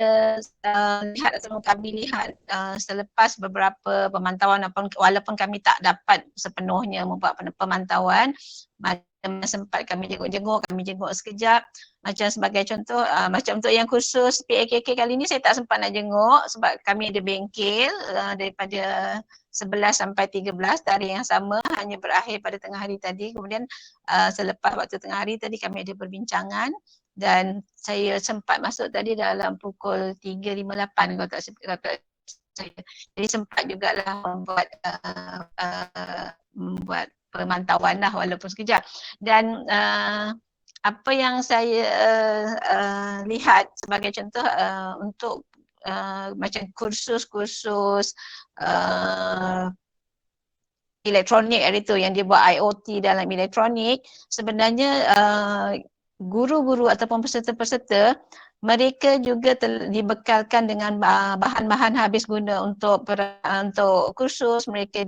S18: lihat atau kami lihat selepas beberapa pemantauan, walaupun kami tak dapat sepenuhnya membuat pemantauan, macam sempat kami jenguk sekejap. Macam sebagai contoh, macam untuk yang khusus PAKK kali ni saya tak sempat nak jenguk sebab kami ada bengkel daripada 11 sampai 13 tarikh yang sama, hanya berakhir pada tengah hari tadi. Kemudian selepas waktu tengah hari tadi kami ada perbincangan dan saya sempat masuk tadi dalam pukul 3.58 kalau tak saya. Jadi sempat jugalah membuat pemantauan lah walaupun sekejap. Dan apa yang saya lihat sebagai contoh untuk macam kursus-kursus elektronik hari tu yang dia buat IoT dalam elektronik, sebenarnya guru-guru ataupun peserta-peserta mereka juga dibekalkan dengan bahan-bahan habis guna untuk kursus. Mereka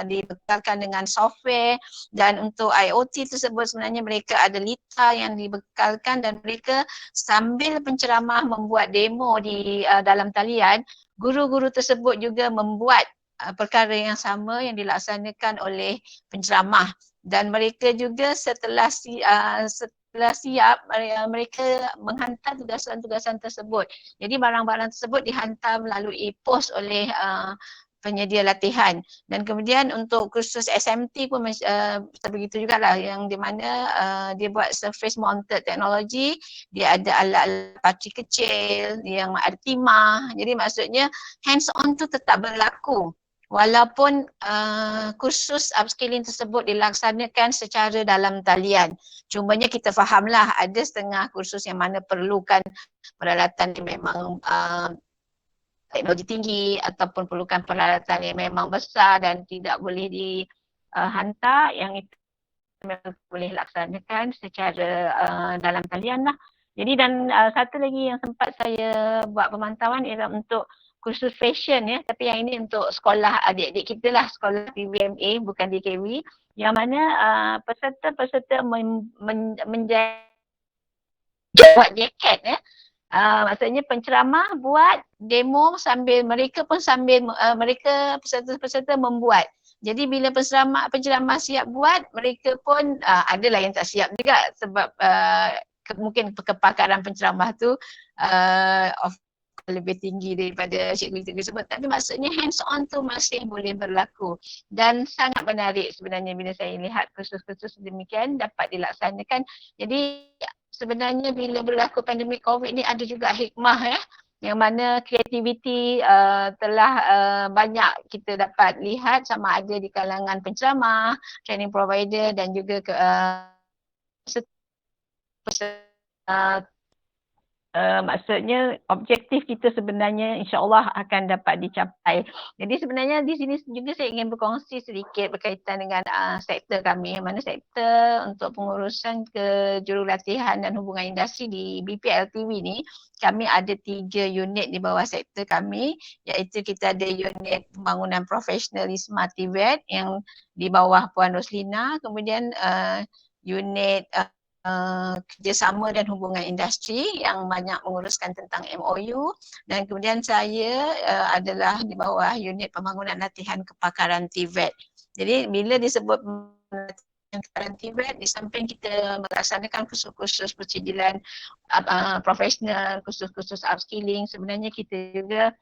S18: dibekalkan dengan software, dan untuk IoT tersebut sebenarnya mereka ada lita yang dibekalkan, dan mereka sambil penceramah membuat demo di dalam talian, guru-guru tersebut juga membuat perkara yang sama yang dilaksanakan oleh penceramah. Dan mereka juga setelah siap, mereka menghantar tugasan-tugasan tersebut. Jadi barang-barang tersebut dihantar melalui pos oleh penyedia latihan. Dan kemudian untuk kursus SMT pun begitu jugalah, yang di mana dia buat surface mounted technology, dia ada alat-alat patri kecil, yang ada timah. Jadi maksudnya hands on tu tetap berlaku. Walaupun kursus upskilling tersebut dilaksanakan secara dalam talian. Cumanya kita fahamlah ada setengah kursus yang mana perlukan peralatan yang memang teknologi tinggi ataupun perlukan peralatan yang memang besar dan tidak boleh dihantar, yang itu memang boleh laksanakan secara dalam talian lah. Jadi dan satu lagi yang sempat saya buat pemantauan ialah untuk kursus fashion ya, tapi yang ini untuk sekolah adik-adik kita lah, sekolah PVMA bukan DKV, yang mana peserta-peserta buat jaket ya. Maksudnya penceramah buat demo sambil mereka peserta-peserta membuat. Jadi bila penceramah siap buat, mereka pun adalah yang tak siap juga sebab mungkin kepakaran penceramah tu lebih tinggi daripada cikgu-cikgu tersebut, tapi maksudnya hands on tu masih boleh berlaku. Dan sangat menarik sebenarnya bila saya lihat kursus-kursus demikian dapat dilaksanakan. Jadi sebenarnya bila berlaku pandemik COVID ni ada juga hikmah ya, yang mana kreativiti telah banyak kita dapat lihat sama ada di kalangan penceramah, training provider dan juga maksudnya objektif kita sebenarnya insya-Allah akan dapat dicapai. Jadi sebenarnya di sini juga saya ingin berkongsi sedikit berkaitan dengan sektor kami, mana sektor untuk pengurusan kejurulatihan dan hubungan industri di BPLTV ni, kami ada 3 unit di bawah sektor kami, iaitu kita ada unit pembangunan profesionalisme TVET yang di bawah Puan Roslina, kemudian unit kerjasama dan hubungan industri yang banyak menguruskan tentang MOU, dan kemudian saya adalah di bawah unit pembangunan latihan kepakaran TVET. Jadi bila disebut kepakaran TVET, di samping kita melaksanakan kursus-kursus persijilan profesional, kursus-kursus upskilling, sebenarnya kita juga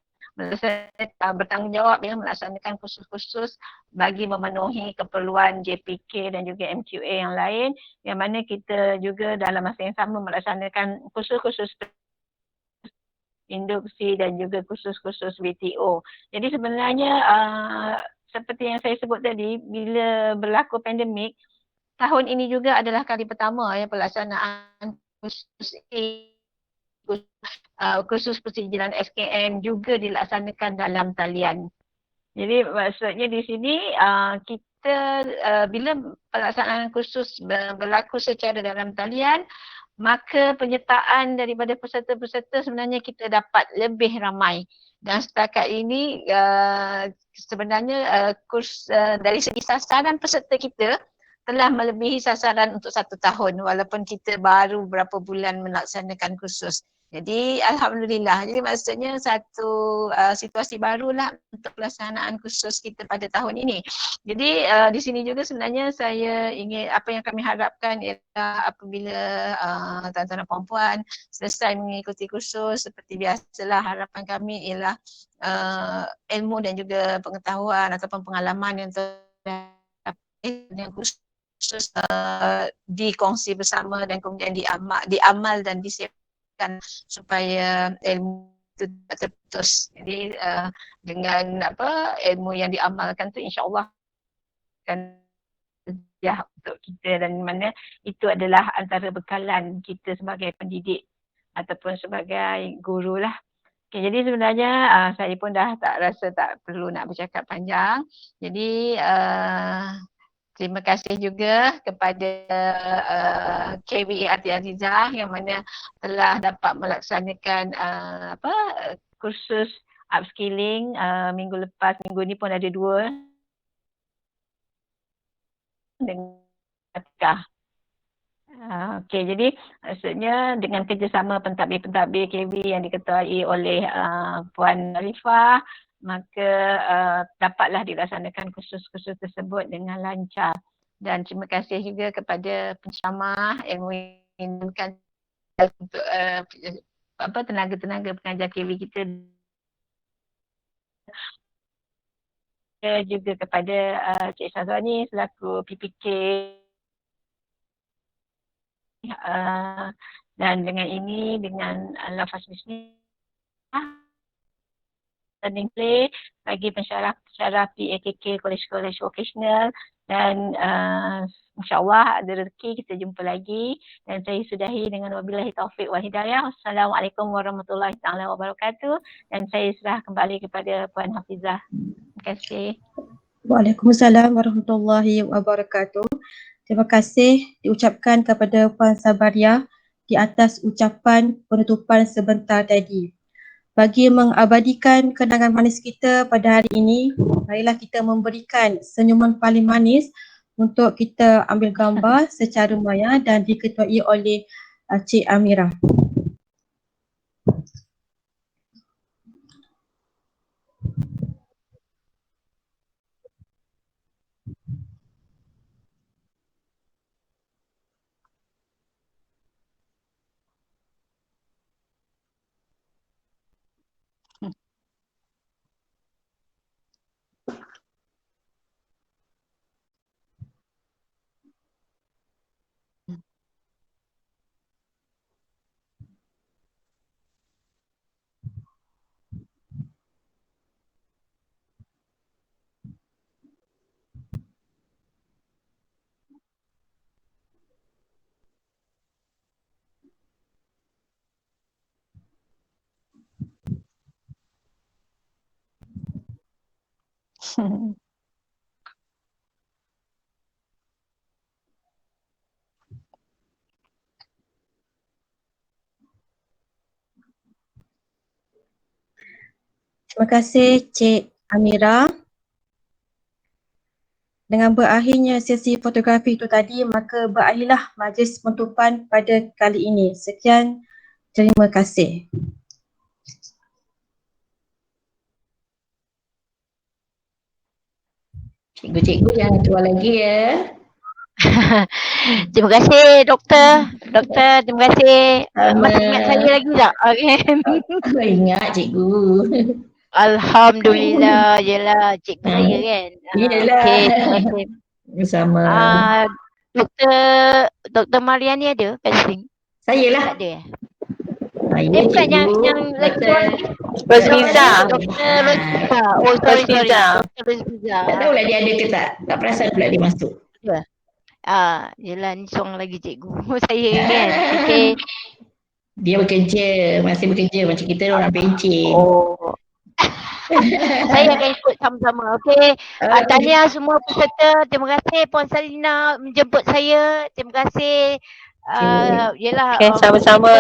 S18: bertanggungjawab ya melaksanakan kursus-kursus bagi memenuhi keperluan JPK dan juga MQA yang lain, yang mana kita juga dalam masa yang sama melaksanakan kursus-kursus induksi dan juga kursus-kursus WTO. Jadi sebenarnya seperti yang saya sebut tadi, bila berlaku pandemik, tahun ini juga adalah kali pertama ya pelaksanaan kursus persijilan SKM juga dilaksanakan dalam talian. Jadi maksudnya di sini kita bila pelaksanaan kursus berlaku secara dalam talian,
S19: maka penyertaan daripada peserta-peserta sebenarnya kita dapat lebih ramai. Dan setakat ini sebenarnya kurs dari segi sasaran peserta kita telah melebihi sasaran untuk 1 tahun walaupun kita baru berapa bulan melaksanakan kursus. Jadi alhamdulillah. Jadi maksudnya satu situasi barulah untuk pelaksanaan kursus kita pada tahun ini. Jadi di sini juga sebenarnya saya ingin, apa yang kami harapkan ialah apabila tuan-tuan dan puan-puan selesai mengikuti kursus, seperti biasalah harapan kami ialah ilmu dan juga pengetahuan ataupun pengalaman yang kursus dikongsi bersama dan kemudian diamal dan disiapkan supaya ilmu itu tidak terputus. Jadi dengan ilmu yang diamalkan tu insya-Allah akan ya untuk kita, dan mana itu adalah antara bekalan kita sebagai pendidik ataupun sebagai guru lah. Okay, jadi sebenarnya saya pun dah tak perlu nak bercakap panjang. Jadi terima kasih juga kepada KBE Ati Azizah yang mana telah dapat melaksanakan kursus upskilling minggu lepas. Minggu ni pun ada 2 dengan Atikah. Okey, jadi maksudnya dengan kerjasama pentadbir-pentadbir KB yang diketuai oleh Puan Arifah, maka dapatlah dilaksanakan kursus-kursus tersebut dengan lancar. Dan terima kasih juga kepada penceramah yang menginginkan untuk tenaga-tenaga pengajar KB kita, juga kepada Cik Syazwani selaku PPK. Dan dengan ini, dengan lafaz bismillah, learning play bagi pensyarah PAKK College Vocational, dan insyaAllah ada rezeki kita jumpa lagi. Dan saya sudahi dengan wabillahi taufiq wal hidayah. Assalamualaikum warahmatullahi taala wabarakatuh. Dan saya serah kembali kepada Puan Hafizah. Terima kasih.
S16: Waalaikumsalam warahmatullahi wabarakatuh. Terima kasih diucapkan kepada Puan Sabaria di atas ucapan penutupan sebentar tadi. Bagi mengabadikan kenangan manis kita pada hari ini, marilah kita memberikan senyuman paling manis untuk kita ambil gambar secara maya dan diketuai oleh Cik Amira. Terima kasih Cik Amira. Dengan berakhirnya sesi fotografi itu tadi, maka berakhirlah majlis penutupan pada kali ini. Sekian, terima kasih.
S3: Cikgu-cikgu jangan keluar lagi ya.
S17: Terima kasih doktor. Doktor, terima kasih. Masih ingat saya lagi tak? Okay.
S3: Ingat cikgu.
S17: Alhamdulillah, yelah cikgu saya kan.
S3: Yelah.
S17: Okay, terima kasih.
S3: Bersama.
S17: Doktor Maria ni ada kat sini?
S3: Saya lah.
S17: Tak ada eh?
S3: Saya
S17: Dia bukan yang lagi keluar lagi.
S1: Rosmiza.
S17: Doktor Rosmiza. Oh sorry. Doktor Rosmiza.
S3: Tak tahulah dia ada ke tak. Tak perasan pula dia masuk.
S17: Yelah ni seorang lagi cikgu saya kan. Okay.
S3: Dia bekerja, masih bekerja macam kita orang pencin.
S17: Oh. Saya akan ikut sama-sama. Okey. Tahniah semua peserta. Terima kasih Puan Salina menjemput saya. Terima kasih Yelah
S1: Okay, sama-sama.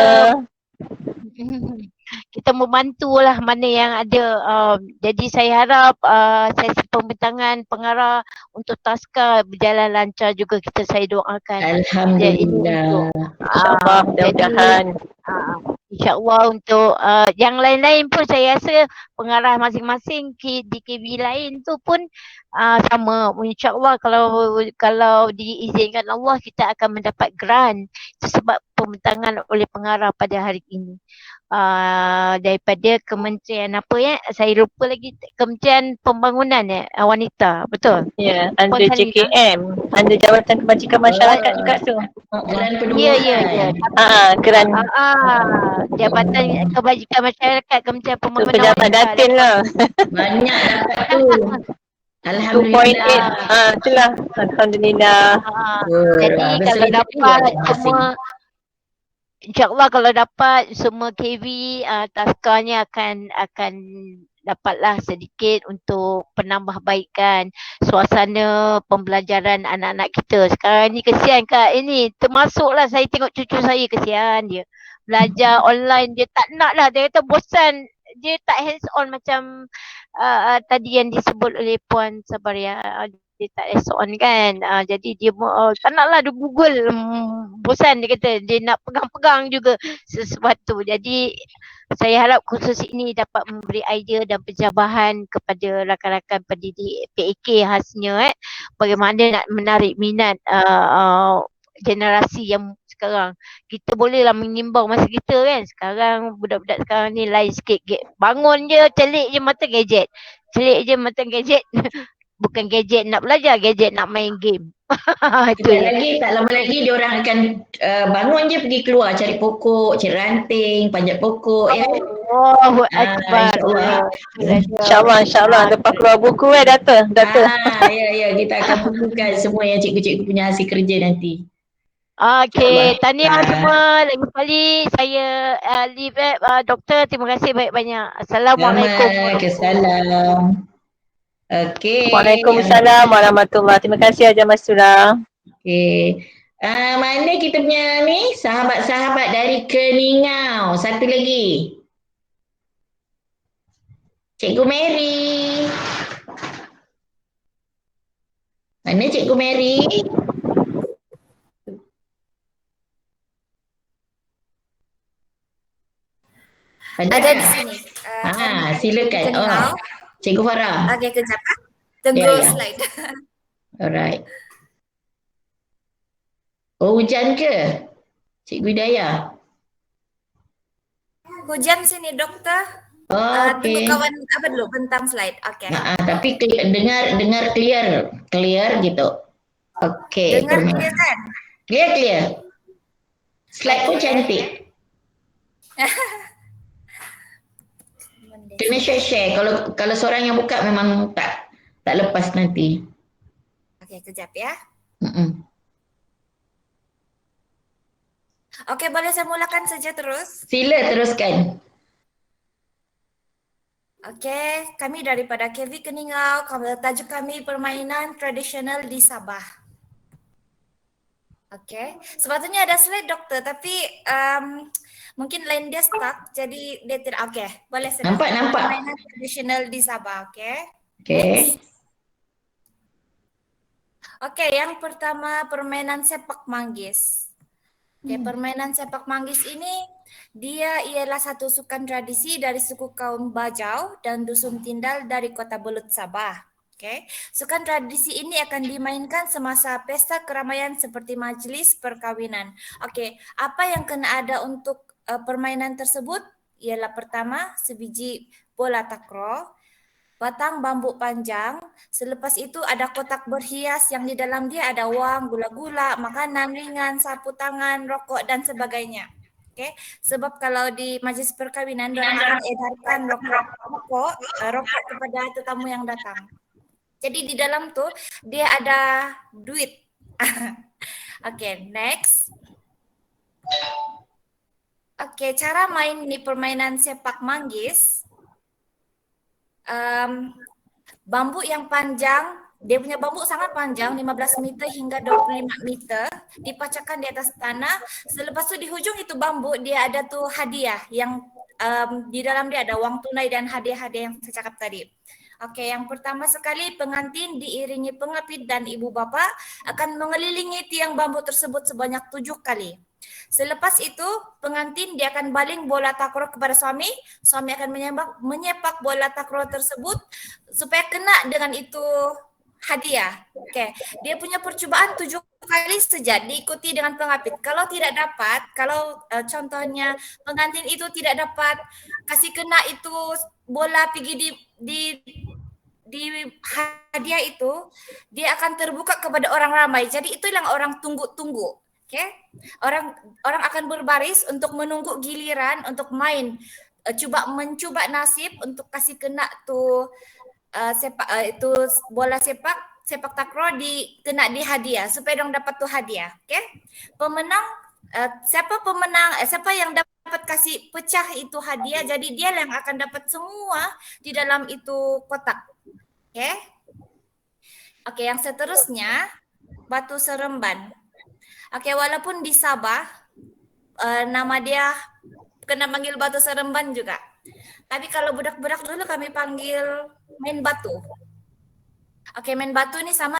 S17: kita membantulah mana yang ada. Jadi saya harap sesi pembentangan pengarah untuk taska berjalan lancar juga saya doakan.
S3: Alhamdulillah.
S1: InsyaAllah, mudah-mudahan.
S17: InsyaAllah untuk yang lain-lain pun saya rasa pengarah masing-masing di KB lain tu pun sama. InsyaAllah kalau diizinkan Allah kita akan mendapat grant. Itu sebab pembentangan oleh pengarah pada hari ini. Daripada kementerian apa ya, saya lupa lagi, Kementerian Pembangunan Wanita, betul?
S1: Ya, under JKM, under Jabatan Kebajikan Masyarakat juga tu.
S17: Ya.
S1: Geran.
S17: Jabatan Kebajikan Masyarakat, Kementerian Pembangunan
S1: Pejabat
S17: Wanita.
S1: datin lah.
S3: Banyak dapat tu.
S1: 2.8. Itulah. Alhamdulillah.
S17: Jadi kalau dapat semua, InsyaAllah kalau dapat semua KV taskanya akan dapatlah sedikit untuk penambahbaikan suasana pembelajaran anak-anak kita. Sekarang ni kesian Kak, ini termasuklah saya tengok cucu saya, kesian dia. Belajar online dia tak nak lah, dia kata bosan. Dia tak hands on macam tadi yang disebut oleh Puan Sabaria. Dia tak hands on kan. Jadi dia tak nak lah, dia Google. Bosan dia kata, dia nak pegang-pegang juga sesuatu. Jadi saya harap kursus ini dapat memberi idea dan pencabahan kepada rakan-rakan pendidik PAK khasnya bagaimana nak menarik minat generasi yang sekarang. Kita bolehlah mengimbau masa kita kan. Sekarang budak-budak sekarang ni lain sikit. Bangun je, celik je mata gadget. Celik je mata gadget. Bukan gadget nak belajar, gadget nak main game.
S3: Tak lama lagi dia orang akan bangun je pergi keluar cari pokok, cari ranting, panjat pokok ya.
S17: Allahu Akbar.
S1: InsyaAllah lepas keluar buku data.
S3: Ya, kita akan bukukan semua yang cikgu-cikgu punya hasil kerja nanti.
S17: Okey, tahniah semua. Lagi sekali saya leave doktor. Terima kasih banyak-banyak. Assalamualaikum.
S3: Waalaikumsalam. Okey.
S1: Waalaikumsalam warahmatullahi. Terima kasih Hajar Mastura.
S3: Okey. Mana kita punya ni sahabat-sahabat dari Keningau. Satu lagi. Cikgu Mary. Mana Cikgu Mary?
S2: Ada di sini.
S3: Silakan. Cikgu Farah.
S2: Okey, kejap. Tunggu slide.
S3: Alright. Oh, hujan ke? Cikgu Hidayah.
S2: Hujan sini doktor. Tunggu kawan apa dulu bentang slide. Okey.
S3: Tapi dengar clear gitu. Okey.
S2: Dengar clear kan?
S3: Clear. Slide pun cantik. Kena share. Kalau seorang yang buka memang tak lepas nanti.
S2: Okey, kejap ya. Okey, boleh saya mulakan saja terus?
S3: Sila teruskan.
S2: Okey, kami daripada KV Keningau, tajuk kami permainan tradisional di Sabah. Okey, sepatutnya ada slide doktor tapi mungkin lain dia stuck jadi dia tidak. Okey, boleh saya.
S3: Nampak.
S2: Permainan tradisional di Sabah, okey?
S3: Okey.
S2: Okey, yang pertama permainan sepak manggis. Okey, permainan sepak manggis ini dia ialah satu sukan tradisi dari suku kaum Bajau dan dusun Tindal dari Kota Belut, Sabah. Okay. Sukan tradisi ini akan dimainkan semasa pesta keramaian seperti majlis perkawinan. Okey, apa yang kena ada untuk permainan tersebut? Ialah pertama, sebiji bola takraw, batang bambu panjang, selepas itu ada kotak berhias yang di dalam dia ada wang, gula-gula, makanan ringan, sapu tangan, rokok dan sebagainya. Okay. Sebab kalau di majlis perkawinan mereka akan edarkan rokok kepada tetamu yang datang. Jadi di dalam tu dia ada duit. Okay, next. Okay, cara main ni permainan sepak manggis. Bambu yang panjang Dia punya bambu sangat panjang, 15 meter hingga 25 meter, dipacakkan di atas tanah. Selepas tu di hujung itu bambu dia ada tuh hadiah yang di dalam dia ada wang tunai dan hadiah-hadiah yang saya cakap tadi. Oke, yang pertama sekali pengantin diiringi pengapit dan ibu bapa akan mengelilingi tiang bambu tersebut sebanyak 7 kali. Selepas itu pengantin dia akan baling bola takraw kepada suami akan menyepak bola takraw tersebut supaya kena dengan itu hadiah. Oke, dia punya percubaan 7 kali saja diikuti dengan pengapit. Kalau tidak dapat, kalau contohnya pengantin itu tidak dapat kasih kena itu bola pergi di hadiah itu, dia akan terbuka kepada orang ramai. Jadi itu yang orang tunggu-tunggu. Oke, orang akan berbaris untuk menunggu giliran untuk main, mencoba nasib untuk kasih kena tuh itu bola sepak takraw kena di hadiah supaya dong dapat tuh hadiah. Oke, pemenang siapa yang dapat kasih pecah itu hadiah, jadi dia yang akan dapat semua di dalam itu kotak. Oke, yang seterusnya batu seremban. Oke, walaupun di Sabah nama dia kena panggil batu seremban juga. Tapi kalau budak-budak dulu kami panggil main batu. Oke, main batu ini sama